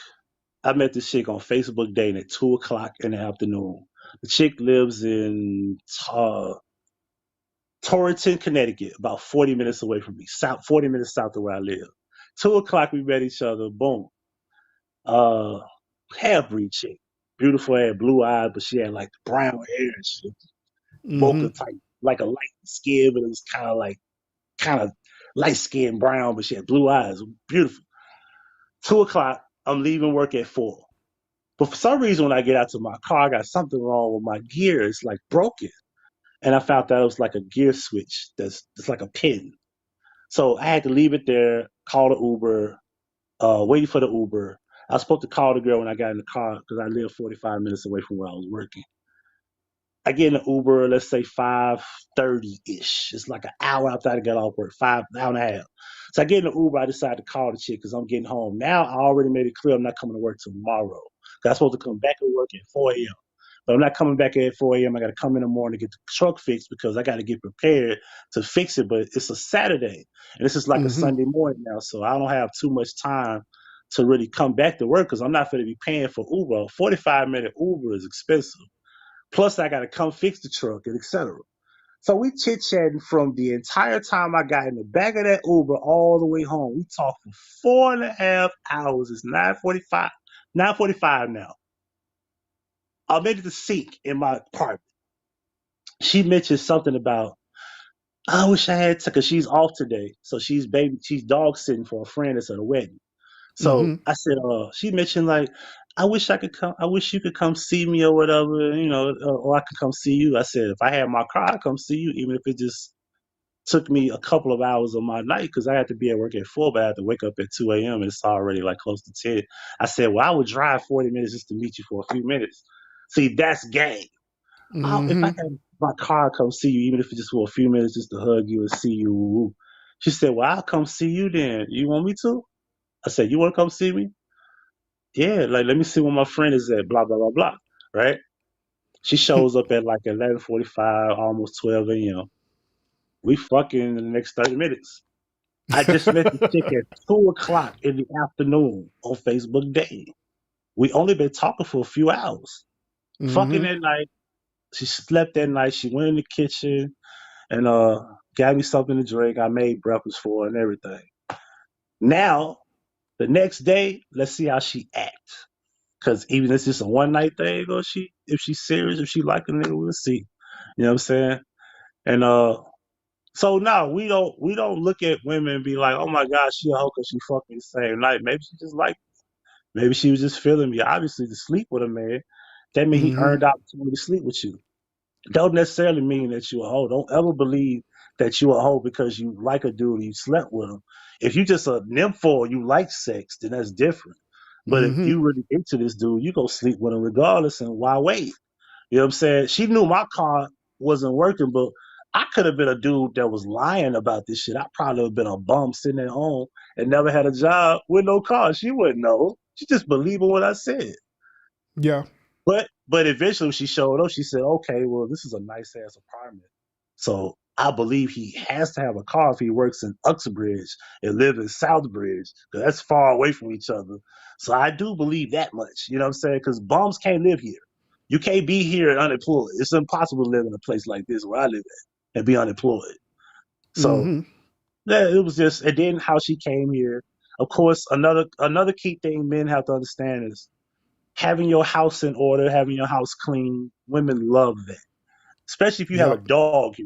I met this chick on Facebook dating at 2 o'clock in the afternoon. The chick lives in Torrington, Connecticut, about 40 minutes away from me, 40 minutes south of where I live. 2 o'clock, we met each other. Boom. Uh, Half breed chick, beautiful, had blue eyes, but she had like brown hair and shit. Hmm. Mocha type, like a light skin, but it was kind of light skinned brown, but she had blue eyes. Beautiful. 2 o'clock, I'm leaving work at 4. But for some reason, when I get out to my car, I got something wrong with my gear. It's like broken. And I found out it was like a gear switch it's like a pin. So I had to leave it there, call the Uber, waiting for the Uber. I was supposed to call the girl when I got in the car because I live 45 minutes away from where I was working. I get in the Uber, let's say 5:30 ish. It's like an hour after I got off work, hour and a half. So I get in the Uber. I decide to call the chick because I'm getting home. Now I already made it clear I'm not coming to work tomorrow. 'Cause I'm supposed to come back to work at 4 a.m. But I'm not coming back at 4 a.m. I got to come in the morning to get the truck fixed because I got to get prepared to fix it. But it's a Saturday and this is like a Hmm. Sunday morning now. So I don't have too much time to really come back to work because I'm not going to be paying for Uber. A 45-minute Uber is expensive. Plus, I got to come fix the truck and etc. So we chit chatting from the entire time I got in the back of that Uber all the way home. We talked for 4.5 hours. It's 9:45. 9:45 now. I'm in the sink in my apartment. She mentioned something about I wish I had to because she's off today. So she's dog sitting for a friend that's at a wedding. So I said, she mentioned like, I wish I could come. I wish you could come see me or whatever, or I could come see you. I said, if I had my car, I'd come see you, even if it just took me a couple of hours of my night because I had to be at work at 4, but I had to wake up at 2 a.m. and it's already like close to 10. I said, well, I would drive 40 minutes just to meet you for a few minutes. See, that's game. If I had my car come see you, even if it's just for a few minutes, just to hug you and see you. Woo. She said, well, I'll come see you then. You want me to? I said, you want to come see me? Yeah, like, let me see where my friend is at, blah, blah, blah, blah. Right? She shows up at like 11:45, almost 12 a.m. We fucking in the next 30 minutes. I just met the chick at 2 o'clock in the afternoon on Facebook dating. We only been talking for a few hours. Fucking that night. She slept that night. She went in the kitchen and got me something to drink. I made breakfast for her and everything. Now, the next day, let's see how she acts. Cause even if it's just a one night thing, or if she's serious, if she like a nigga, we'll see. You know what I'm saying? And so no, we don't look at women and be like, oh my God, she a hoe because she fucking the same night. Maybe she just like, maybe she was just feeling me. Obviously, to sleep with a man, that means he earned opportunity to sleep with you. Don't necessarily mean that you a hoe. Don't ever believe that you a hoe because you like a dude and you slept with him. If you just a nympho or you like sex, then that's different. But if you really into this dude, you go sleep with him regardless, and why wait? You know what I'm saying? She knew my car wasn't working, but I could have been a dude that was lying about this shit. I probably would have been a bum sitting at home and never had a job with no car. She wouldn't know. She just believed in what I said. Yeah. But eventually she showed up. She said, okay, well, this is a nice ass apartment. So I believe he has to have a car if he works in Uxbridge and live in Southbridge, because that's far away from each other. So I do believe that much. You know what I'm saying? Because bums can't live here. You can't be here and unemployed. It's impossible to live in a place like this where I live at and be unemployed. So yeah, it was just, and then how she came here. Of course, another key thing men have to understand is having your house in order, having your house clean. Women love that, especially if you have a dog.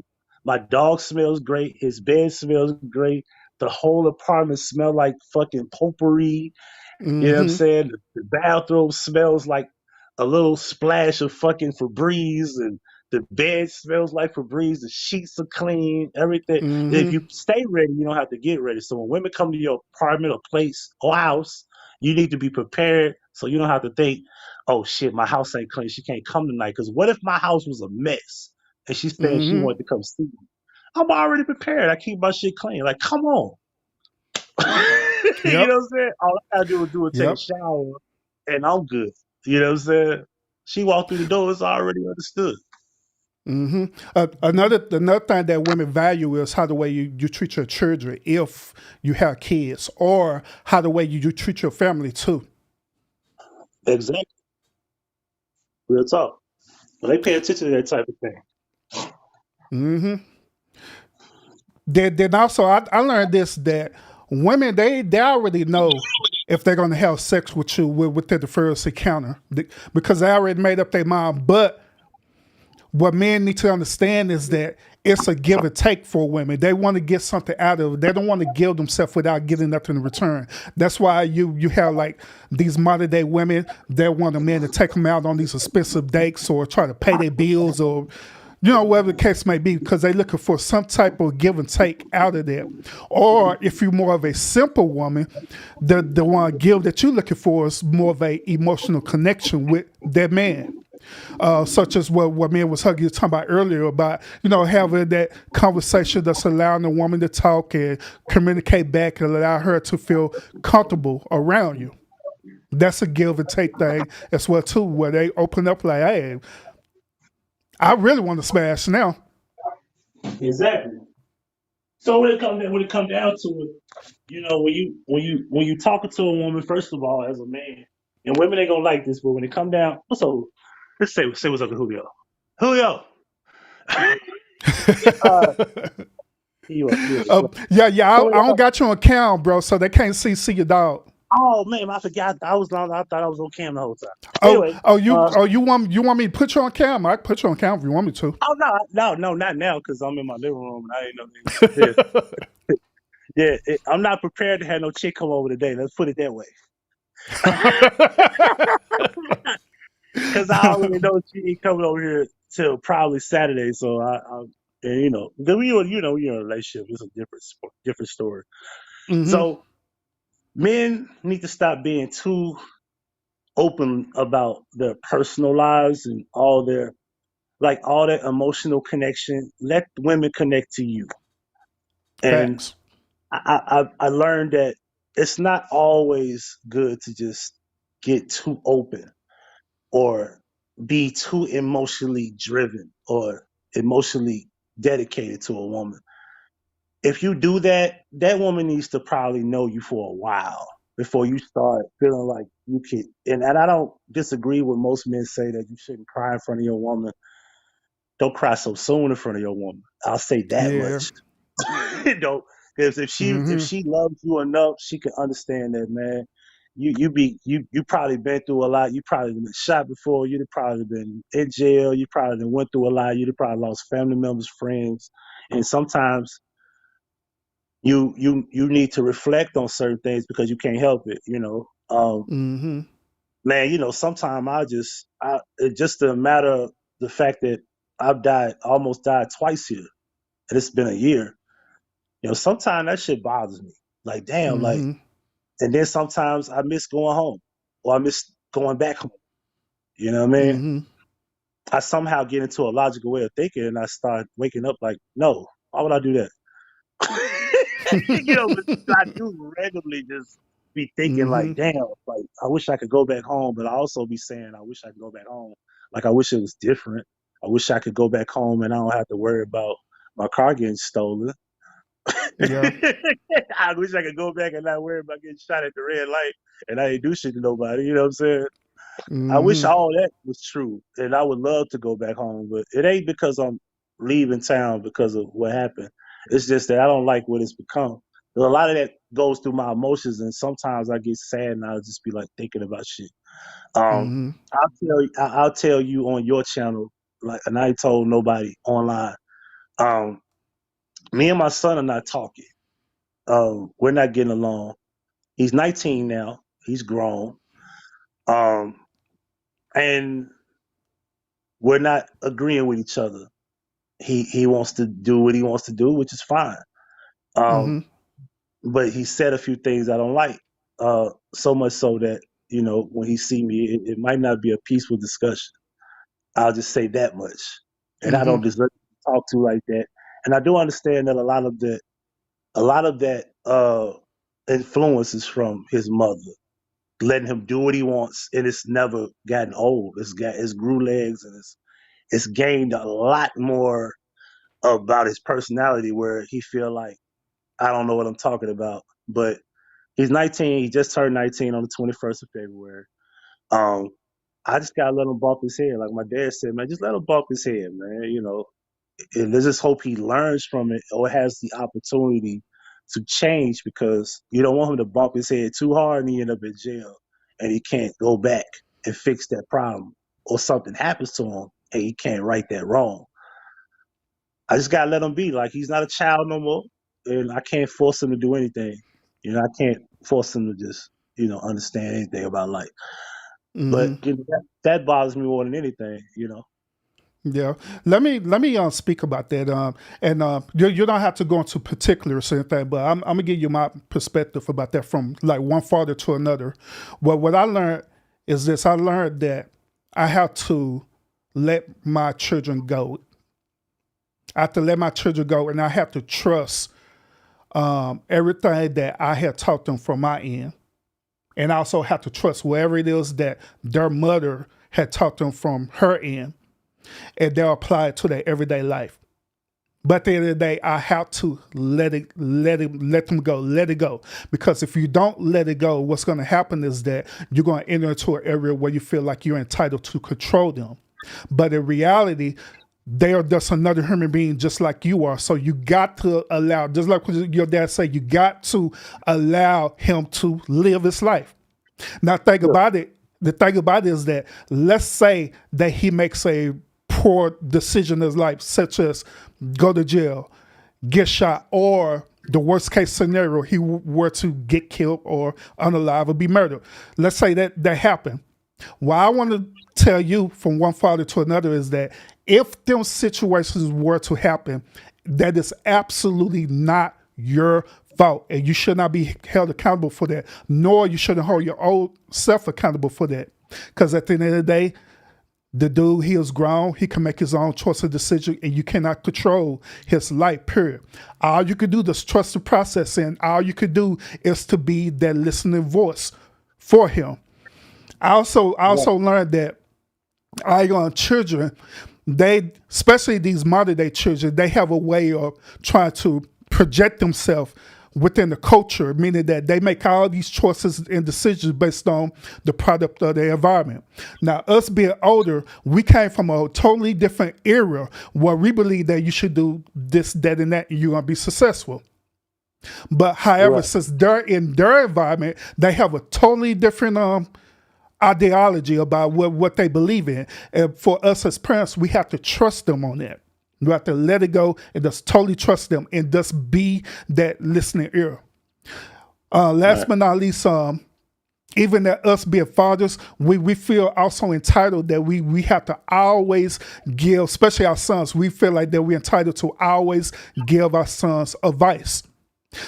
My dog smells great. His bed smells great. The whole apartment smells like fucking potpourri. You know what I'm saying? The bathroom smells like a little splash of fucking Febreze, and the bed smells like Febreze. The sheets are clean. Everything. If you stay ready, you don't have to get ready. So when women come to your apartment or place or house, you need to be prepared so you don't have to think, oh shit, my house ain't clean. She can't come tonight. Because what if my house was a mess and she said she wanted to come see me? I'm already prepared. I keep my shit clean. Like, come on. You know what I'm saying? All I gotta do is take a shower and I'm good. You know what I'm saying? She walked through the door, it's already understood. Another thing that women value is how the way you treat your children if you have kids, or how the way you treat your family too. Exactly. Real talk. Well, they pay attention to that type of thing. Then also I learned this, that women they already know if they're gonna have sex with you within the first encounter, because they already made up their mind. But what men need to understand is that it's a give and take for women. They want to get something out of it. They don't want to give themselves without getting nothing in return. That's why you have like these modern day women that want a man to take them out on these expensive dates or try to pay their bills, or whatever the case may be, because they're looking for some type of give and take out of that. Or if you're more of a simple woman, the one give that you're looking for is more of a emotional connection with that man. Such as what man was talking about earlier about, having that conversation that's allowing the woman to talk and communicate back and allow her to feel comfortable around you. That's a give and take thing as well too, where they open up like, hey, I really want to smash now. Exactly. So when it come down to it, when you talking to a woman, first of all, as a man, and women ain't gonna like this, but when it come down, what's up? Let's say what's up to Julio. Julio. I don't got you on cam, bro, so they can't see your dog. Oh man, I forgot. I thought I was on cam the whole time. Anyway, you want me to put you on cam? I can put you on cam if you want me to. Oh no, not now, because I'm in my living room and I ain't know. Yeah, I'm not prepared to have no chick come over today. Let's put it that way. Because I already know she ain't coming over here till probably Saturday. So and you know, because you're in a relationship. It's a different story. Hmm. So men need to stop being too open about their personal lives and all that emotional connection. Let women connect to you. And Facts. I learned that it's not always good to just get too open or be too emotionally driven or emotionally dedicated to a woman. If you do that, that woman needs to probably know you for a while before you start feeling like you can. And I don't disagree with most men say that you shouldn't cry in front of your woman. Don't cry so soon in front of your woman. I'll say that Yeah. much. You know, because if Hmm. she loves you enough, she can understand that, man. You probably been through a lot. You probably been shot before. You'd probably been in jail. You probably been went through a lot. You'd probably lost family members, friends, and sometimes you need to reflect on certain things because you can't help it. Hmm. Man, sometimes it's just a matter of the fact that almost died twice here, and it's been a year. Sometimes that shit bothers me. Like, damn, like, Hmm. and then sometimes I miss going home or I miss going back home. You know what I mean? Hmm. I somehow get into a logical way of thinking and I start waking up like, no, why would I do that? But I do randomly just be thinking like, Hmm. damn, like I wish I could go back home, but I also be saying I wish I could go back home. Like I wish it was different. I wish I could go back home and I don't have to worry about my car getting stolen. Yeah. I wish I could go back and not worry about getting shot at the red light and I ain't do shit to nobody. You know what I'm saying? I wish Hmm. all that was true and I would love to go back home, but it ain't because I'm leaving town because of what happened. It's just that I don't like what it's become. A lot of that goes through my emotions and sometimes I get sad and I'll just be like thinking about shit. Um, Hmm. I'll tell you on your channel, like, and I ain't told nobody online. Um, Me and my son are not talking. We're not getting along. He's 19 now. He's grown. Um, and we're not agreeing with each other. He wants to do what he wants to do, which is fine. Hmm. Um, but he said a few things I don't like. So much so that when he see me, it might not be a peaceful discussion. I'll just say that much. And I Hmm. don't deserve to be talked to like that. And I do understand that a lot of that influence is from his mother, letting him do what he wants, and it's never gotten old. It's grew legs and it's gained a lot more about his personality where he feel like I don't know what I'm talking about. But he's 19. He just turned 19 on the 21st of February. Um, I just gotta let him bump his head, like my dad said, man. Just let him bump his head, man. And let's just hope he learns from it or has the opportunity to change because you don't want him to bump his head too hard and he end up in jail and he can't go back and fix that problem or something happens to him and he can't right that wrong. I just gotta let him be. Like he's not a child no more and I can't force him to do anything. I can't force him to just, understand anything about life. But Hmm. that bothers me more than anything. Yeah, let me speak about that. And you don't have to go into particulars or anything, but I'm gonna give you my perspective about that from like one father to another. Well, what I learned is this: I learned that I have to let my children go. I have to let my children go, and I have to trust everything that I have taught them from my end, and I also have to trust whatever it is that their mother had taught them from her end and they'll apply it to their everyday life. But at the end of the day, I have to let them go, let it go. Because if you don't let it go, what's going to happen is that you're going to enter into an area where you feel like you're entitled to control them. But in reality, they are just another human being just like you are. So you got to allow, just like what your dad said, you got to allow him to live his life. Now, think about it. The thing about it is that let's say that he makes a poor decision in his life, such as go to jail, get shot, or the worst case scenario, he were to get killed or unalive or be murdered. Let's say that happened. What I want to tell you from one father to another is that if them situations were to happen, that is absolutely not your fault, and you should not be held accountable for that, nor you shouldn't hold your own self accountable for that. Because at the end of the day, the dude, he is grown, he can make his own choice of decision, and you cannot control his life, period. All you could do is trust the process, and all you could do is to be that listening voice for him. I also learned that our young children, they, especially these modern day children, they have a way of trying to project themselves within the culture, meaning that they make all these choices and decisions based on the product of their environment. Now, us being older, we came from a totally different era where we believe that you should do this, that, and that, and you're going to be successful. But however, since they're in their environment, they have a totally different ideology about what they believe in. And for us as parents, we have to trust them on that. You have to let it go and just totally trust them and just be that listening ear. Last but not least, even that us being fathers, we feel also entitled that we have to always give, especially our sons, we feel like that we're entitled to always give our sons advice.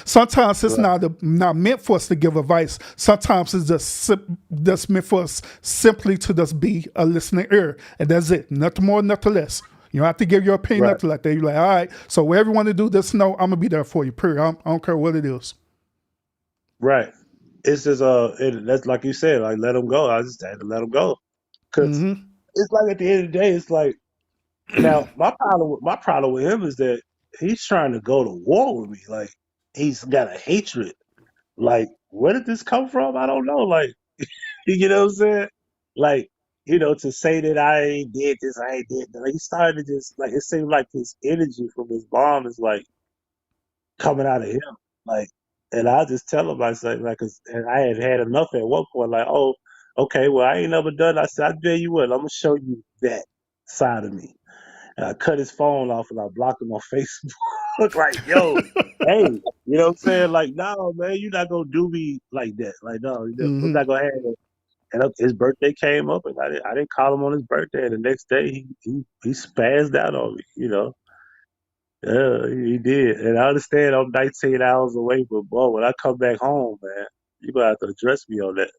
Sometimes it's not meant for us to give advice. Sometimes it's just meant for us simply to just be a listening ear. And that's it. Nothing more, nothing less. You don't have to give your opinion, nothing like that. You're like, all right, so wherever you want to do this, no, I'm going to be there for you, period. I don't care what it is. Right. It's just, that's like you said, like, let them go. I just had to let them go. Because it's like at the end of the day, it's like, now, my problem with him is that he's trying to go to war with me. Like, he's got a hatred. Like, where did this come from? I don't know. Like, you know what I'm saying? Like, you know, to say that I ain't did this, I ain't did that. Like, he started to just, like, it seemed like his energy from his mom is, like, coming out of him. Like, and I just tell him, I say, like, and I had enough at one point, like, oh, okay, well, I ain't never done. I said, I tell you what, I'm going to show you that side of me. And I cut his phone off and I blocked him on Facebook. Like, yo, hey, you know what I'm saying? Like, no, man, you're not going to do me like that. Like, no, I'm not going to have it. And his birthday came up, and I didn't call him on his birthday. And the next day, he spazzed out on me, you know. Yeah, he did. And I understand I'm 19 hours away, but boy, when I come back home, man, you're going to have to address me on that.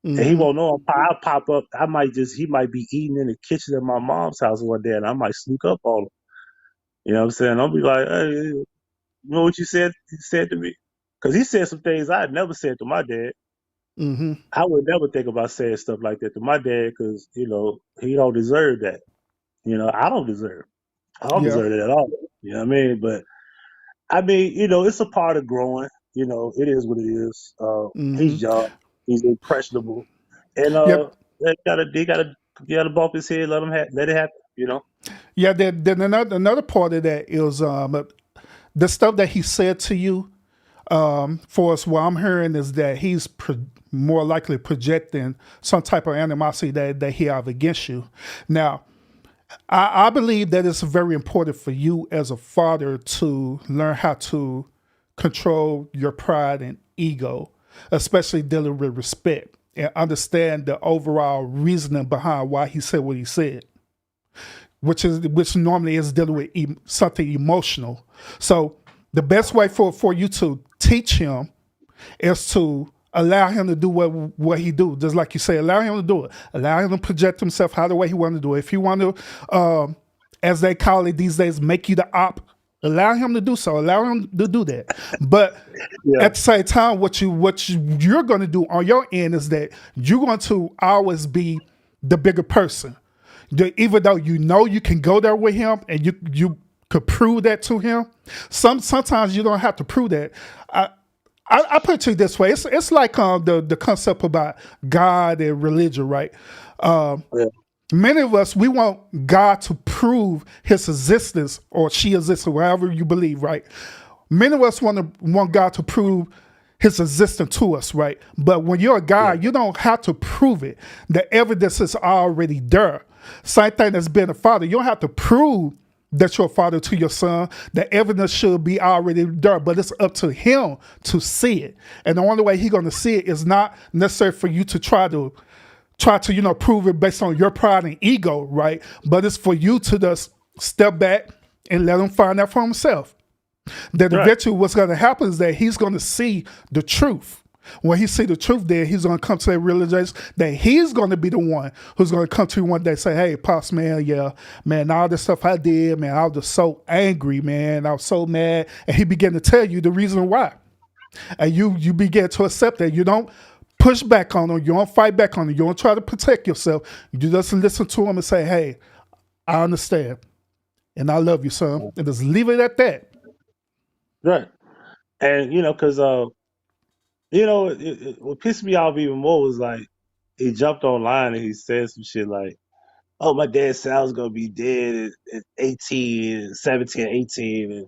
And he won't know. I'll pop up. He might be eating in the kitchen at my mom's house one day, and I might sneak up on him. You know what I'm saying? I'll be like, hey, you know what you said to me? Because he said some things I had never said to my dad. I would never think about saying stuff like that to my dad because, you know, he don't deserve that. You know, I don't deserve deserve it at all. You know what I mean? But, I mean, you know, it's a part of growing. You know, it is what it is. He's young. He's impressionable. And they gotta bump his head, let it happen, you know? Yeah, then another part of that is the stuff that he said to you, for us, what I'm hearing is that he's more likely projecting some type of animosity that he have against you. Now, I believe that it's very important for you as a father to learn how to control your pride and ego, especially dealing with respect, and understand the overall reasoning behind why he said what he said, which normally is dealing with something emotional. So the best way for you to teach him is to allow him to do what he do. Just like you say, allow him to do it. Allow him to project himself how the way he want to do it. If he want to, as they call it these days, make you the op, allow him to do so. Allow him to do that. But at the same time, what you're going to do on your end is that you're going to always be the bigger person. Even though you know you can go there with him and you could prove that to him, sometimes you don't have to prove that. I put it to you this way: it's like the concept about God and religion, right? Many of us, we want God to prove His existence, or she exists, or whatever you believe, right? Many of us want God to prove His existence to us, right? But when you're a God, you don't have to prove it. The evidence is already there. Same thing as being a father. You don't have to prove that you're a father to your son. The evidence should be already there, but it's up to him to see it. And the only way he's going to see it is not necessary for you to try to prove it based on your pride and ego, right? But it's for you to just step back and let him find out for himself. That eventually what's going to happen is that he's going to see the truth. When he see the truth there, he's going to come to that realization that he's going to be the one who's going to come to you one day and say, hey, Pops, man, yeah, man, all this stuff I did, man, I was just so angry, man. I was so mad. And he began to tell you the reason why. And you begin to accept that. You don't push back on him. You don't fight back on him. You don't try to protect yourself. You just listen to him and say, hey, I understand. And I love you, son. And just leave it at that. Right. And, because, what pissed me off even more was like, he jumped online and he said some shit like, oh, my dad said I was going to be dead at 18, 17, 18. And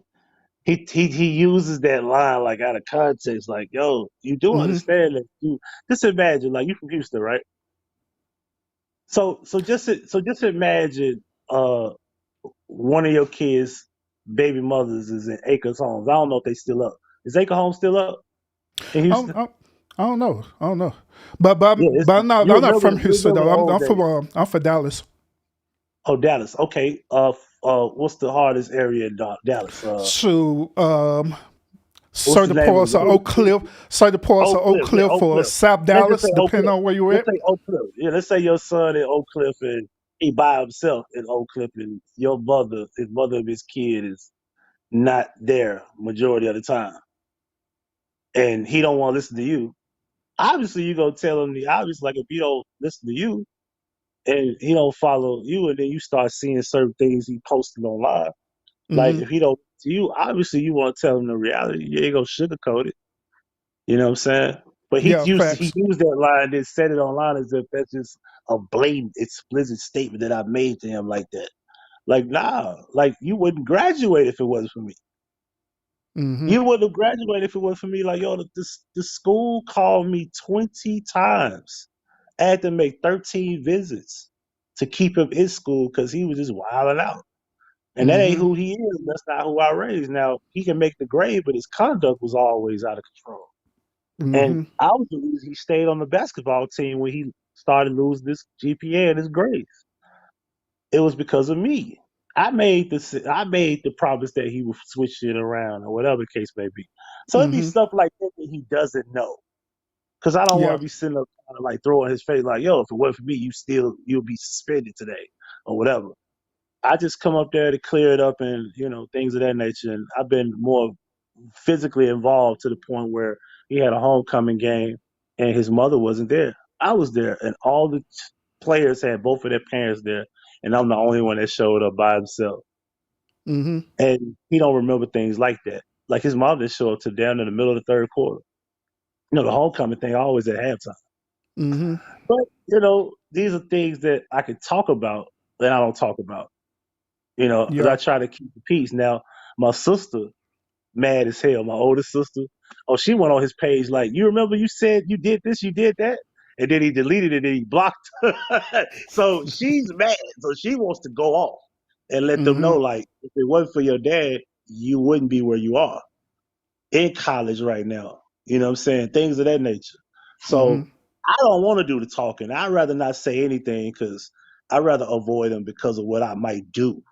he uses that line like out of context, like, yo, you do understand that you just imagine, like, you from Houston, right? So just imagine one of your kids' baby mothers is in Acres Homes. I don't know if they still up. Is Acre Homes still up in Houston? I don't know. But I'm not from Houston though. I'm from Dallas. Oh, Dallas. Okay. What's the hardest area in Dallas? Certain parts of Oak Cliff, or South Dallas, depending on where you're at. Let's say Oak Cliff. Yeah, let's say your son in Oak Cliff and he by himself in Oak Cliff, and your mother, his mother of his kid, is not there majority of the time, and he don't want to listen to you. Obviously, you gonna tell him the obvious. Like, if he don't listen to you and he don't follow you, and then you start seeing certain things he posted online. Like, if he don't to you, obviously you want to tell him the reality. You ain't gonna sugarcoat it. You know what I'm saying? But he used that line and said it online as if that's just a blatant, explicit statement that I made to him like that. Like, nah, like, you wouldn't graduate if it wasn't for me. You wouldn't have graduated if it wasn't for me. Like, yo, the school called me 20 times. I had to make 13 visits to keep him in school because he was just wilding out. And that ain't who he is. That's not who I raised. Now, he can make the grade, but his conduct was always out of control. And I was the reason he stayed on the basketball team when he started losing his GPA and his grades. It was because of me. I made the promise that he would switch it around or whatever the case may be. So it'd be stuff like that he doesn't know. Because I don't want to be sitting up kind of like throwing his face like, yo, if it wasn't for me, you'll be suspended today or whatever. I just come up there to clear it up and, things of that nature. And I've been more physically involved to the point where he had a homecoming game and his mother wasn't there. I was there, and all the players had both of their parents there, and I'm the only one that showed up by himself. And he don't remember things like that. Like, his mom didn't show up till down in the middle of the third quarter. The homecoming thing always at halftime. But, these are things that I can talk about that I don't talk about. Because I try to keep the peace. Now, my sister, mad as hell, my oldest sister, she went on his page like, you remember you said you did this, you did that? And then he deleted it and he blocked her. So she's mad. So she wants to go off and let them know, like, if it wasn't for your dad, you wouldn't be where you are in college right now. You know what I'm saying? Things of that nature. So I don't want to do the talking. I'd rather not say anything because I'd rather avoid him because of what I might do.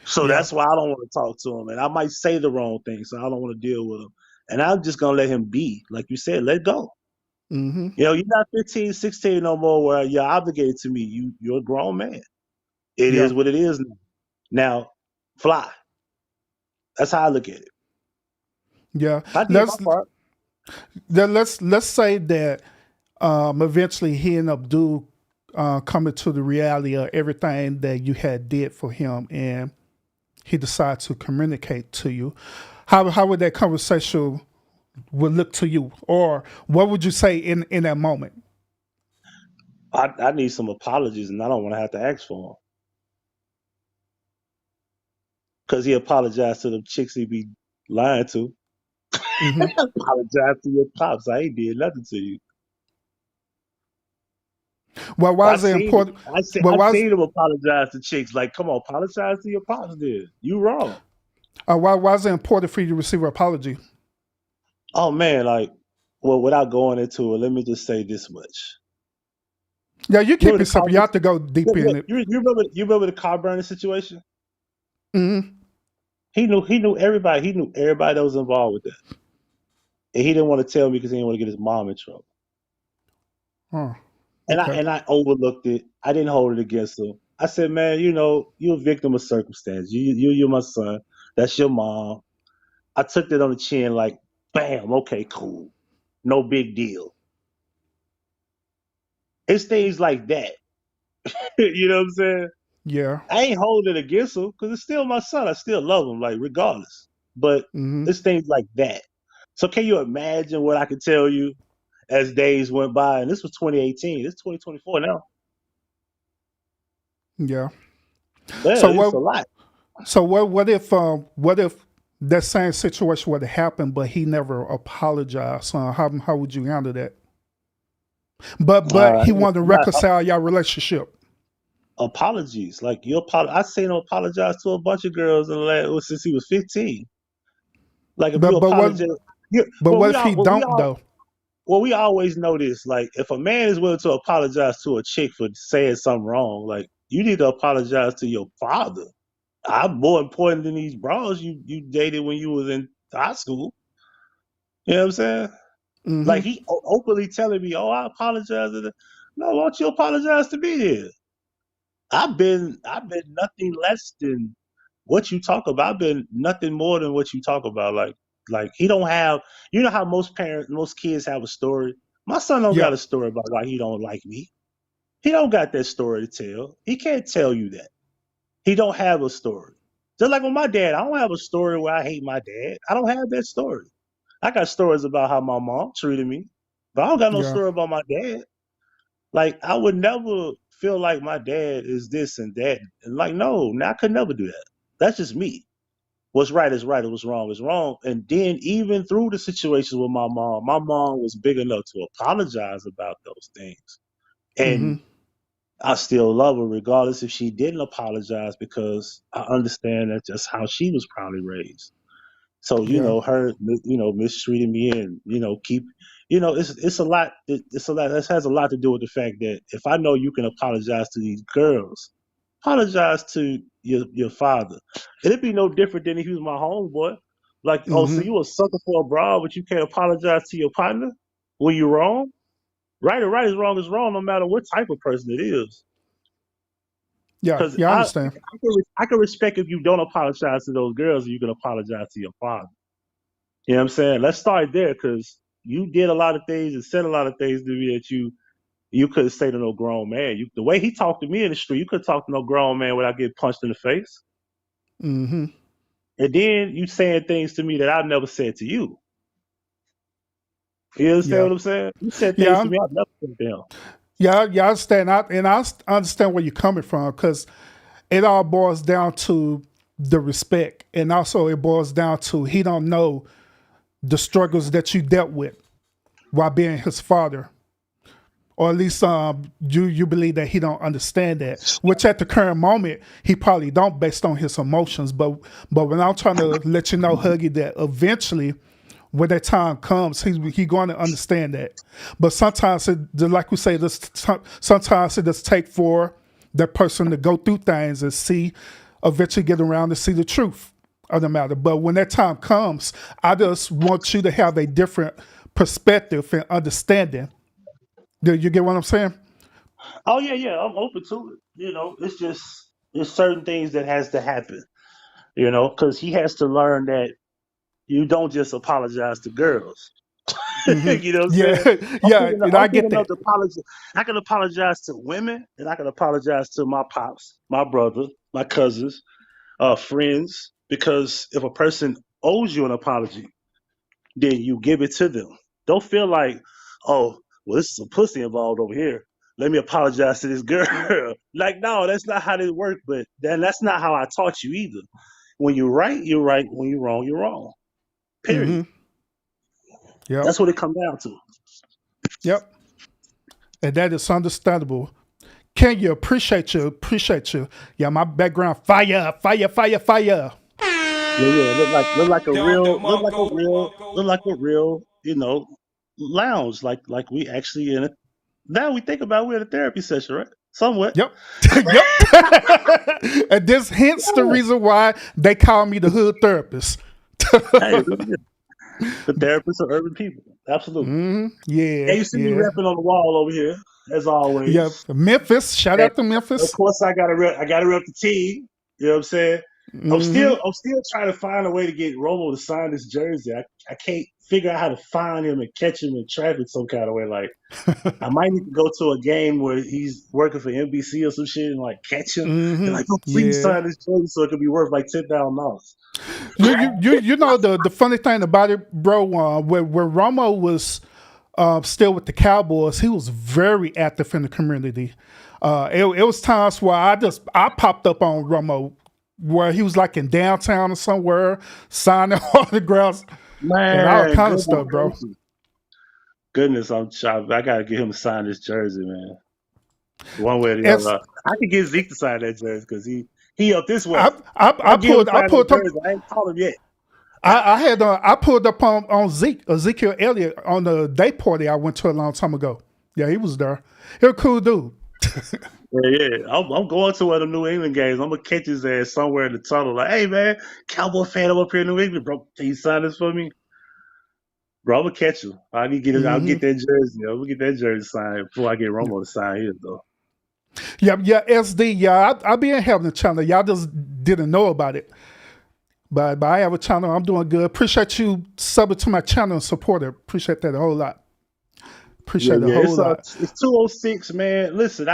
So that's why I don't want to talk to him. And I might say the wrong thing, so I don't want to deal with him. And I'm just going to let him be. Like you said, let go. You're not 15, 16 no more where you're obligated to me. You're a grown man. It is what it is now. Now, fly. That's how I look at it. Yeah. I did my part. Let's say that eventually he and Abdul coming to the reality of everything that you had did for him, and he decided to communicate to you. How would that conversation would look to you, or what would you say in that moment? I need some apologies, and I don't want to have to ask for them. Because he apologized to the chicks he be lying to. Apologize to your pops. I ain't did nothing to you. Well, why I is it seen important? I see Well, I why is, seen him apologize to chicks. Like, come on, apologize to your pops, dude. You wrong. why is it important for you to receive an apology? Oh man, like, well, without going into it, let me just say this much. Yeah, you keep Remember it the car? simple. You have to go deep Yeah, in it. you remember the car burning situation? Mm-hmm. He knew everybody. He knew everybody that was involved with that, and he didn't want to tell me because he didn't want to get his mom in trouble. Oh, And I okay. and I overlooked it. I didn't hold it against him. I said, man, you're a victim of circumstance. You're my son. That's your mom. I took that on the chin, like, bam, okay, cool, no big deal. It's things like that. You know what I'm saying? Yeah. I ain't holding it against him because it's still my son. I still love him, like regardless. But Mm-hmm. it's things like that. So can you imagine what I could tell you as days went by? And this was 2018. It's 2024 now. Yeah. Yeah, So it's what? a lot. So what if that same situation would have happened, but he never apologized? How would you handle that? But he wanted to I'm not reconcile your relationship. apologies. Like I seen him apologize to a bunch of girls in the last since he was 15. Like if you But what? apologize, you, But well what we if all he well we don't all though? well we always know this. Like if a man is willing to apologize to a chick for saying something wrong, like you need to apologize to your father. I'm more important than these bras you dated when you was in high school. You know what I'm saying? Mm-hmm. Like he openly telling me, "Oh, I apologize." No, why don't you apologize to me then? I've been nothing less than what you talk about. I've been nothing more than what you talk about. Like he don't have. You know how most kids have a story. My son don't got Yeah. a story about why he don't like me. He don't got that story to tell. He can't tell you that. He don't have a story. Just like with my dad, I don't have a story where I hate my dad. I don't have that story. I got stories about how my mom treated me, but I don't got no Yeah. story about my dad. Like I would never feel like my dad is this and that. And like, no, I could never do that. That's just me. What's right is right, and what's wrong is wrong. And then even through the situations with my mom was big enough to apologize about those things. Mm-hmm. And I still love her regardless if she didn't apologize because I understand that's just how she was probably raised. So Yeah. her mistreating me and keep it's a lot. It's a lot. This has a lot to do with the fact that if I know you can apologize to these girls, apologize to your father. It'd be no different than if he was my homeboy. Like, oh, so Mm-hmm. you a sucker for a broad, but you can't apologize to your partner when you're wrong. Right or right is wrong, no matter what type of person it is. Yeah. Because Yeah. I understand. I can respect if you don't apologize to those girls, and you can apologize to your father. You know what I'm saying? Let's start there because you did a lot of things and said a lot of things to me that you couldn't say to no grown man. The way he talked to me in the street, you couldn't talk to no grown man without getting punched in the face. Mm-hmm. And then you saying things to me that I've never said to you. You understand Yeah. what I'm saying? You said things Yeah. to me I've never said to him. Yeah. I understand. I understand where you're coming from because it all boils down to the respect, and also it boils down to he don't know the struggles that you dealt with while being his father, or at least you believe that he don't understand that, which at the current moment he probably don't based on his emotions. But when I'm trying to let you know, Huggy, that eventually when that time comes, he going to understand that. But sometimes like we say, sometimes it just take for that person to go through things and see, eventually get around to see the truth of the matter. But when that time comes, I just want you to have a different perspective and understanding. Do you get what I'm saying? Oh yeah, I'm open to it. It's just there's certain things that has to happen. Because he has to learn that you don't just apologize to girls. Hmm. You know what I'm Yeah, saying? yeah, and I'm I big get enough that. to apologize. I can apologize to women, and I can apologize to my pops, my brother, my cousins, friends. Because if a person owes you an apology, then you give it to them. Don't feel like, oh, well, this is some pussy involved over here. Let me apologize to this girl. Like, no, that's not how this works. But that's not how I taught you either. When you're right, you're right. When you're wrong, you're wrong. Period. Hmm. Yep, That's what it comes down to. yep. and that is understandable. Can you appreciate you? Appreciate you. Yeah, my background fire, fire, fire, fire. Yeah, look like a real, lounge. Like we actually in it. Now we think about it, we're in a therapy session, right? Somewhat. Yep. Yep. And this hence the reason why they call me the hood therapist. Hey, the therapists are urban people. Absolutely. Yeah. Hey, you see me Yeah. rapping on the wall over here, as always. Yeah. Memphis. Shout out to Of Memphis. course, I gotta rep the team. You know what I'm saying? I'm still trying to find a way to get Romo to sign this jersey. I can't figure out how to find him and catch him in traffic some kind of way. Like I might need to go to a game where he's working for NBC or some shit and like catch him and like, oh, please sign this jersey so it could be worth like $10,000. You know the funny thing about it, bro. When Romo was still with the Cowboys, he was very active in the community. It was times where I popped up on Romo where he was like in downtown or somewhere signing autographs and all kind of stuff, bro. Goodness, I'm shocked. I gotta get him to sign this jersey, man. One way or the other. I could get Zeke to sign that jersey because he up this way. I pulled up. I ain't called him yet. I pulled up on Ezekiel Elliott on the day party I went to a long time ago. Yeah, he was there. He was a cool dude. Yeah. I'm going to one of the New England games. I'm gonna catch his ass somewhere in the tunnel. Like, hey man, Cowboy fan, I'm up here in New England, bro. Can you sign this for me? Bro, I'm gonna catch him. I need to get it. I'll get that jersey. I'm gonna get that jersey signed before I get Romo to sign his though. Yeah, SD. Yeah, I be in having a channel. Y'all just didn't know about it. But I have a channel. I'm doing good. Appreciate you subbing to my channel and support it. Appreciate that a whole lot. Appreciate it a whole lot. It's 206, man. Listen,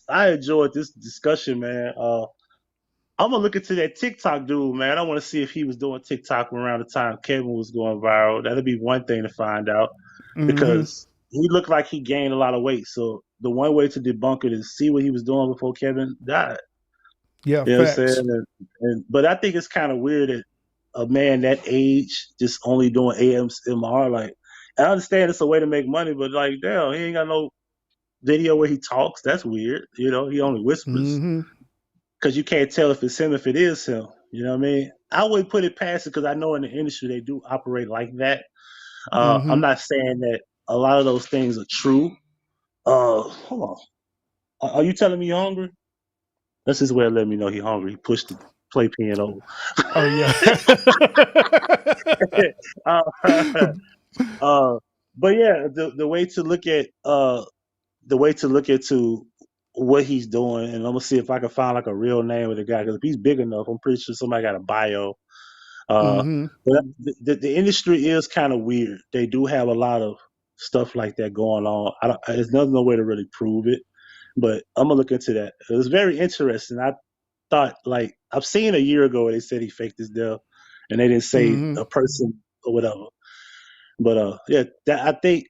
I enjoyed this discussion, man. I'm gonna look into that TikTok dude, man. I want to see if he was doing TikTok around the time Kevin was going viral. That'd be one thing to find out because he looked like he gained a lot of weight. So the one way to debunk it is see what he was doing before Kevin died. Yeah, you know facts. what I'm saying? But I think it's kind of weird that a man that age just only doing ASMR. Like, I understand it's a way to make money, but like, damn, he ain't got no video where he talks. That's weird. You know, he only whispers because you can't tell if it's him if it is him. You know what I mean? I wouldn't put it past it because I know in the industry they do operate like that. I'm not saying that a lot of those things are true. Hold on. Are you telling me you're hungry? That's his way of letting me know he's hungry. He pushed the playpen over. Oh yeah. But yeah, the way to look at to what he's doing, and I'm gonna see if I can find like a real name of the guy because if he's big enough, I'm pretty sure somebody got a bio. But the industry is kind of weird. They do have a lot of stuff like that going on. There's no way to really prove it, but I'm gonna look into that. It was very interesting. I thought like I've seen a year ago where they said he faked his death, and they didn't say a person or whatever. But yeah, I think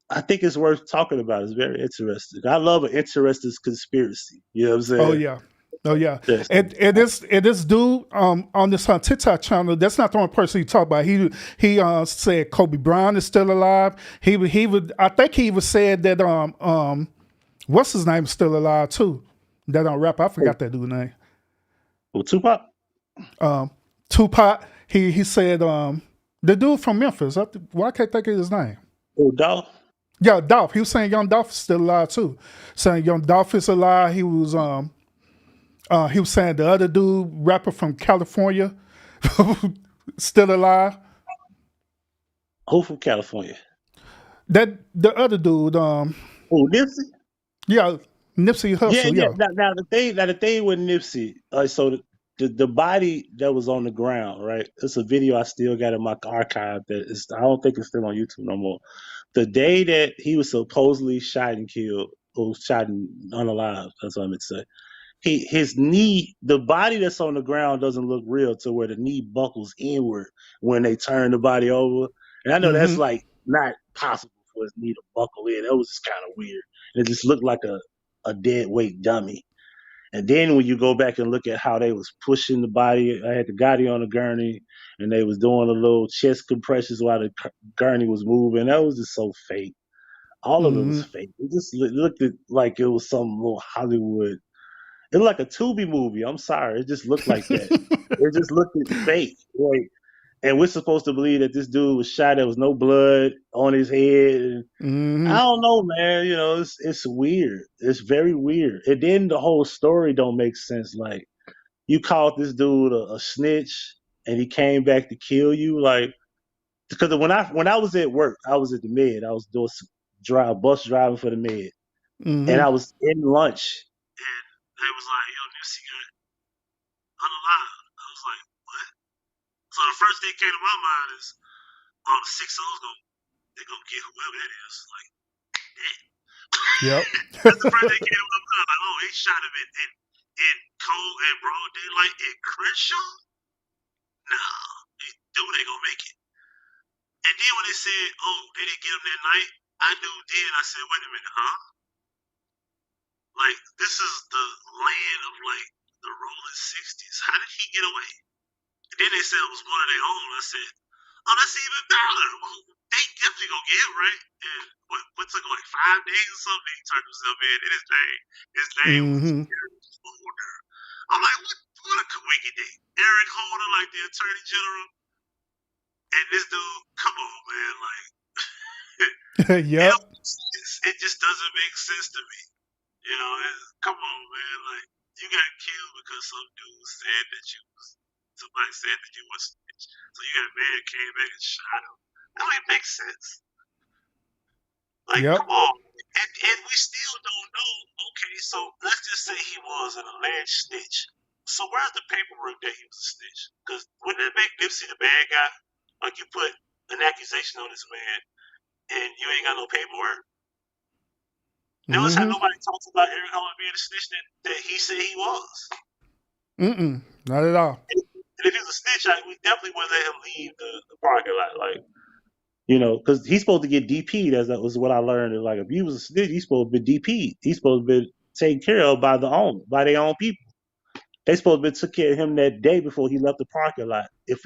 it's worth talking about. It's very interesting. I love an interesting conspiracy. You know what I'm saying? Oh yeah. And this dude on this TikTok channel, that's not the only person he talked about. He said Kobe Bryant is still alive. He would I think he even said that what's his name is still alive too. That rap. I forgot that dude's name. Well, Tupac. Tupac. He said the dude from Memphis. Why can't I think of his name? Oh, Dolph. Yeah, Dolph. He was saying Young Dolph is still alive too. Saying Young Dolph is alive. He was saying the other dude, rapper from California, still alive. Who from California? The other dude. Nipsey. Yeah, Nipsey Hussle. Yeah. Now the thing with Nipsey, so the body that was on the ground, right? It's a video I still got in my archive I don't think it's still on YouTube no more. The day that he was supposedly shot and killed, or shot and unalive, that's what I meant to say. His knee, the body that's on the ground doesn't look real to where the knee buckles inward when they turn the body over. And I know that's like not possible for his knee to buckle in. That was just kind of weird. It just looked like a dead weight dummy. And then when you go back and look at how they was pushing the body, I had the Gotti on the gurney, and they was doing a little chest compressions while the gurney was moving. That was just so fake. All of it was Hmm. fake. It just looked like it was some little Hollywood. It looked like a Tubi movie. I'm sorry. It just looked like that. It just looked fake. Like, and we're supposed to believe that this dude was shot. There was no blood on his head. And Hmm. I don't know, man. You know, it's weird. It's very weird. And then the whole story don't make sense. Like, you called this dude a snitch, and he came back to kill you. Like, because when I was at work, I was at the Med. I was doing bus driving for the Med, and Hmm. I was in lunch, and they was like, "Yo, Nipsey got unalive." I was like, "What?" So the first thing came to my mind is, "Oh, the 6-0's gonna get whoever that is." Like, that. Yep. That's the first thing came to my mind. Like, oh, they shot him in cold and broad daylight in Crenshaw. Nah, they knew they gonna make it. And then when they said, "Oh, they didn't get him that night," I knew then. I said, "Wait a minute, huh? Like, this is the land of like the rolling 60s. How did he get away?" And then they said it was one of their own. I said, "Oh, that's even better. Well, they definitely gonna get him, right?" And what took like 5 days or something, he turned himself in. And his name was Hmm. Eric Holder. I'm like, what a coincidence. Eric Holder, like the Attorney General, and this dude. Come on, man. Like, Yep. it just doesn't make sense to me. You know, come on, man. Like, you got killed because some dude said that somebody said that you was snitch. So you got a man came back and shot him. That don't even make sense. Like, Yep. come on. And we still don't know. Okay, so let's just say he was an alleged snitch. So where's the paperwork that he was a snitch? Because wouldn't that make Nipsey the bad guy? Like, you put an accusation on this man and you ain't got no paperwork. Notice how Hmm. nobody talks about Eric Holder being a snitch that he said he was. Mm-mm. Not at all. And if he was a snitch, we definitely wouldn't let him leave the parking lot. Like, you know, because he's supposed to get DP'd, as that was what I learned. Like, if he was a snitch, he's supposed to be DP'd. He's supposed to be taken care of by their own people. They supposed to be took care of him that day before he left the parking lot. If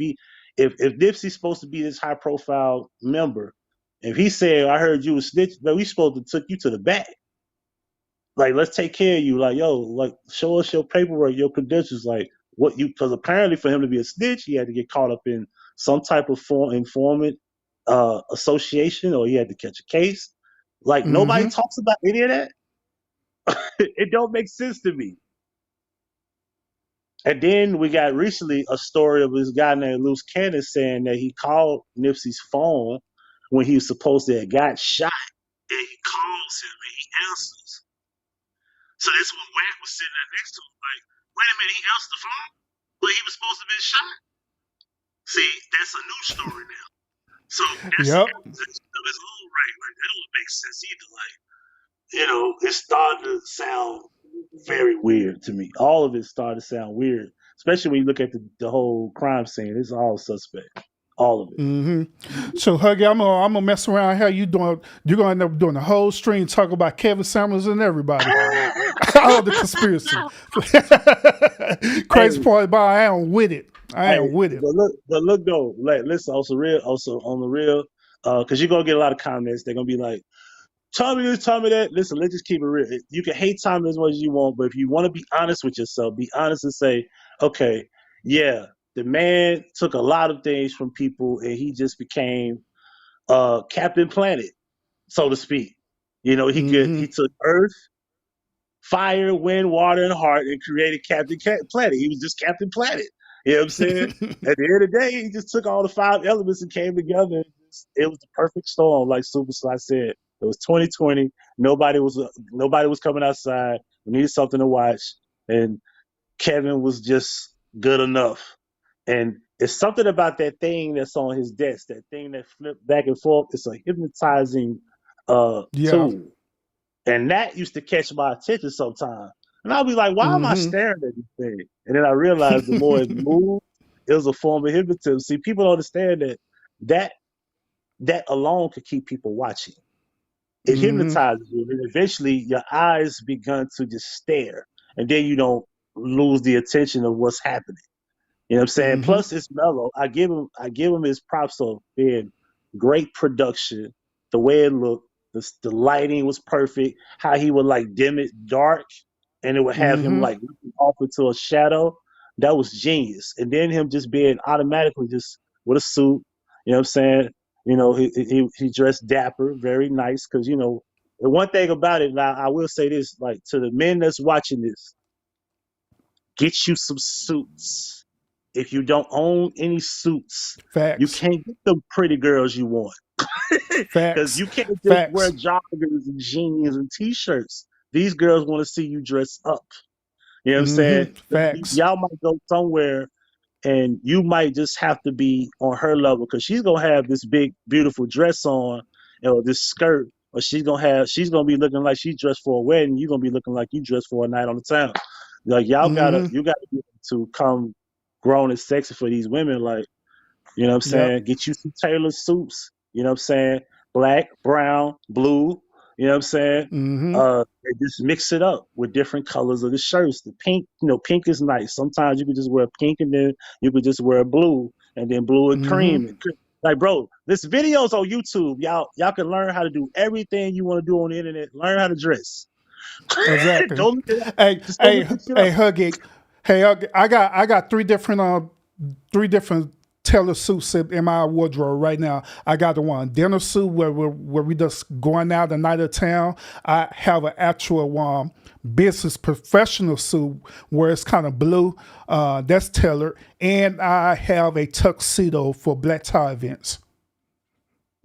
Nipsey's supposed to be this high profile member, if he said, "I heard you was snitch," but we supposed to took you to the back. Like, let's take care of you. Like, yo, like, show us your paperwork, your credentials. Like, because apparently for him to be a snitch, he had to get caught up in some type of informant association, or he had to catch a case. Like, nobody Hmm. talks about any of that. It don't make sense to me. And then we got recently a story of this guy named Luce Cannon saying that he called Nipsey's phone when he was supposed to have got shot. And he calls him and he answers. So that's when Wack was sitting there next to him, like, wait a minute, he answered the phone? But he was supposed to be shot? See, that's a new story now. So that's Yep. of his own right. Like, that don't make sense either. Like, you know, it's starting to sound very weird to me. All of it started to sound weird, especially when you look at the whole crime scene. It's all suspect. All of it. Hmm. So, Huggy, I'm gonna mess around. How you doing? You're gonna end up doing a whole stream talking about Kevin Samuels and everybody, all the conspiracy. Crazy Hey, part about I am with it. I hey, am with it. but look though, like, listen, also on the real, because you're gonna get a lot of comments. They're gonna be like, Tommy this, Tommy that. Listen, let's just keep it real. You can hate Tommy as much as you want, but if you want to be honest with yourself, be honest and say, okay, yeah, the man took a lot of things from people, and he just became Captain Planet, so to speak. You know, Hmm. he took Earth, fire, wind, water, and heart, and created Captain Planet. He was just Captain Planet. You know what I'm saying? At the end of the day, he just took all the 5 elements and came together. It was the perfect storm, like Super Sly said. It was 2020. Nobody was coming outside. We needed something to watch, and Kevin was just good enough. And it's something about that thing that's on his desk, that thing that flipped back and forth. It's a hypnotizing Yeah. tool. And that used to catch my attention sometimes. And I'll be like, why am I Hmm. staring at this thing? And then I realized the more it moved, it was a form of hypnotism. See, people don't understand that that alone could keep people watching. It Hmm. hypnotizes you, and eventually your eyes begun to just stare, and then you don't lose the attention of what's happening. You know what I'm saying? Hmm. Plus, it's mellow. I give him his props of being great production, the way it looked. The lighting was perfect. How he would like dim it dark, and it would have him Mm-hmm. like looking off into a shadow. That was genius. And then him just being automatically just with a suit. You know what I'm saying? He dressed dapper, very nice. Because the one thing about it, now I will say this, like to the men that's watching this, get you some suits. If you don't own any suits, you Facts. can't get the pretty girls you want. Because Facts. you can't just wear Facts. joggers and jeans and t-shirts. These girls want to see you dress up. You know what I'm saying? Mm-hmm. Facts. Y'all might go somewhere and you might just have to be on her level because she's gonna have this big, beautiful dress on or this skirt, or she's gonna be looking like she's dressed for a wedding. You're gonna be looking like you dressed for a night on the town. Like Mm-hmm. you gotta be able to come grown and sexy for these women. Like, you know what I'm Yep. saying? Get you some tailored suits. You know what I'm saying? Black, brown, blue. You know what I'm saying? Mm-hmm. And just mix it up with different colors of the shirts. The pink, pink is nice. Sometimes you could just wear pink and then you could just wear blue and then blue and Mm-hmm. cream. Like, bro, this video's on YouTube. Y'all can learn how to do everything you want to do on the internet. Learn how to dress. Exactly. Don't look it up. Hey, Just go hey, look this shit hey, up. Huggy. Hey, Huggy, I got three different tailor suits in my wardrobe right now. I got the one dinner suit where we just going out the night of town. I have an actual business professional suit where it's kind of blue. That's tailored, and I have a tuxedo for black tie events.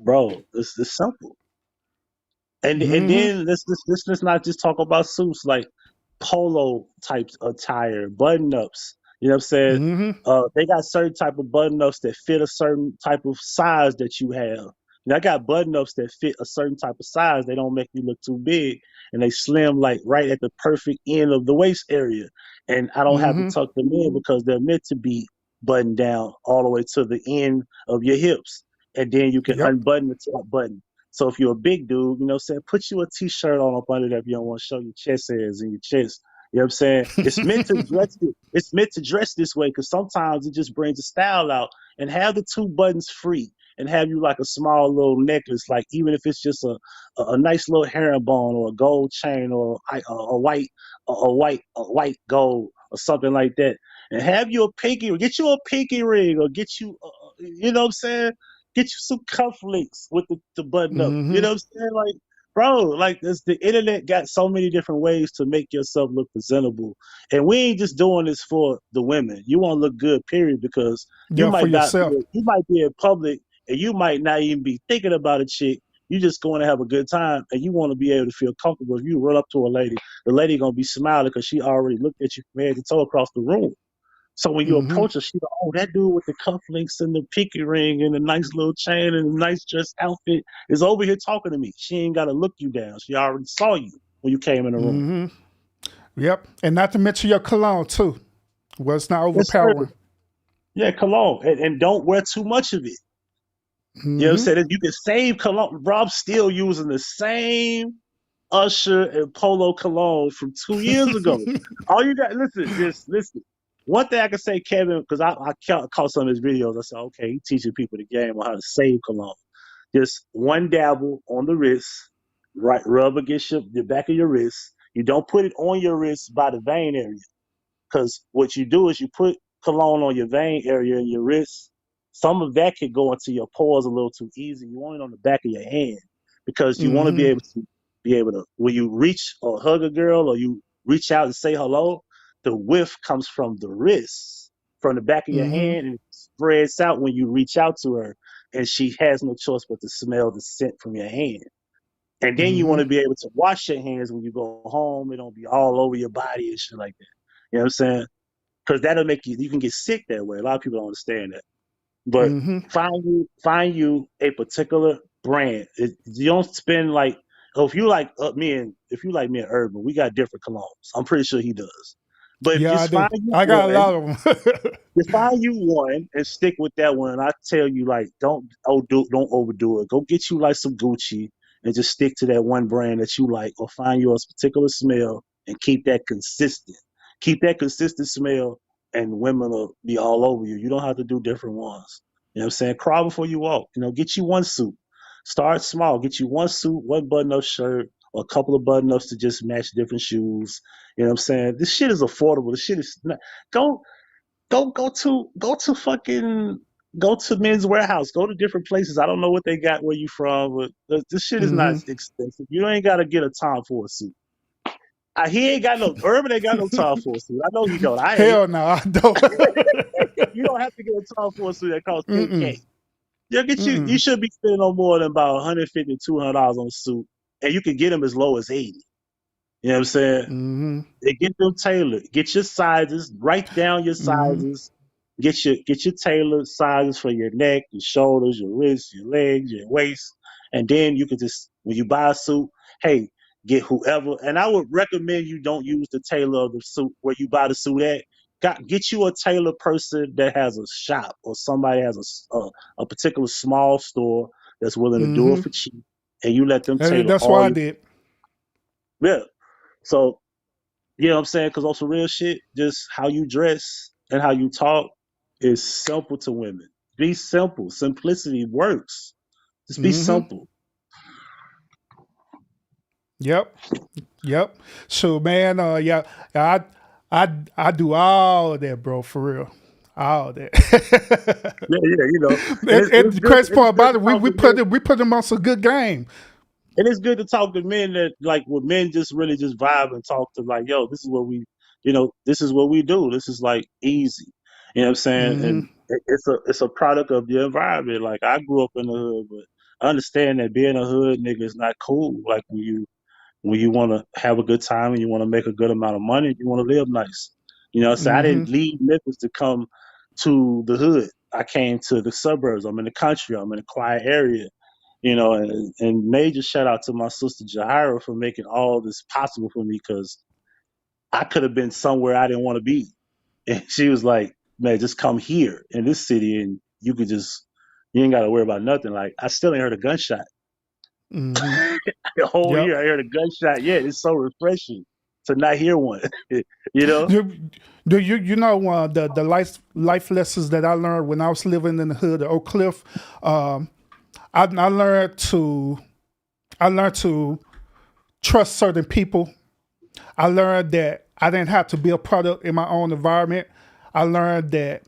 Bro, it's simple. And Mm-hmm. then let's not just talk about suits like polo type attire, button ups. You know what I'm saying? Mm-hmm. They got certain type of button ups that fit a certain type of size that you have. I got button ups that fit a certain type of size. They don't make you look too big, and they slim like right at the perfect end of the waist area. And I don't have to Mm-hmm. tuck them in because they're meant to be buttoned down all the way to the end of your hips, and then you can Yep. unbutton the top button. So if you're a big dude, you know what I'm saying, put you a t-shirt on up under that if you don't want to show your chest hairs and your chest. You know what I'm saying? It's meant to dress this way because sometimes it just brings the style out and have the two buttons free and have you like a small little necklace, like even if it's just a nice little herringbone or a gold chain or a white gold or something like that. And have you get you a pinky ring or get you you know what I'm saying? Get you some cufflinks with the button up. You Mm-hmm. know what I'm saying? Like, bro, like this, the internet got so many different ways to make yourself look presentable. And we ain't just doing this for the women. You want to look good, period, because you Yeah, for might not yourself. you might be in public and you might not even be thinking about a chick. You just going to have a good time and you want to be able to feel comfortable. If you run up to a lady, the lady gonna be smiling because she already looked at you from head to toe across the room. So when you Mm-hmm. approach her, she go, "Oh, that dude with the cufflinks and the pinky ring and the nice little chain and the nice dress outfit is over here talking to me. She ain't got to look you down. She already saw you when you came in the room." Mm-hmm. Yep. And not to mention your cologne too. Well, it's not Yes, sir. overpowering. Yeah, cologne, and don't wear too much of it. You know what I'm Mm-hmm. saying? You can save cologne. Rob's still using the same Usher and Polo cologne from 2 years ago. All you got, listen, just listen. One thing I can say, Kevin, because caught some of his videos. I said, okay, he teaching people the game on how to save cologne. Just one dabble on the wrist, right? Rub against the back of your wrist. You don't put it on your wrist by the vein area. Because what you do is you put cologne on your vein area in your wrist. Some of that could go into your pores a little too easy. You want it on the back of your hand because you want to Mm-hmm. be able to when you reach or hug a girl or you reach out and say hello, the whiff comes from the wrist, from the back of your Mm-hmm. hand, and it spreads out when you reach out to her, and she has no choice but to smell the scent from your hand. And then you want Mm-hmm. to be able to wash your hands when you go home. It don't be all over your body and shit like that. You know what I'm saying? Because that'll make you can get sick that way. A lot of people don't understand that. But Mm-hmm. find you a particular brand. You don't spend like if you like me and Urban, we got different colognes. I'm pretty sure he does. But Yeah, I just do. I got a lot of them. just find you one and stick with that one. I tell you, like, don't overdo it. Go get you like some Gucci and just stick to that one brand that you like, or find you a particular smell and keep that consistent. Keep that consistent smell, and women will be all over you. You don't have to do different ones. You know what I'm saying? Crawl before you walk. Get you one suit. Start small. Get you one suit, one button-up shirt, or a couple of button-ups to just match different shoes. You know what I'm saying? This shit is affordable. This shit is not, go fucking go to Men's Warehouse. Go to different places. I don't know what they got where you from, but this shit is not Mm-hmm. expensive. You ain't gotta get a Tom Ford suit. He ain't got no Urban ain't got no Tom Ford suit. I know he don't. I ain't. Hell no, I don't. You don't have to get a Tom Ford suit that costs Mm-mm. $10K. You'll get you. You Mm-mm. should be spending no more than about $150, $200 on a suit, and you can get them as low as 80. You know what I'm saying? Mm-hmm. They get them tailored. Get your sizes. Write down your Mm-hmm. sizes. Get your tailored sizes for your neck, your shoulders, your wrists, your legs, your waist, and then you can just when you buy a suit, hey, get whoever. And I would recommend you don't use the tailor of the suit where you buy the suit at. Get you a tailor person that has a shop or somebody has a particular small store that's willing to do it Mm-hmm. for cheap, and you let them tailor That's all what I your did. yeah. So you know what I'm saying? Because on some real shit, just how you dress and how you talk is simple to women. Be simple. Simplicity works. Just be Mm-hmm. simple. Yep. Yep. So man, yeah, I do all of that, bro, for real. All of that. Yeah, you know. And the crazy part about it, to talk to men. we put them on some good game. And it's good to talk to men that like when men just really just vibe and talk to like, yo, this is what we this is what we do. This is like easy. You know what I'm saying? Mm-hmm. And it's a product of the environment. Like I grew up in the hood, but I understand that being a hood nigga is not cool. Like when you want to have a good time and you want to make a good amount of money, you want to live nice. You know, so I Mm-hmm. didn't leave Memphis to come to the hood. I came to the suburbs. I'm in the country. I'm in a quiet area. You know, and major shout out to my sister Jahira for making all this possible for me because I could have been somewhere I didn't want to be. And she was like, man, just come here in this city and you ain't got to worry about nothing. Like, I still ain't heard a gunshot. Mm-hmm. The whole Yep. year I heard a gunshot. Yeah, it's so refreshing to not hear one. You know? You know the life lessons that I learned when I was living in the hood of Oak Cliff. I learned to trust certain people. I learned that I didn't have to be a product in my own environment. I learned that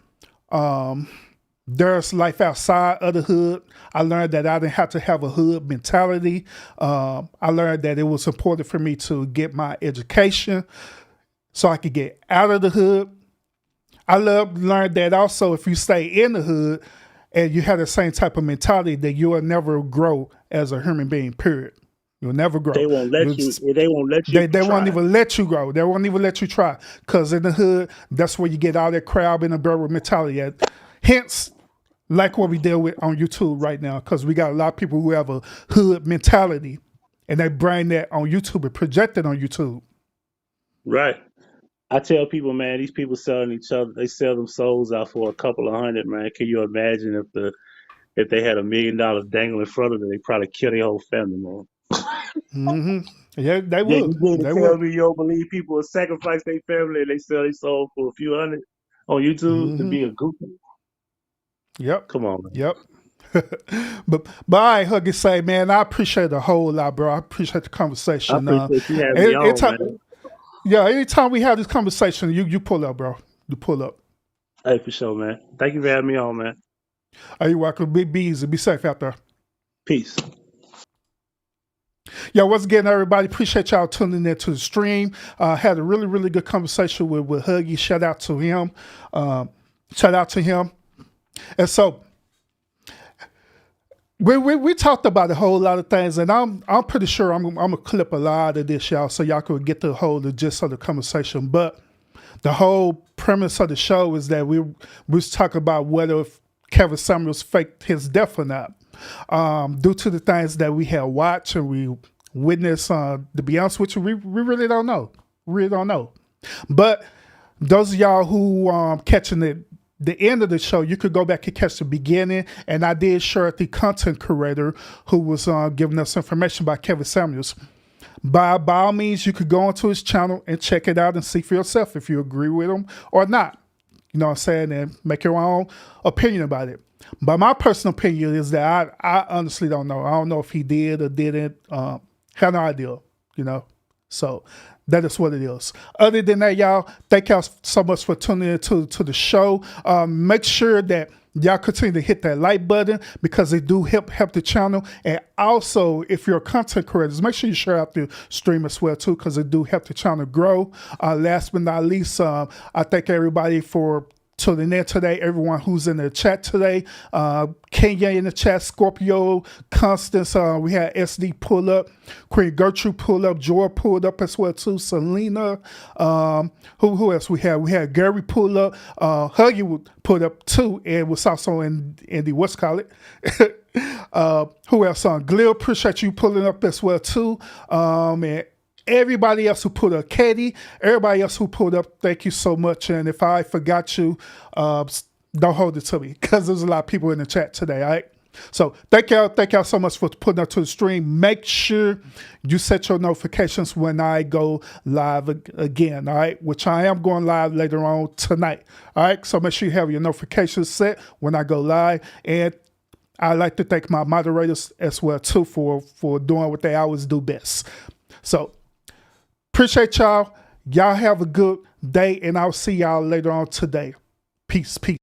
there's life outside of the hood. I learned that I didn't have to have a hood mentality. I learned that it was important for me to get my education so I could get out of the hood. I learned that also if you stay in the hood and you have the same type of mentality, that you will never grow as a human being, period. You'll never grow. They won't let they won't let you They won't try. even let you grow. They won't even let you try. Because in the hood, that's where you get all that crab in the barrel mentality at. Hence, like what we deal with on YouTube right now, because we got a lot of people who have a hood mentality and they bring that on YouTube and project it on YouTube. Right. I tell people, man, these people selling each other, they sell them souls out for a couple of $100, man. Can you imagine if they had $1 million dangling in front of them, they probably kill their whole family, man. Mm-hmm. Yeah, they Yeah, would. you mean to They tell would. me you don't believe people will sacrifice their family and they sell their soul for a few hundred on YouTube to Mm-hmm. be a goofy? Yep. Come on, man. Yep. but I Huggy say, man, I appreciate the whole lot, bro. I appreciate the I conversation. appreciate you having me on, Anytime, man. yeah, anytime we have this conversation, you pull up, bro. You pull up. Hey, for sure, man. Thank you for having me on, man. Are you welcome? Be easy. Be safe out there. Peace. Yeah, once again, everybody, appreciate y'all tuning in to the stream. Had a really, really good conversation with Huggy. Shout out to him. And so we talked about a whole lot of things, and I'm pretty sure I'm gonna clip a lot of this, y'all, so y'all could get the whole gist of the conversation. But the whole premise of the show is that we was talking about whether Kevin Samuels faked his death or not. Due to the things that we had watched and we witnessed, to be honest with you, we really don't know. Really don't know. But those of y'all who catching the end of the show, you could go back and catch the beginning. And I did share the content curator who was giving us information about Kevin Samuels. By all means, you could go onto his channel and check it out and see for yourself if you agree with him or not. You know what I'm saying? And make your own opinion about it. But my personal opinion is that I honestly don't know. I don't know if he did or didn't. Have no idea, you know. So that is what it is. Other than that, y'all, thank y'all so much for tuning in to the show. Make sure that y'all continue to hit that like button because it do help the channel. And also, if you're a content creator, make sure you share out the stream as well too because it do help the channel grow. Last but not least, I thank everybody for tuning in today, everyone who's in the chat today. Kenya in the chat, Scorpio, Constance, we had SD pull up, Queen Gertrude pull up, Joy pulled up as well too, Selena, who else we had? We had Gary pull up, Huggy would put up too, and was also in the what's call it. Who else? Glil, appreciate you pulling up as well too. And everybody else who put up, Katie, everybody else who pulled up, thank you so much. And if I forgot you, don't hold it to me because there's a lot of people in the chat today, all right? So thank y'all so much for putting up to the stream. Make sure you set your notifications when I go live again, all right? Which I am going live later on tonight, all right? So make sure you have your notifications set when I go live. And I'd like to thank my moderators as well too for doing what they always do best. So appreciate y'all. Y'all have a good day, and I'll see y'all later on today. Peace, peace.